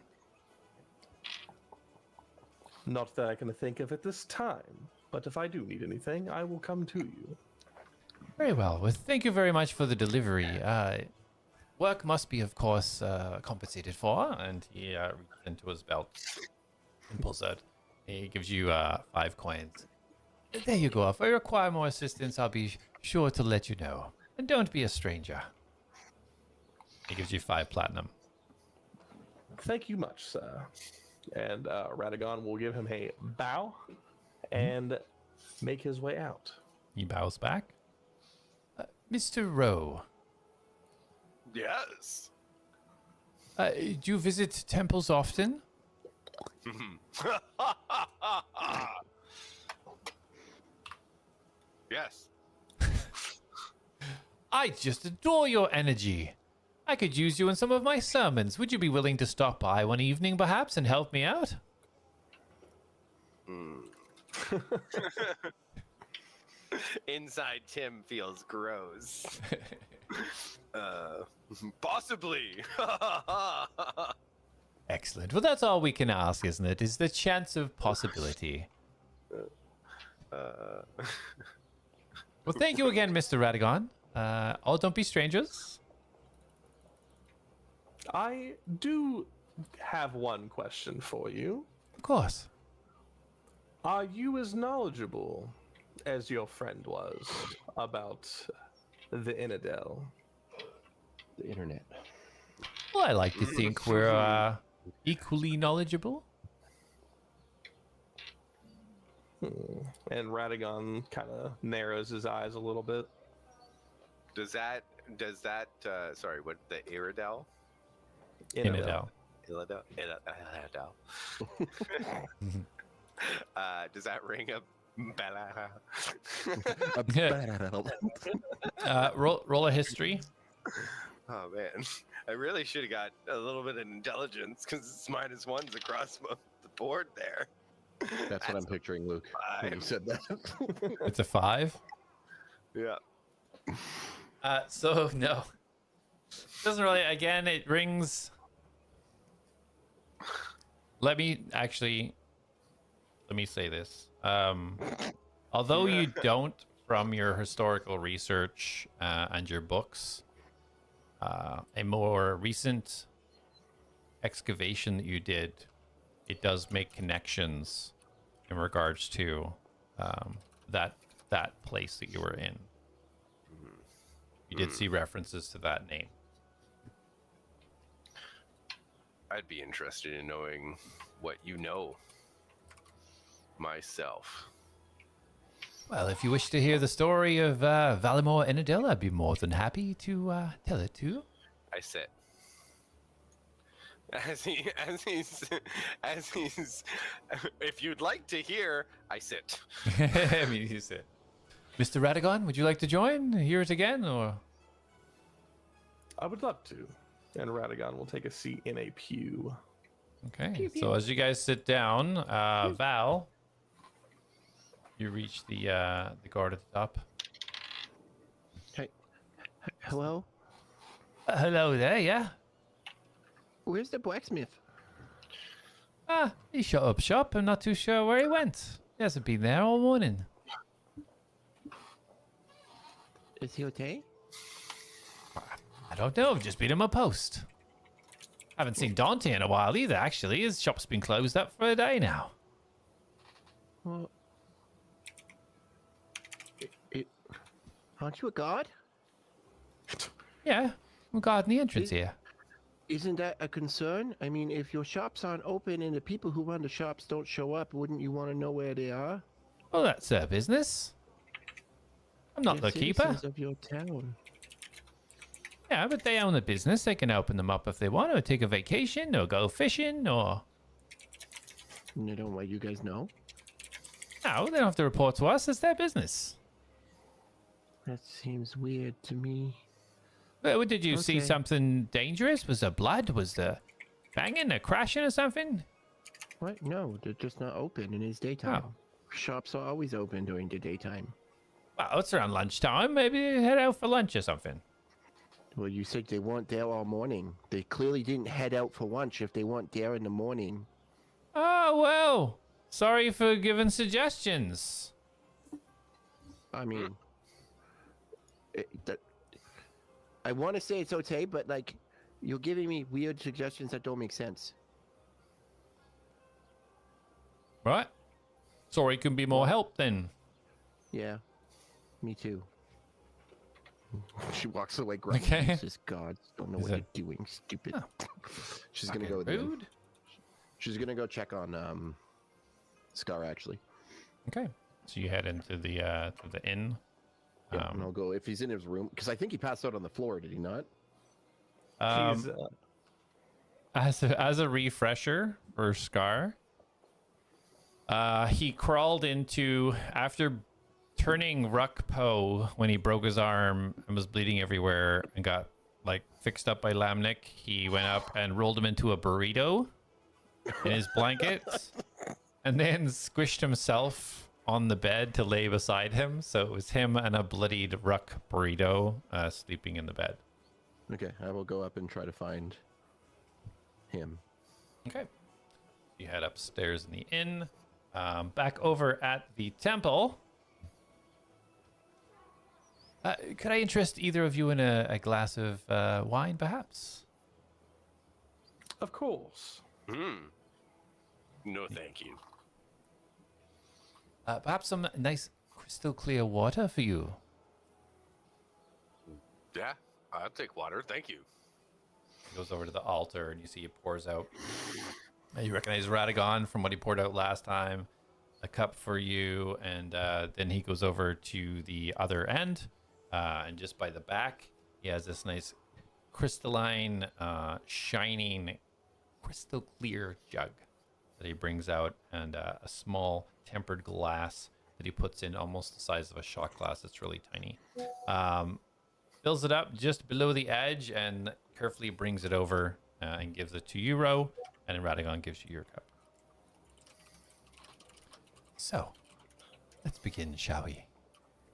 Not that I can think of at this time, but if I do need anything, I will come to you. Very well. Well, thank you very much for the delivery. Work must be, of course, compensated for. And he reaches into his belt and pulls out. He gives you 5 coins. There you go. If I require more assistance, I'll be sure to let you know. And don't be a stranger. He gives you 5 platinum. Thank you much, sir. And Radagon will give him a bow and make his way out. He bows back. Mr. Rowe, Yes. do you visit temples often? Yes. I just adore your energy. I could use you in some of my sermons. Would you be willing to stop by one evening, perhaps, and help me out? Inside Tim feels gross. Possibly. Excellent. Well, that's all we can ask, isn't it? Is the chance of possibility. Well, thank you again, Mr. Radagon. Don't be strangers. I do have one question for you. Of course. Are you as knowledgeable as your friend was about the Inadel? The internet. Well, I like to think we're equally knowledgeable. And Radagon kind of narrows his eyes a little bit. Does that sorry, what, the Iridel? Inadel. Iridel? Does that ring a bell? Roll a history. Oh man, I really should have got a little bit of intelligence because it's -1s across the board there. That's what I'm picturing, Luke, when you said that. It's a 5. Yeah. So no. Doesn't really. Again, it rings. Let me say this. Although you don't, from your historical research and your books, a more recent excavation that you did, it does make connections in regards to that place that you were in. You did see references to that name. I'd be interested in knowing what you know myself. Well, if you wish to hear the story of Valimor Inadel, I'd be more than happy to tell it to you. I sit. As he's, if you'd like to hear, I sit. I mean, you said, Mr. Radagon, would you like to join? Hear it again, or? I would love to. And Radagon will take a seat in a pew. Okay. So as you guys sit down, Val, you reach the guard at the top. Hey, hello? Hello there, yeah. Where's the blacksmith? He shut up shop. I'm not too sure where he went. He hasn't been there all morning. Is he okay? I don't know. I've just been in my post. Haven't seen Dante in a while either, actually. His shop's been closed up for a day now. Well, aren't you a guard? Yeah, I'm guarding the entrance here. Isn't that a concern? I mean, if your shops aren't open and the people who run the shops don't show up, wouldn't you want to know where they are? Well, that's their business. I'm not the They're keeper. citizens of your town. Yeah, but they own the business. They can open them up if they want, or take a vacation, or go fishing, or... And they don't let you guys know? No, they don't have to report to us. It's their business. That seems weird to me. What, did you see Okay. something dangerous? Was there blood? Was there banging, a crashing or something? What? No, they're just not open and it's daytime. Oh. Shops are always open during the daytime. Well, it's around lunchtime. Maybe head out for lunch or something. Well, you said they weren't there all morning. They clearly didn't head out for lunch if they weren't there in the morning. Oh, well. Sorry for giving suggestions. I mean, I want to say it's okay, but like, you're giving me weird suggestions that don't make sense. Right? Sorry can be more help then. Yeah, me too. She walks away grumbling. Okay. Says, God, don't know Is what that- you're doing, stupid. Oh. She's gonna Fucking go there. rude. She's gonna go check on Scar actually. Okay. So you head into the inn. Yeah, and I'll go if he's in his room because I think he passed out on the floor. Did he not? He's, As a refresher for Scar, he crawled into, after turning Ruck Po when he broke his arm and was bleeding everywhere and got like fixed up by Lamnik, he went up and rolled him into a burrito in his blankets and then squished himself on the bed to lay beside him. So it was him and a bloodied Ruck burrito sleeping in the bed. Okay, I will go up and try to find him. Okay. You head upstairs in the inn. Back over at the temple. Could I interest either of you in a glass of wine, perhaps? of course. No, thank you. Perhaps some nice crystal clear water for you. Yeah, I'll take water. Thank you. He goes over to the altar and you see he pours out. You recognize Radagon from what he poured out last time. A cup for you, and then he goes over to the other end, and just by the back, he has this nice crystalline, shining, crystal clear jug that he brings out, and a small tempered glass that he puts in almost the size of a shot glass. It's really tiny. Fills it up just below the edge and carefully brings it over and gives it to you, Ro, and then Radagon gives you your cup. So, let's begin, shall we?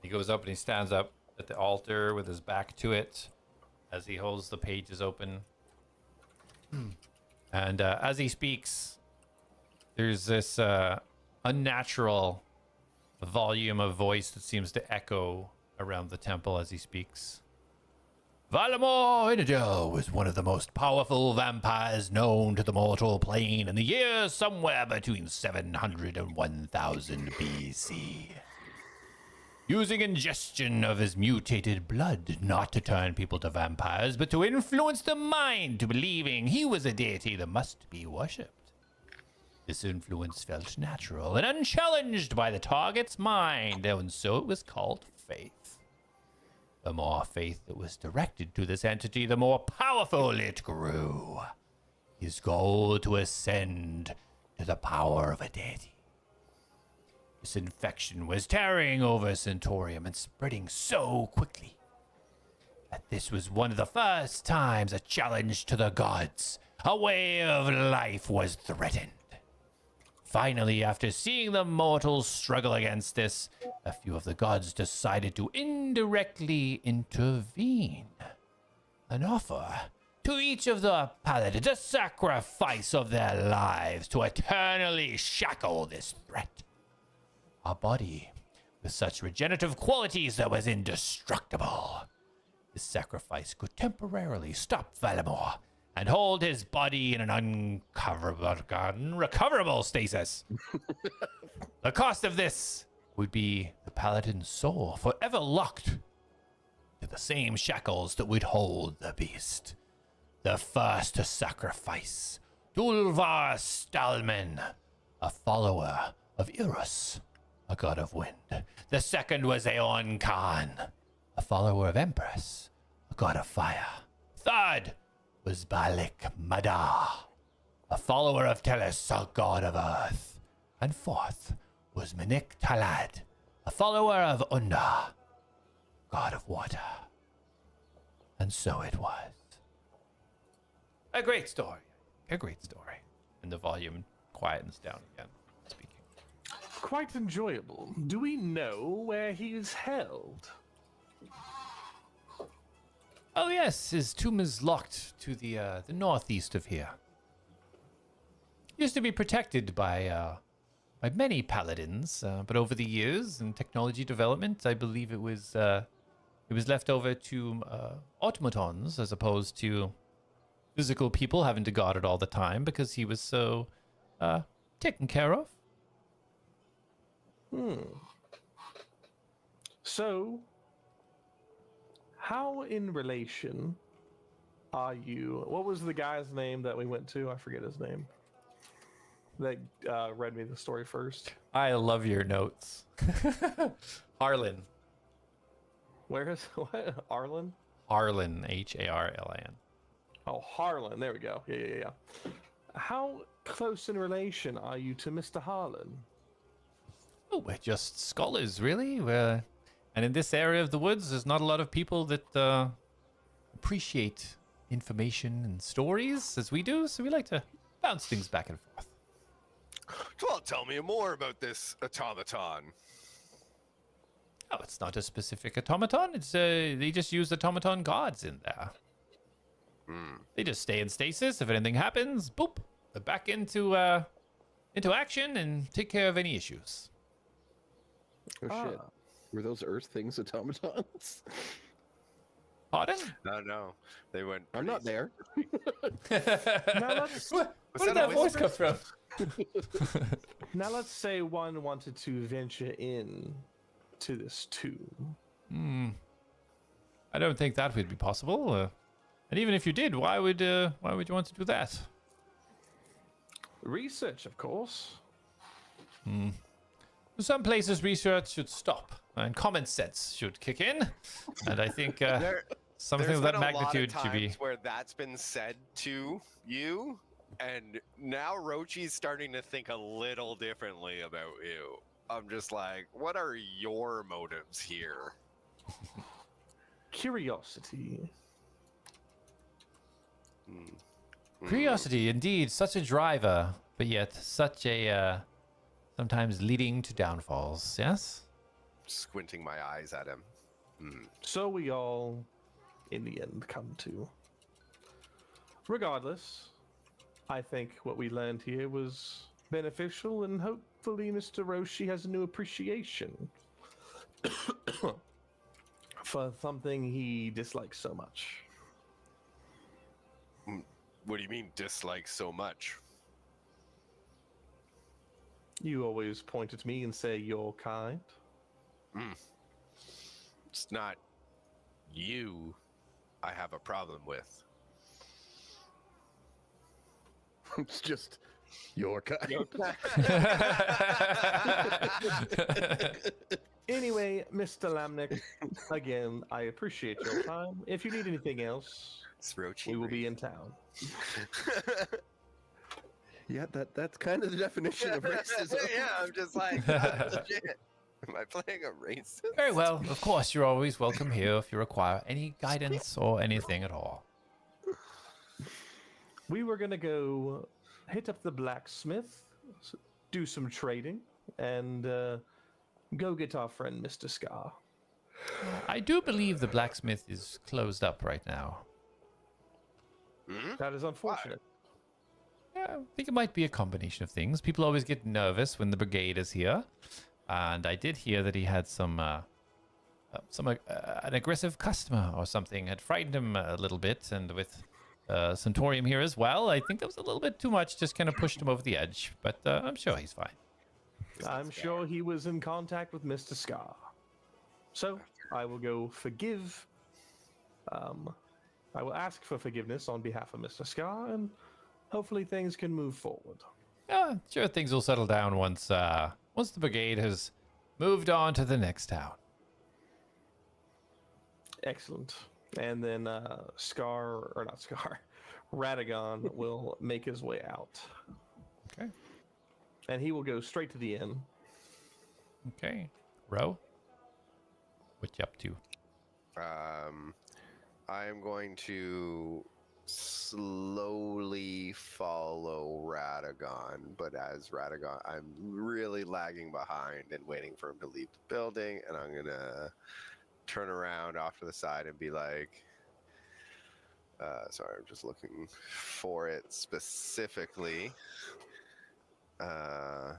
He goes up and he stands up at the altar with his back to it as he holds the pages open. And as he speaks, there's this unnatural volume of voice that seems to echo around the temple as he speaks. Valamor Inadil was one of the most powerful vampires known to the mortal plane in the years somewhere between 700 and 1000 BC. Using ingestion of his mutated blood not to turn people to vampires, but to influence the mind to believing he was a deity that must be worshipped. This influence felt natural and unchallenged by the target's mind, and so it was called faith. The more faith that was directed to this entity, the more powerful it grew. His goal to ascend to the power of a deity. This infection was tearing over Centaurium and spreading so quickly that this was one of the first times a challenge to the gods, a way of life, was threatened. Finally, after seeing the mortals struggle against this, a few of the gods decided to indirectly intervene and offer to each of the paladins a sacrifice of their lives to eternally shackle this threat. A body with such regenerative qualities that was indestructible. This sacrifice could temporarily stop Valamor and hold his body in an unrecoverable stasis. The cost of this would be the paladin's soul forever locked to the same shackles that would hold the beast. The first to sacrifice, Dulvar Stalman, a follower of Eros, a god of wind. The second was Aeon Khan, a follower of Empress, a god of fire. Third was Balik Madar, a follower of Telis, a god of earth. And fourth was Minik Talad, a follower of Unda, god of water. And so it was. A great story. A great story. And the volume quietens down again, speaking. Quite enjoyable. Do we know where he's held? Oh yes, his tomb is locked to the northeast of here. Used to be protected by many paladins, but over the years and technology development, I believe it was left over to automatons as opposed to physical people having to guard it all the time because he was so taken care of. So, how in relation are you? What was the guy's name that we went to? I forget his name. That read me the story first. I love your notes. Harlan. Where is what? Arlen? Harlan, Harlan. Oh, Harlan. There we go. Yeah. How close in relation are you to Mr. Harlan? Oh, we're just scholars, really. And in this area of the woods, there's not a lot of people that appreciate information and stories as we do, so we like to bounce things back and forth. Well, tell me more about this automaton. Oh, it's not a specific automaton. It's they just use automaton gods in there. They just stay in stasis. If anything happens, boop, they're back into action and take care of any issues. Oh shit. Were those Earth things automatons? Pardon? No, they went. I'm not there. Now let's Where did that voice come from? now let's say one wanted to venture in to this tomb. I don't think that would be possible. And even if you did, why would you want to do that? Research, of course. Some places research should stop and common sense should kick in. And I think something There's of that been a lot of magnitude should be. times where that's been said to you, and now Rochi's starting to think a little differently about you. I'm just like, what are your motives here? Curiosity. Curiosity, indeed, such a driver, but yet such a sometimes leading to downfalls. Yes. Squinting my eyes at him. So we all, in the end, come to. Regardless, I think what we learned here was beneficial, and hopefully Mr. Roshi has a new appreciation for something he dislikes so much. What do you mean dislike so much? You always point at me and say you're kind. It's not you I have a problem with. It's just your kind. Anyway, Mr. Lamnick, again, I appreciate your time. If you need anything else, It's Rochi. we will be in town. Yeah, that's kind of the definition of racism. Yeah, I'm just like, oh, shit. Am I playing a racist? Very well. Of course, you're always welcome here if you require any guidance or anything at all. We were gonna go hit up the blacksmith, do some trading, and go get our friend Mr. Scar. I do believe the blacksmith is closed up right now. That is unfortunate. Yeah, I think it might be a combination of things. People always get nervous when the brigade is here, and I did hear that he had an aggressive customer or something had frightened him a little bit, and with Centaurium here as well, I think that was a little bit too much. Just kind of pushed him over the edge, but I'm sure he's fine. I'm sure he was in contact with Mr. Scar. So I will go forgive. I will ask for forgiveness on behalf of Mr. Scar, and hopefully things can move forward. Yeah, sure things will settle down once the brigade has moved on to the next town. Excellent. And then Radagon will make his way out. Okay. And he will go straight to the inn. Okay. Ro? What you up to? I am going to slowly follow Radagon, but as Radagon, I'm really lagging behind and waiting for him to leave the building, and I'm gonna turn around off to the side and be like, sorry, I'm just looking for it specifically. I've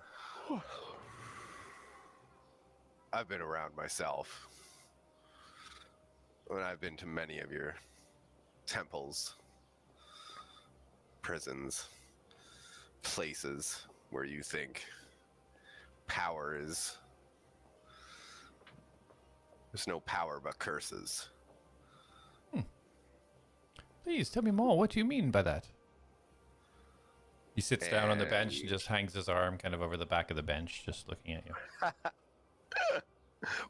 been around myself, and I've been to many of your temples, prisons, places where you think power is. There's no power but curses. Please tell me more. What do you mean by that? He sits down on the bench and And- just hangs his arm kind of over the back of the bench, just looking at you.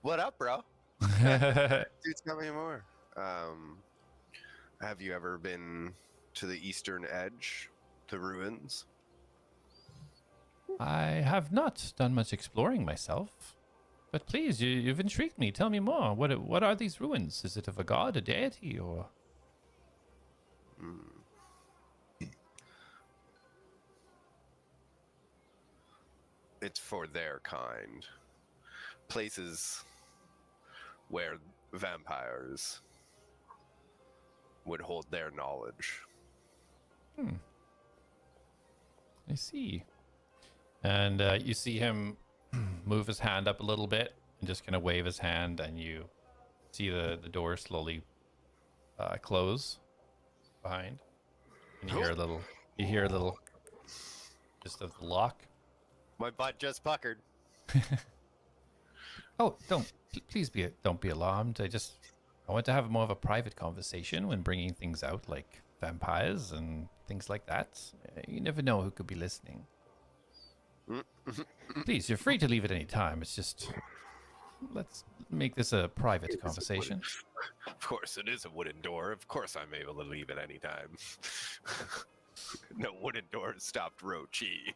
What up, bro? Dude, tell me more. Have you ever been to the eastern edge, the ruins? I have not done much exploring myself, but please, you've intrigued me. Tell me more. What are these ruins? Is it of a god, a deity, or? It's for their kind. Places where vampires would hold their knowledge. I see. And you see him move his hand up a little bit and just kind of wave his hand, and you see the door slowly close behind. And you hear a little just of the lock. My butt just puckered. Oh, please don't be alarmed. I want to have more of a private conversation when bringing things out like vampires and things like that. You never know who could be listening. Please, you're free to leave at any time. It's just, let's make this a private conversation. Of course, it is a wooden door. Of course, I'm able to leave at any time. No wooden doors stopped Rochi.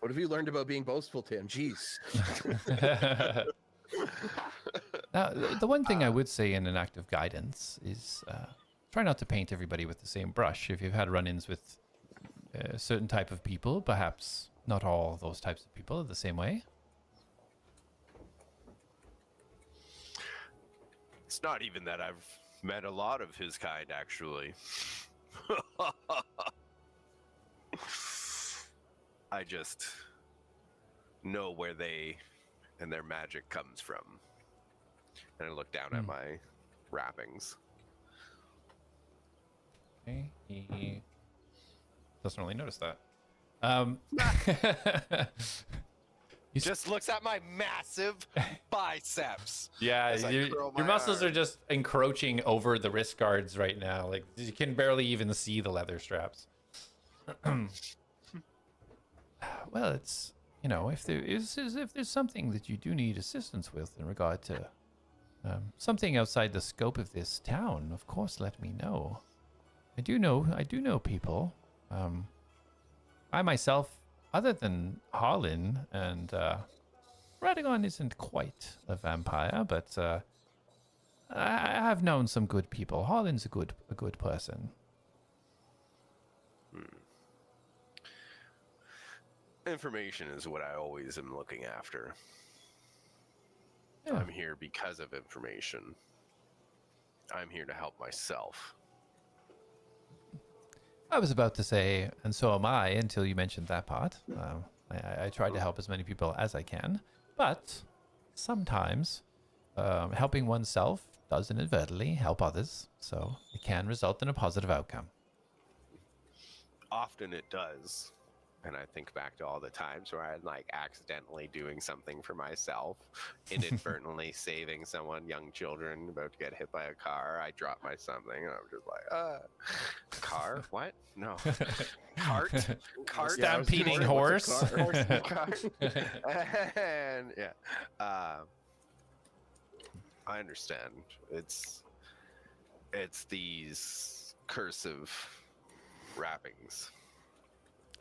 What have you learned about being boastful, Tim? Jeez. Now, the one thing I would say in an act of guidance is try not to paint everybody with the same brush. If you've had run-ins with a certain type of people, perhaps not all those types of people are the same way. It's not even that I've met a lot of his kind, actually. I just know where they and their magic comes from. And I look down at my wrappings. Okay, he doesn't really notice that. He just looks at my massive biceps. Yeah, as I curl your my muscles are arm. just encroaching over the wrist guards right now. Like, you can barely even see the leather straps. Well, it's, if there's something that you do need assistance with in regard to something outside the scope of this town, of course, let me know. I do know people. I myself, other than Harlan and Radagon isn't quite a vampire, but I have known some good people. Harlan's a good person. Information is what I always am looking after. Yeah. I'm here because of information. I'm here to help myself. I was about to say, and so am I, until you mentioned that part. I try to help as many people as I can, but sometimes helping oneself does inadvertently help others, so it can result in a positive outcome. Often it does. And I think back to all the times where I'm like accidentally doing something for myself, inadvertently saving someone, young children about to get hit by a car. I drop my something and I'm just like, car? What? No. Cart? Cart? Stampeding horse. Horse and cart. And yeah. I understand. It's these cursive wrappings.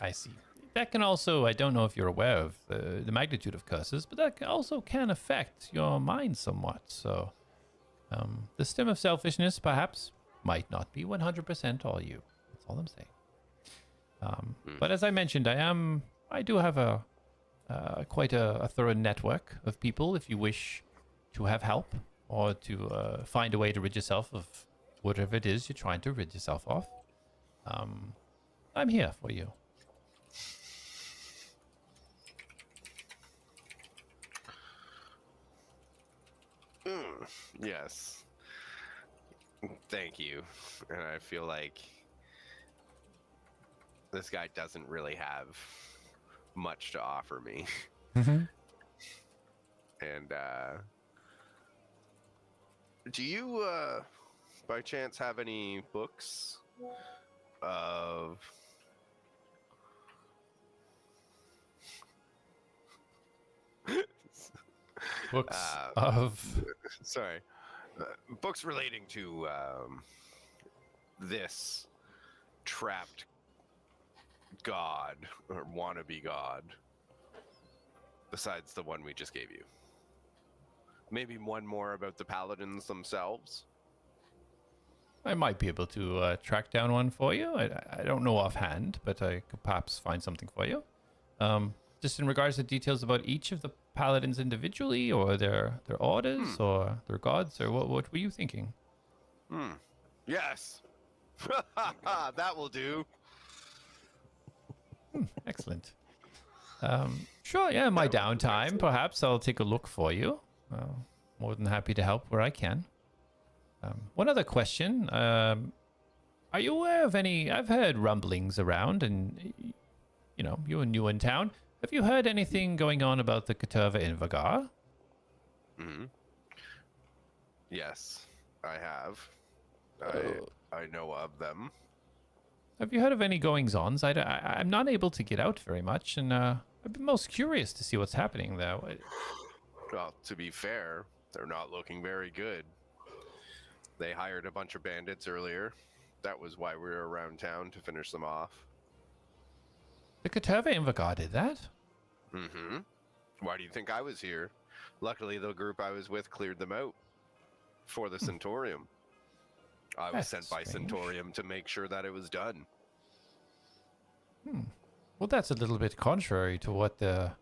I see. That can also, I don't know if you're aware of the magnitude of curses, but that also can affect your mind somewhat. So The stem of selfishness, perhaps, might not be 100% all you. That's all I'm saying. But as I mentioned, I do have quite a thorough network of people if you wish to have help or to find a way to rid yourself of whatever it is you're trying to rid yourself of. I'm here for you. Yes. Thank you. And I feel like this guy doesn't really have much to offer me. And do you by chance have any books of Books of... sorry, books relating to this trapped god or wannabe god, besides the one we just gave you? Maybe one more about the paladins themselves? I might be able to track down one for you. I don't know offhand, but I could perhaps find something for you. Just in regards to details about each of the paladins individually, or their orders, or their gods, or what were you thinking? Yes. That will do. Excellent. Sure, yeah, my downtime, perhaps I'll take a look for you. More than happy to help where I can. One other question. Are you aware of any... I've heard rumblings around, and, you know, you're new in town. Have you heard anything going on about the Caterva Invagar? Yes, I have. I know of them. Have you heard of any goings-ons? I'm not able to get out very much, and I'd be most curious to see what's happening there. Well, to be fair, they're not looking very good. They hired a bunch of bandits earlier. That was why we were around town, to finish them off. The Caterva Invagar did that? Why do you think I was here? Luckily, the group I was with cleared them out for the Centaurium. I was sent by Centaurium to make sure that it was done. Well, that's a little bit contrary to what the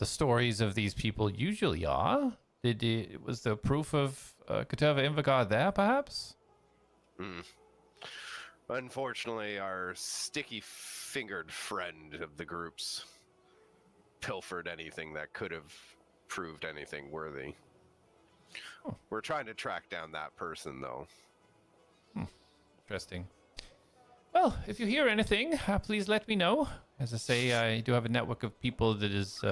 stories of these people usually are. Was the proof of Caterva Invagar there, perhaps? Unfortunately, our sticky-fingered friend of the groups pilfered anything that could have proved anything worthy. We're trying to track down that person, though. Interesting. Well, if you hear anything, please let me know. As I say, I do have a network of people that is,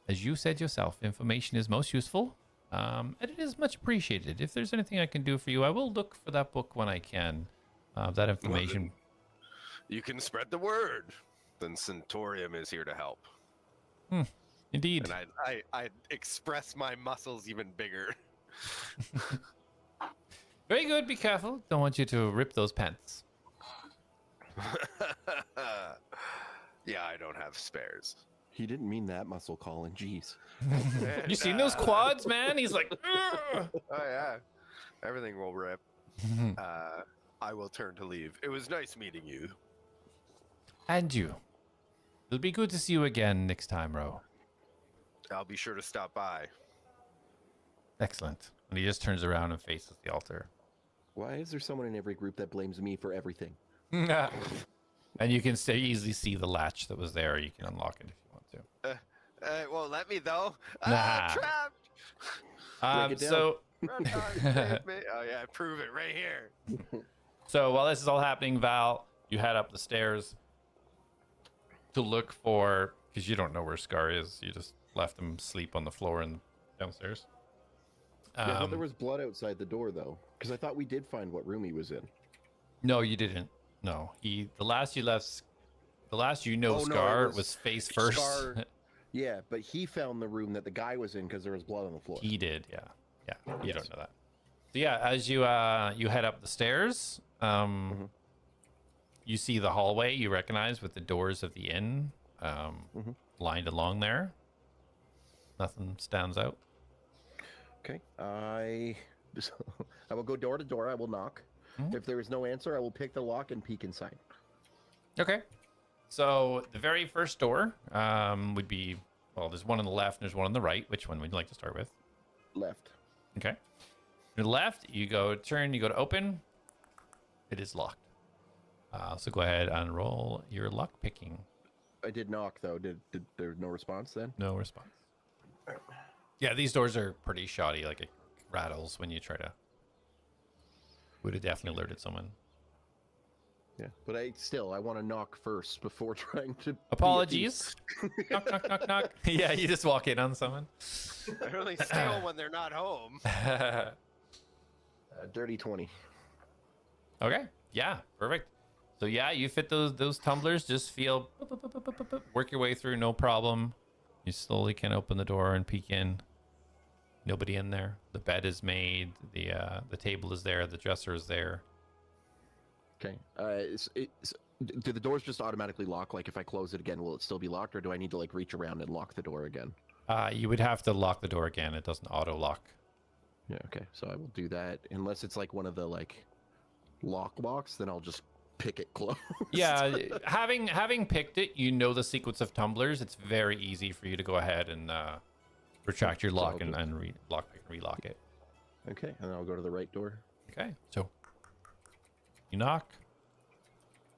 as you said yourself, information is most useful. And it is much appreciated. If there's anything I can do for you, I will look for that book when I can. That information. Well, you can spread the word. Then Centaurium is here to help. Indeed. And I express my muscles even bigger. Very good. Be careful. Don't want you to rip those pants. Yeah, I don't have spares. He didn't mean that muscle, Colin. Jeez. You seen those quads, man? He's like, "Ugh." Oh yeah, everything will rip. I will turn to leave. It was nice meeting you. And you. It'll be good to see you again next time, Ro. I'll be sure to stop by. Excellent. And he just turns around and faces the altar. Why is there someone in every group that blames me for everything? And you can easily see the latch that was there. You can unlock it if you want to. It won't let me though. Nah. Trapped. So Save me. Oh yeah, prove it right here. So while this is all happening, Val, you head up the stairs to look for, because you don't know where Scar is. You just left him sleep on the floor and downstairs. Yeah, I thought there was blood outside the door, though, because I thought we did find what room he was in. No, you didn't. No, the last you know, Scar was face first. Scar, yeah, but he found the room that the guy was in because there was blood on the floor. He did, yeah. You don't know that. So yeah, as you head up the stairs, you see the hallway you recognize with the doors of the inn lined along there. Nothing stands out. Okay, I So, I will go door to door. I will knock. If there is no answer, I will pick the lock and peek inside. Okay. So the very first door would be, well, there's one on the left and there's one on the right. Which one would you like to start with? Left. Okay. To the left, you go to open. It is locked. So go ahead and roll your luck picking. I did knock though. Did there no response then? No response. Yeah, these doors are pretty shoddy. Like it rattles when you try to. Would have definitely alerted someone. Yeah, but I want to knock first before trying to. Apologies. Knock, knock, knock, knock. Yeah, you just walk in on someone. I really steal when they're not home. Dirty 20. Okay. Yeah. Perfect. So yeah, you fit those tumblers. Just feel work your way through, no problem. You slowly can open the door and peek in. Nobody in there. The bed is made. The table is there. The dresser is there. Okay. Do the doors just automatically lock? Like if I close it again, will it still be locked, or do I need to like reach around and lock the door again? You would have to lock the door again. It doesn't auto lock. Yeah. Okay. So I will do that unless it's like one of the like lock locks. Then I'll just pick it closed. Yeah, having picked it, you know the sequence of tumblers. It's very easy for you to go ahead and retract your lock and lock pick and relock it. Okay, and then I'll go to the right door. Okay, so you knock.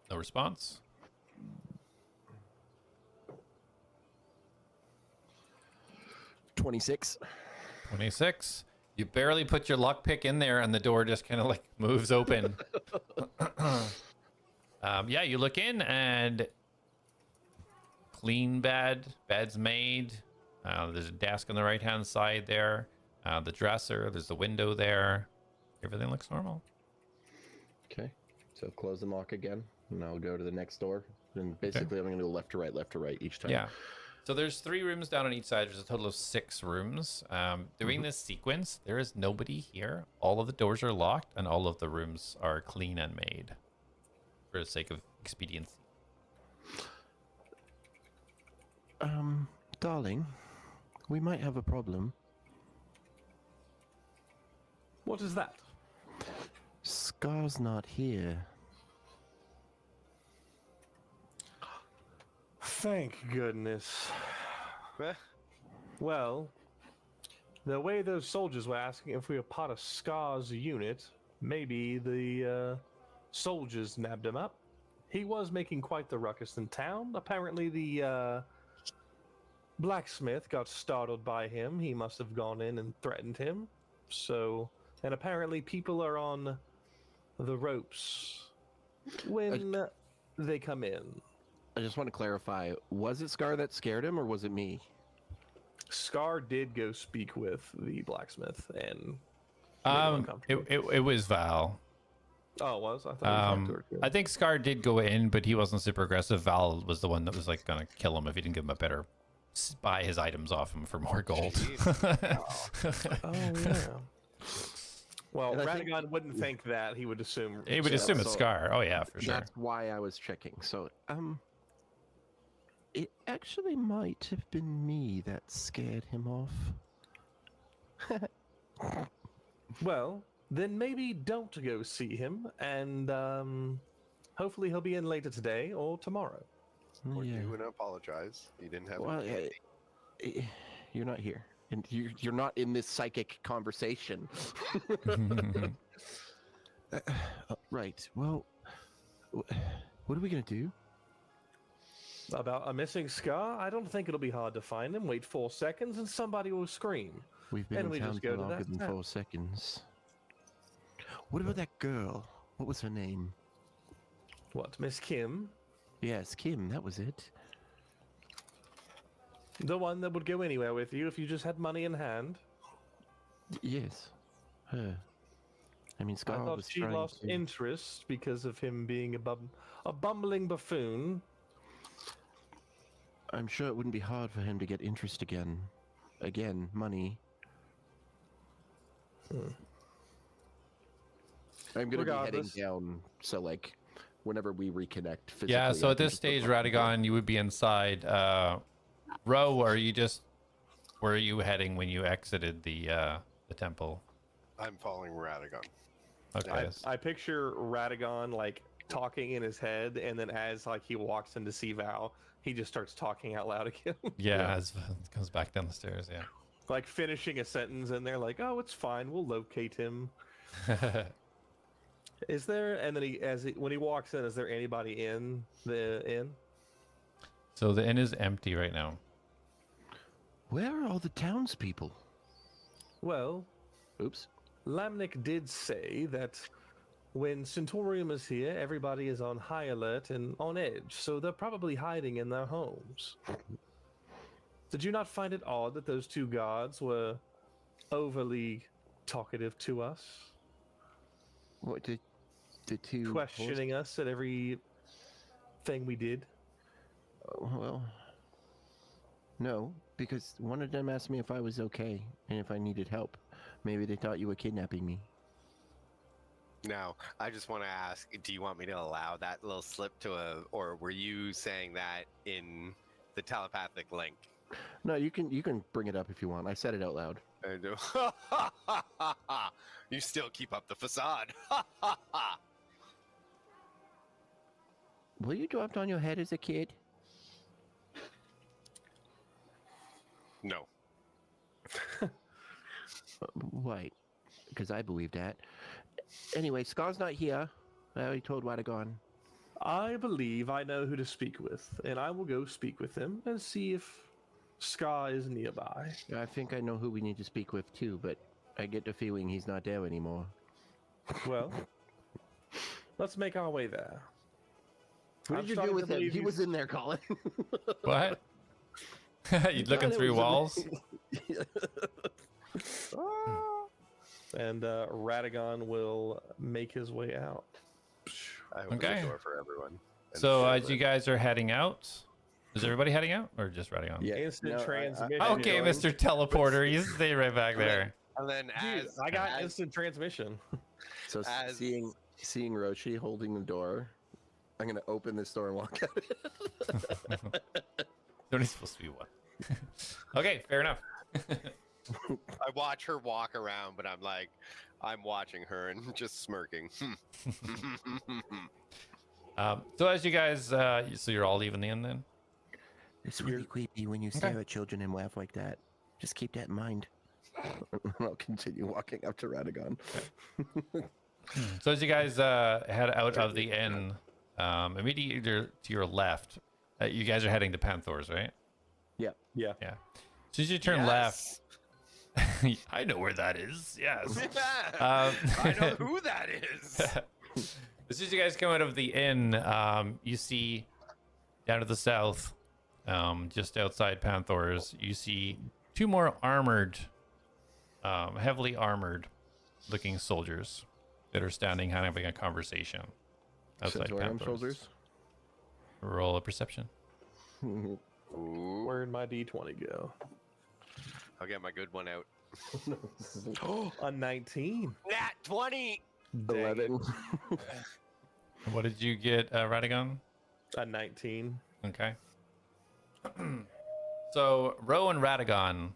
No response. 26. 26. You barely put your lock pick in there, and the door just kind of like moves open. Yeah, you look in, and clean bed's made. There's a desk on the right-hand side there. The dresser, there's the window there. Everything looks normal. Okay, so close and lock again, and I'll go to the next door. And basically, I'm going to go left to right each time. Yeah. So there's 3 rooms down on each side. There's a total of 6 rooms. Doing this sequence, there is nobody here. All of the doors are locked, and all of the rooms are clean and made for the sake of expediency. Darling, we might have a problem. What is that? Scar's not here. Thank goodness. Eh, Well, the way those soldiers were asking if we were part of Scar's unit, maybe the soldiers nabbed him up. He was making quite the ruckus in town. Apparently the blacksmith got startled by him. He must have gone in and threatened him. So, and apparently people are on the ropes when they come in. I just want to clarify, was it Scar that scared him, or was it me? Scar did go speak with the blacksmith and made him uncomfortable. It was Val. Oh, it was? I thought it was Hector, too. I think Scar did go in, but he wasn't super aggressive. Val was the one that was like gonna kill him if he didn't give him a better buy his items off him for more gold. Oh, yeah. Well, And I think- Radagon wouldn't think that. He would assume. He would assume it's Scar. Oh yeah, for sure. That's why I was checking. So, it actually might have been me that scared him off. Well, then maybe don't go see him, and hopefully he'll be in later today or tomorrow. or Yeah. do and apologize. You didn't have Well, any candy. you're not here, and you're not in this psychic conversation. Right. Well, what are we gonna do? About a missing Scar? I don't think it'll be hard to find him. Wait 4 seconds and somebody will scream. We've been And in we town just for go to longer that than town. 4 seconds. What about that girl? What was her name? What, Miss Kim? Yes, Kim. That was it. The one that would go anywhere with you if you just had money in hand? Yes, her. I mean, I Scar thought was she trying lost to... interest because of him being a bumbling buffoon. I'm sure it wouldn't be hard for him to get interest again. Again, money. I'm gonna be heading Regardless. down, so like, whenever we reconnect physically. Yeah, so I at can this just put stage, my- Radagon, you would be inside. Ro, where are you heading when you exited the temple? I'm following Radagon. Okay. I picture Radagon like talking in his head, and then as like he walks in to see Val, he just starts talking out loud again. Yeah, as it comes back down the stairs. Like finishing a sentence, and they're like, "Oh, it's fine. We'll locate him." Yeah. Is there? And then when he walks in, is there anybody in the inn? So the inn is empty right now. Where are all the townspeople? Well, Oops. Lamnik did say that when Centaurium is here, everybody is on high alert and on edge, so they're probably hiding in their homes. Did you not find it odd that those two guards were overly talkative to us, What did the two questioning us at every thing we did? Well, no, because one of them asked me if I was okay and if I needed help. Maybe they thought you were kidnapping me. Now, I just want to ask, do you want me to allow that little slip or were you saying that in the telepathic link? No, you can bring it up if you want. I said it out loud. I do. You still keep up the facade. Were you dropped on your head as a kid? No. Right, because I believe that. Anyway, Scar's not here. I already told Radagon. I believe I know who to speak with, and I will go speak with him and see if Scar is nearby. I think I know who we need to speak with too, but I get the feeling he's not there anymore. Well, let's make our way there. What I'm did you starting do to with him? believe He you- was in there, Colin. What? You looking No, it through was walls? And Radagon will make his way out. I open Okay. the door for everyone. and So share as you it. guys are heading out, is everybody heading out or just riding on? Yeah, Instant no, I- transmission. Okay, going. Mr. Teleporter, you stay right back there. And then Dude, as I got as- instant transmission. So As- seeing Roshi holding the door, I'm gonna open this door and walk out. There's only supposed to be one. Okay, fair enough. I watch her walk around, but I'm watching her and just smirking. So as you guys, so you're all leaving the inn then? It's really creepy when you stare at children and laugh like that. Just keep that in mind. I'll continue walking up to Radagon. So as you guys head out of the inn, immediately to your left, you guys are heading to Panther's, right? Yeah. Yeah. As soon as you turn left, I know where that is. Yes. I know who that is. As soon as you guys come out of the inn, you see down to the south, just outside Panther's, you see two more armored, heavily armored looking soldiers that are standing and having a conversation outside Centaurium Panther's. soldiers. Roll a perception. Where'd my D20 go? I'll get my good one out. A 19. Nat 20. 11. What did you get, Radagon? A 19. Okay. So Ro and Radagon,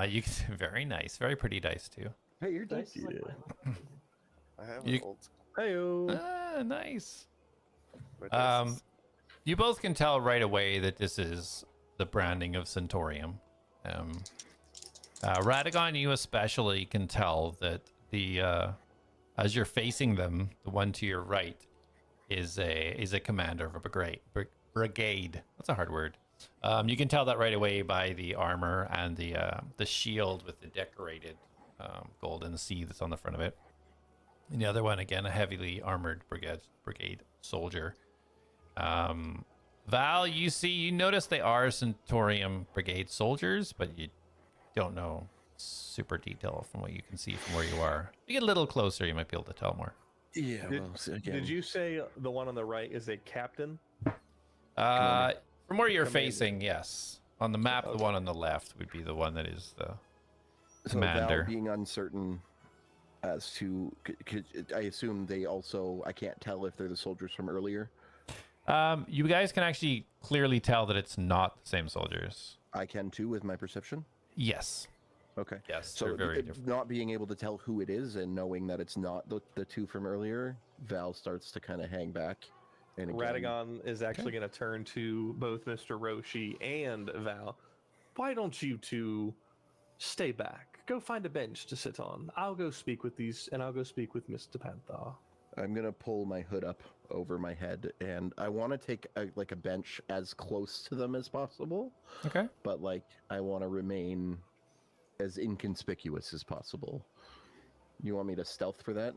you very nice, very pretty dice too. Hey, your dice Thank is like you. mine. I have You- an old. Heyo. Nice. my dice is- You both can tell right away that this is the branding of Centaurium. Radagon, you especially can tell that the as you're facing them, the one to your right is a commander of a brigade. That's a hard word. You can tell that right away by the armor and the shield with the decorated golden C that's on the front of it. And the other one, again, a heavily armored brigade soldier. Val, you notice they are Centaurium brigade soldiers, but you don't know super detail from what you can see from where you are. If you get a little closer, you might be able to tell more. Yeah, Did- well, so again, Did you say the one on the right is a captain? From where you're Commander. facing, yes. On the map, the one on the left would be the one that is the so Val commander. being uncertain as to, I assume they also, I can't tell if they're the soldiers from earlier. You guys can actually clearly tell that it's not the same soldiers. I can too with my perception. Yes. Okay. Yes, So they're very different. not being able to tell who it is and knowing that it's not the two from earlier, Val starts to kind of hang back. And again, Radagon is actually going to turn to both Mr. Roshi and Val. Why don't you two stay back? Go find a bench to sit on. I'll go speak with these, and I'll go speak with Mr. Panther. I'm gonna pull my hood up over my head, and I want to take a bench as close to them as possible. Okay. But like, I want to remain as inconspicuous as possible. You want me to stealth for that?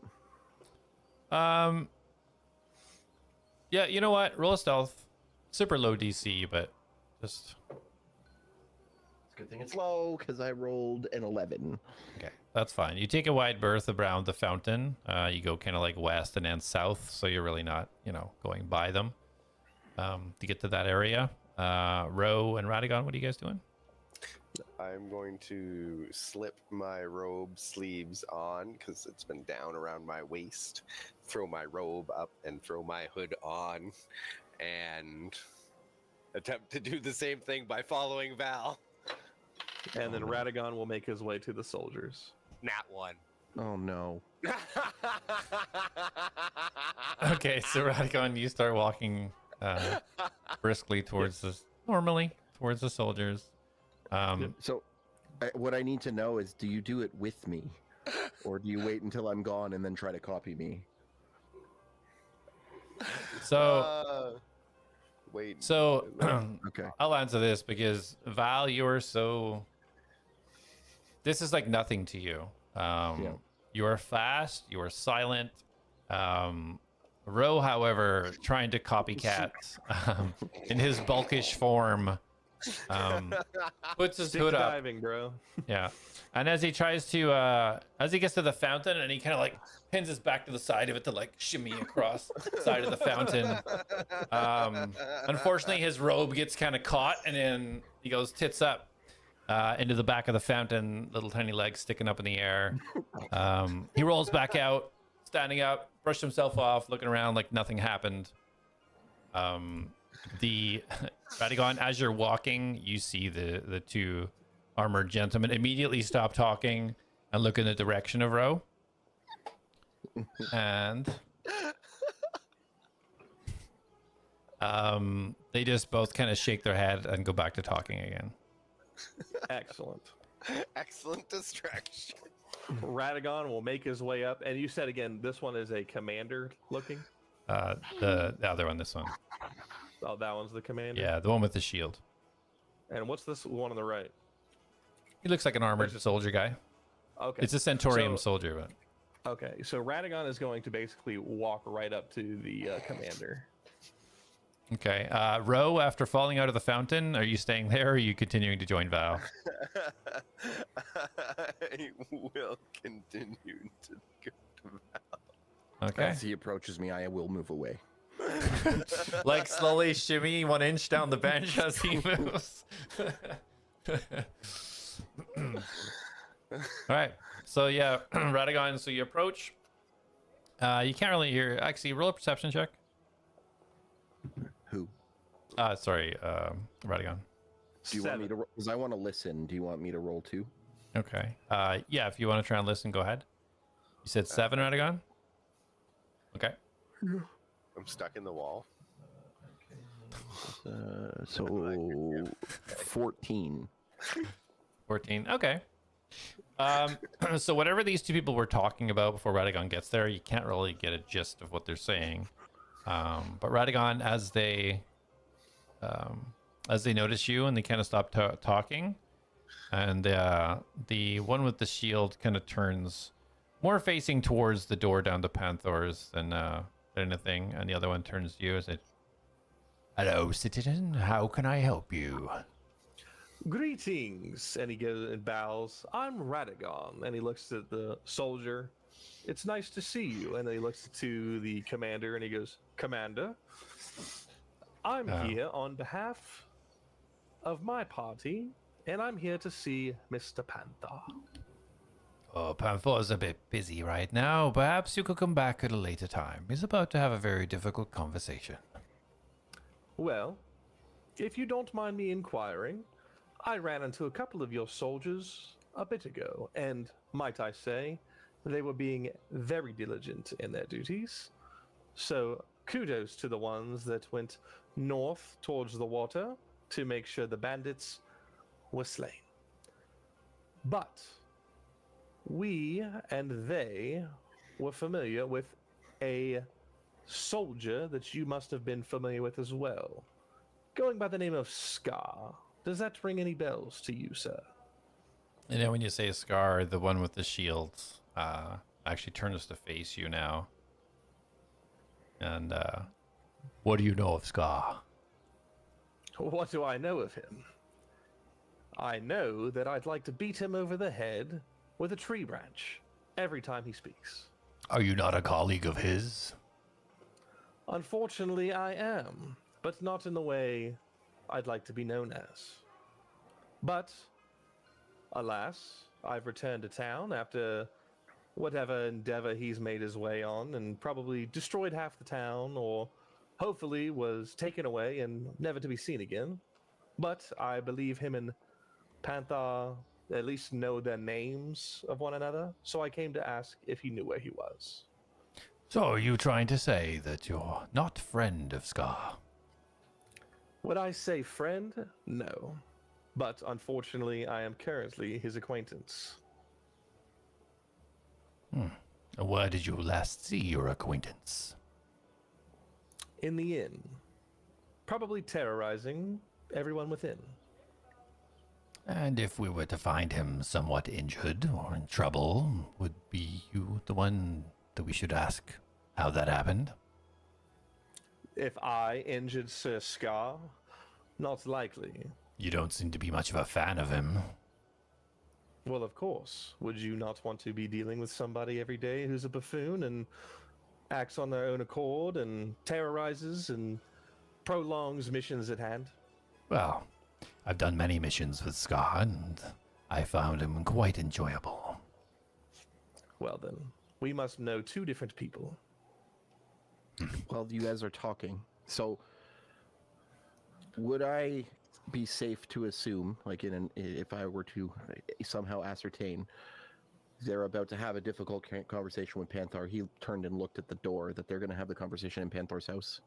Yeah, you know what? Roll a stealth. Super low DC, but just It's a good thing it's Low, because I rolled an 11. okay. That's fine. You take a wide berth around the fountain. You go kind of like west and then south, so you're really not, going by them. To get to that area. Ro and Radagon, what are you guys doing? I'm going to slip my robe sleeves on because it's been down around my waist. Throw my robe up and throw my hood on, and attempt to do the same thing by following Val. And then Radagon will make his way to the soldiers. Nat 1. Oh no. Okay, so Radagon, you start walking briskly towards towards the soldiers. So, what I need to know is, do you do it with me, or do you wait until I'm gone and then try to copy me? So, Wait. so Okay. I'll answer this because Val, this is like nothing to you. You are fast, you are silent. Ro, however, trying to copycat in his bulkish form, puts his Stick hood to up. diving, bro. Yeah. And as he tries to, as he gets to the fountain and he kind of like pins his back to the side of it to like shimmy across the side of the fountain. Unfortunately, his robe gets kind of caught and then he goes tits up into the back of the fountain, little tiny legs sticking up in the air. He rolls back out, standing up, brushed himself off, looking around like nothing happened. The Radagon, as you're walking, you see the two armored gentlemen immediately stop talking and look in the direction of Ro. And they just both kind of shake their head and go back to talking again. Excellent. Excellent distraction. Radagon will make his way up, and you said again, this one is a commander looking. The other one, this one. Oh, that one's the commander. Yeah, the one with the shield. And what's this one on the right? He looks like an armored soldier guy. Okay. It's a Centaurium So- soldier, but Okay, so Radagon is going to basically walk right up to the commander. okay. Ro, after falling out of the fountain, are you staying there or are you continuing to join Val? I will continue to go to Val. Okay. As he approaches me, I will move away. Like slowly shimmy 1 inch down the bench as he moves. All right. So yeah, Radagon. So you approach. You can't really hear. Actually, roll a perception check. Who? Sorry, Radagon. Do you want me to? Because I want to listen. Do you want me to roll too? Okay. Yeah. If you want to try and listen, go ahead. You said 7, Radagon. Okay. I'm stuck in the wall. So 14. 14. Okay. So whatever these two people were talking about before Radagon gets there, you can't really get a gist of what they're saying. But Radagon, as they notice you and they kind of stop talking, and the one with the shield kind of turns more facing towards the door down to Panthers than anything, and the other one turns to you and says, "Hello, citizen. How can I help you?" Greetings, and he goes and bows. I'm Radagon, and he looks at the soldier. It's nice to see you. And then he looks to the commander, and he goes, "Commander, I'm here on behalf of my party, and I'm here to see Mr. Panther." Oh, Panther's a bit busy right now. Perhaps you could come back at a later time. He's about to have a very difficult conversation. Well, if you don't mind me inquiring, I ran into a couple of your soldiers a bit ago, and might I say, they were being very diligent in their duties. So kudos to the ones that went north towards the water to make sure the bandits were slain. But we and they were familiar with a soldier that you must have been familiar with as well, going by the name of Scar. Does that ring any bells to you, sir? And then when you say Scar, the one with the shield actually turns to face you now. And what do you know of Scar? What do I know of him? I know that I'd like to beat him over the head with a tree branch every time he speaks. Are you not a colleague of his? Unfortunately, I am, but not in the way I'd like to be known as. But, alas, I've returned to town after whatever endeavor he's made his way on and probably destroyed half the town or hopefully was taken away and never to be seen again. But I believe him and Panther at least know the names of one another, so I came to ask if he knew where he was. So are you trying to say that you're not friend of Scar? Would I say friend? No. But unfortunately, I am currently his acquaintance. Where did you last see your acquaintance? In the inn. Probably terrorizing everyone within. And if we were to find him somewhat injured or in trouble, would be you the one that we should ask how that happened? If I injured Sir Scar? Not likely. You don't seem to be much of a fan of him. Well, of course. Would you not want to be dealing with somebody every day who's a buffoon and acts on their own accord and terrorizes and prolongs missions at hand? Well, I've done many missions with Scar, and I found him quite enjoyable. Well then, we must know two different people. Well, you guys are talking. So, would I be safe to assume, like if I were to somehow ascertain they're about to have a difficult conversation with Panther, he turned and looked at the door, that they're going to have the conversation in Panther's house?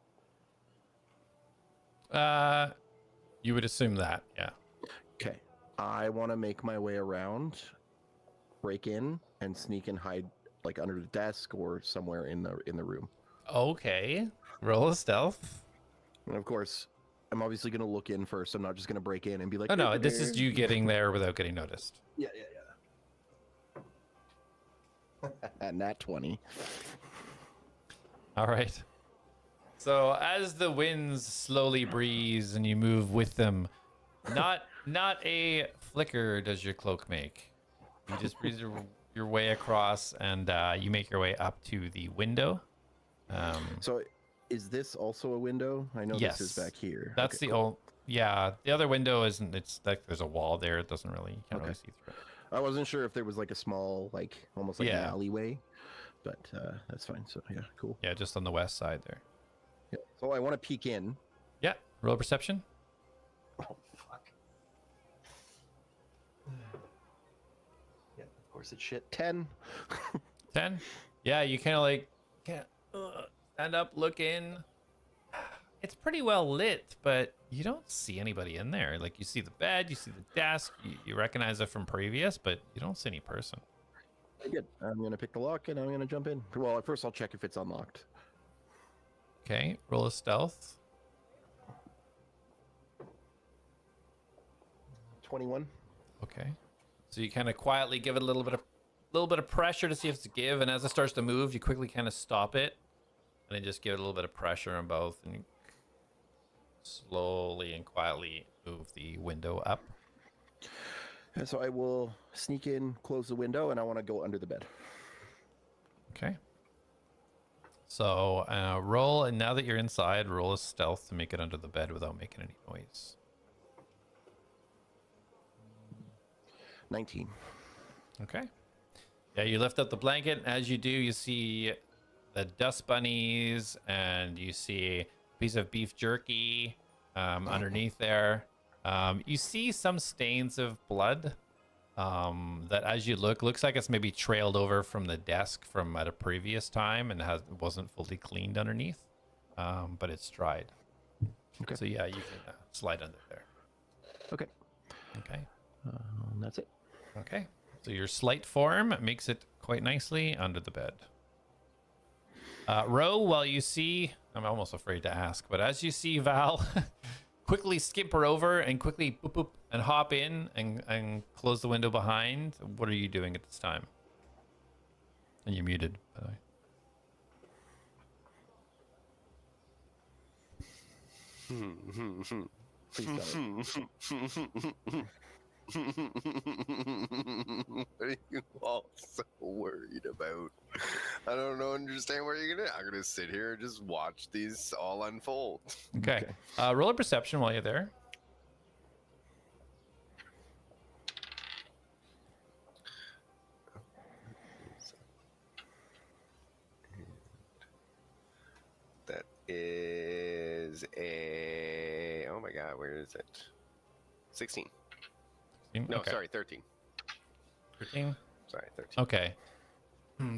You would assume that, yeah. Okay. I want to make my way around, break in, and sneak and hide, like under the desk or somewhere in the room. Okay. Roll a stealth. And of course, I'm obviously going to look in first. I'm not just going to break in and be like, Oh, no, this is you getting there without getting noticed. Yeah. And that 20. All right. So as the winds slowly breeze and you move with them, not a flicker does your cloak make. You just breeze your way across, and you make your way up to the window. So is this also a window? I know Yes. this is back here. That's Okay, the cool. old. Yeah, the other window isn't. It's like there's a wall there. It doesn't really. You can't Okay. really see through it. I wasn't sure if there was like a small, like almost like an Yeah. alleyway, but that's fine. So yeah, cool. Yeah, just on the west side there. Yeah. So I want to peek in. Yeah. Roll perception. Oh, fuck. Yeah, of course it's shit. 10. 10. Yeah, you kind of like can't stand up, look in. It's pretty well lit, but you don't see anybody in there. Like you see the bed, you see the desk, you recognize it from previous, but you don't see any person. Good. I'm gonna pick the lock and I'm gonna jump in. Well, at first I'll check if it's unlocked. Okay, roll a stealth. 21. Okay, so you kind of quietly give it a little bit of pressure to see if it's a give, and as it starts to move, you quickly kind of stop it, and then just give it a little bit of pressure on both, and you slowly and quietly move the window up. And so I will sneak in, close the window, and I want to go under the bed. Okay. So roll, and now that you're inside, roll a stealth to make it under the bed without making any noise. 19. Okay. Yeah, you lift up the blanket. As you do, you see the dust bunnies, and you see a piece of beef jerky underneath there. You see some stains of blood that as you look, looks like it's maybe trailed over from the desk from at a previous time and wasn't fully cleaned underneath, but it's dried. Okay. So yeah, you can slide under there. Okay. Okay. That's it. Okay. So your slight form makes it quite nicely under the bed. Ro, while you see, I'm almost afraid to ask, but as you see Val quickly skip her over and quickly boop boop and hop in and close the window behind, what are you doing at this time? And you're muted, by the way. Please don't. What are you all so worried about? I don't understand what you're gonna. I'm gonna sit here and just watch these all unfold. Okay. Roll a perception while you're there. That is a. Oh my god, where is it? 16. No, Okay. sorry, 13. 13. Sorry, 13. Okay.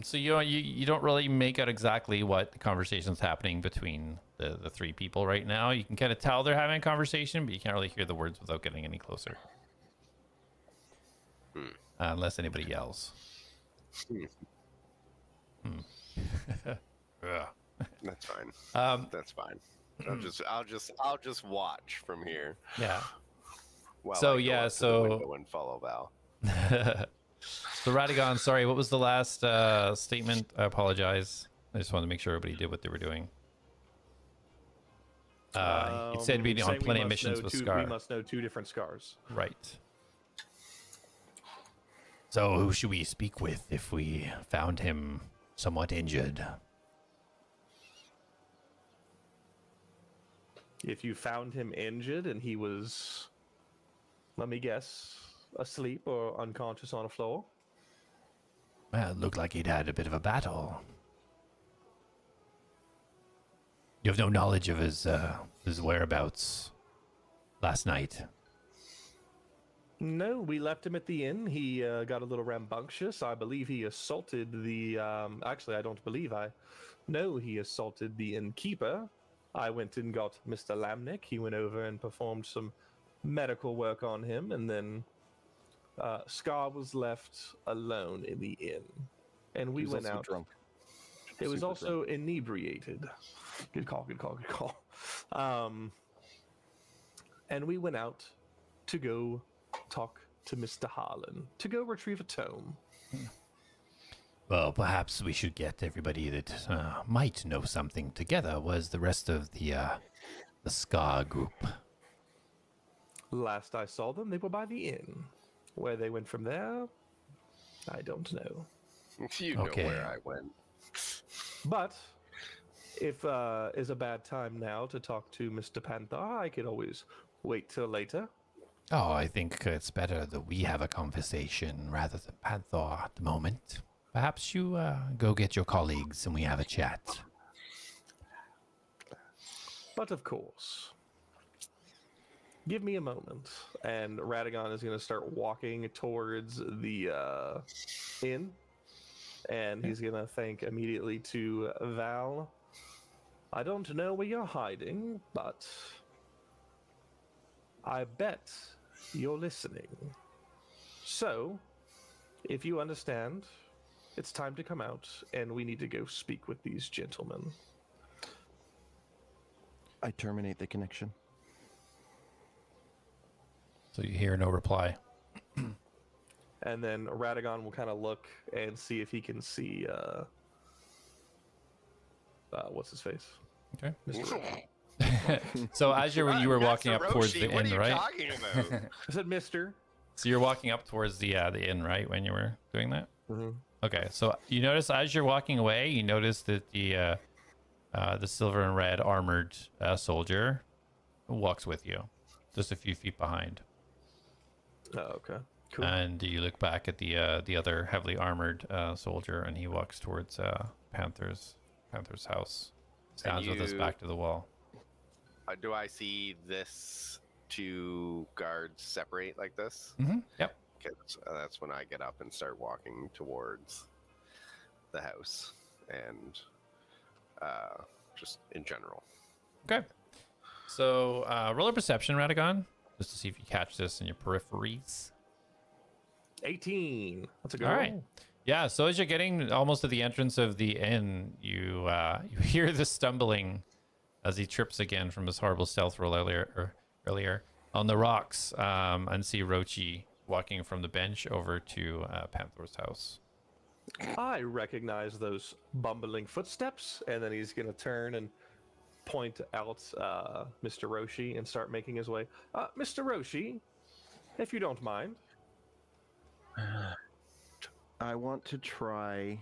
So you don't really make out exactly what the conversation's happening between the three people right now. You can kind of tell they're having a conversation, but you can't really hear the words without getting any closer. Unless anybody yells. Ugh. That's fine. That's fine. I'll just watch from here. Yeah. While So, I go yeah, up to the so- window and follow Val. So Radagon, sorry, what was the last statement? I apologize. I just wanted to make sure everybody did what they were doing. You said being on saying we plenty of must missions know with two- Scar. We must know 2 different scars. Right. So who should we speak with if we found him somewhat injured? If you found him injured and he was, let me guess, asleep or unconscious on a floor. Well, it looked like he'd had a bit of a battle. You have no knowledge of his whereabouts last night. No, we left him at the inn. He got a little rambunctious. I believe he assaulted the. Actually, I don't believe I. No, he assaulted the innkeeper. I went and got Mr. Lamnick. He went over and performed some medical work on him, and then Scar was left alone in the inn, and we He was went also out. drunk. It was Super also inebriated. Good call, good call, good call. And we went out to go talk to Mr. Harlan, to go retrieve a tome. Well, perhaps we should get everybody that might know something together. Was the rest of the Scar group? Last I saw them, they were by the inn. Where they went from there, I don't know. You know Okay. where I went. But if is a bad time now to talk to Mr. Panther, I could always wait till later. Oh, I think it's better that we have a conversation rather than Panther at the moment. Perhaps you go get your colleagues and we have a chat. But of course. Give me a moment. And Radagon is going to start walking towards the inn. And he's going to thank immediately to Val. I don't know where you're hiding, but I bet you're listening. So, if you understand, it's time to come out, and we need to go speak with these gentlemen. I terminate the connection. So you hear no reply. And then Radagon will kind of look and see if he can see, what's his face? Okay. Mr. So as you were walking up towards the what inn, are you right? talking about? I said Mr. So you're walking up towards the inn, right? When you were doing that. Mm-hmm. Okay. So you notice as you're walking away, you notice that the silver and red armored soldier walks with you, just a few feet behind. Oh, okay. Cool. And you look back at the other heavily armored soldier, and he walks towards Panther's house. Stands with his you- back to the wall. Do I see this two guards separate like this? Mm-hmm. Yep. that's when I get up and start walking towards the house and just in general. Okay. So roll a perception, Radagon, just to see if you catch this in your peripheries. 18. That's a good All roll. right. Yeah. So as you're getting almost to the entrance of the inn, you hear the stumbling as he trips again from his horrible stealth roll earlier on the rocks, and see Rochi walking from the bench over to Panther's house. I recognize those bumbling footsteps, and then he's going to turn and point out Mr. Roshi and start making his way. Mr. Roshi, if you don't mind. I want to try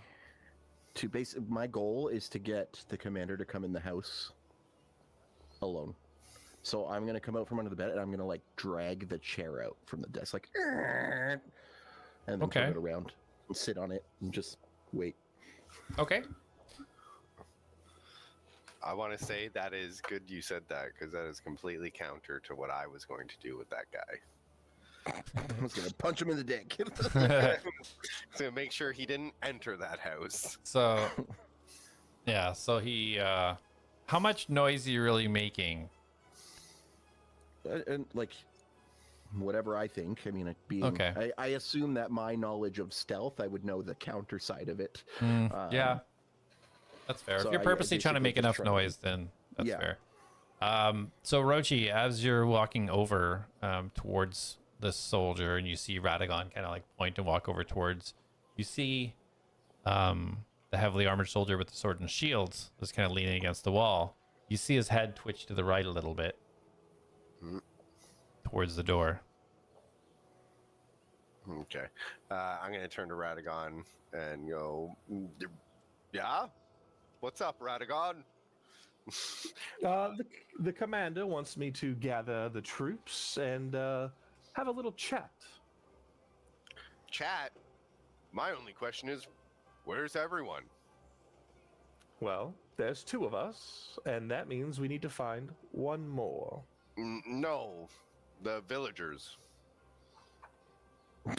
to my goal is to get the commander to come in the house alone. So I'm going to come out from under the bed and I'm going to like drag the chair out from the desk, like, and then turn it around and sit on it and just wait. Okay. I want to say that is good you said that, because that is completely counter to what I was going to do with that guy. I was going to punch him in the dick. So make sure he didn't enter that house. So, yeah. So he, how much noise are you really making? And like, whatever I think. I mean, Okay. I assume that my knowledge of stealth, I would know the counter side of it. Yeah. That's fair. so If you're I purposely trying to basically make just enough try- noise, then that's Yeah. fair. So Rochi, as you're walking over towards the soldier, and you see Radagon kind of like point and walk over towards, you see the heavily armored soldier with the sword and shield is kind of leaning against the wall. You see his head twitch to the right a little bit towards the door. Okay. I'm going to turn to Radagon and go, yeah? What's up, Radagon? The commander wants me to gather the troops and have a little chat. Chat? My only question is, where's everyone? Well, there's 2 of us, and that means we need to find one more. No, the villagers.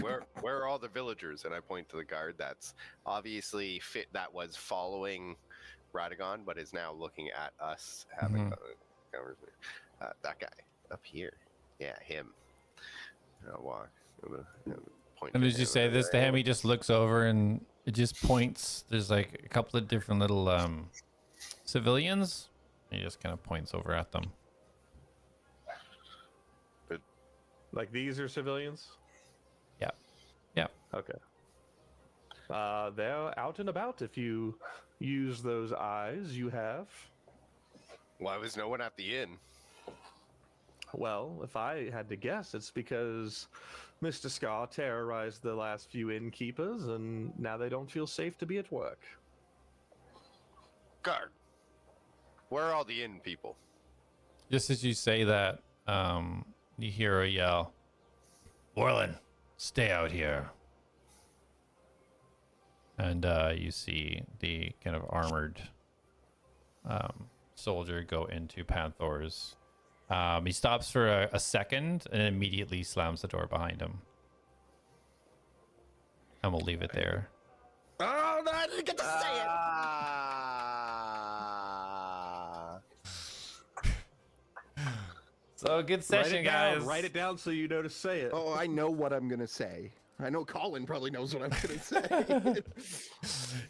Where are all the villagers? And I point to the guard that's obviously that was following Radagon, but is now looking at us having a conversation. That guy up here. Yeah, him. And I'll walk. I'm gonna point And to as you him say and this to him, he just looks over and it just points. There's like a couple of different little civilians. He just kind of points over at them. Like these are civilians? Yeah. Yeah. Okay. They're out and about if you use those eyes you have. Why was no one at the inn? Well, if I had to guess, it's because Mr. Scar terrorized the last few innkeepers, and now they don't feel safe to be at work. Guard. Where are all the inn people? Just as you say that, you hear a yell. Orlin, stay out here. And you see the kind of armored soldier go into Panther's. He stops for a second and immediately slams the door behind him. And we'll leave it there. Oh, no, I didn't get to say it. So good session, guys. Write it down so you know to say it. Oh, I know what I'm gonna say. I know Colin probably knows what I'm gonna say.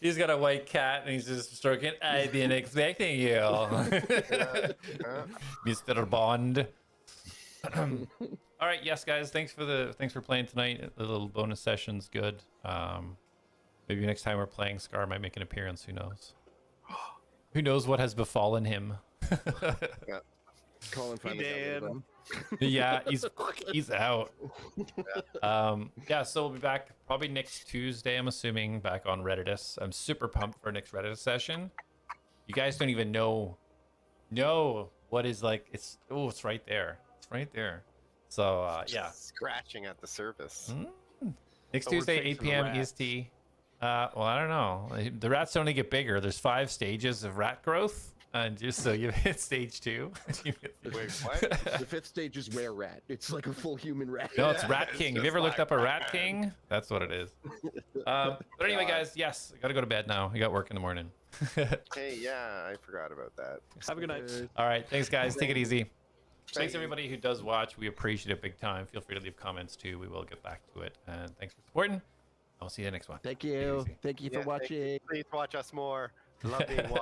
He's got a white cat and he's just stroking. I've been expecting you, Mr. Bond. All right, yes, guys. Thanks for playing tonight. The little bonus session's good. Maybe next time we're playing, Scar might make an appearance. Who knows? Who knows what has befallen him? Colin finally got rid of him. Yeah, he's out. Yeah, so we'll be back probably next Tuesday, I'm assuming, back on Redditus. I'm super pumped for our next Redditus session. You guys don't even know what is like. It's right there. It's right there. So yeah, Scratching at the surface. next Oh, we're Tuesday, 8 chasing the p.m. rats. EST. Well, I don't know. The rats only get bigger. There's 5 stages of rat growth. And just so you hit stage 2. Wait, what? The 5th stage is rare rat. It's like a full human rat. No, it's Rat It's King. Have you just ever looked like up a Rat Rat. King? That's what it is. But anyway, God. guys, yes, I gotta go to bed now. I got work in the morning. Hey, yeah, I forgot about that. Have a good night. All right, thanks, guys. Take it easy. Thanks, you. everybody who does watch. We appreciate it big time. Feel free to leave comments too. We will get back to it. And thanks for supporting. I'll see you next one. Thank Take it you. easy. Thank you Yeah, for watching. Please watch us more. Love being watched.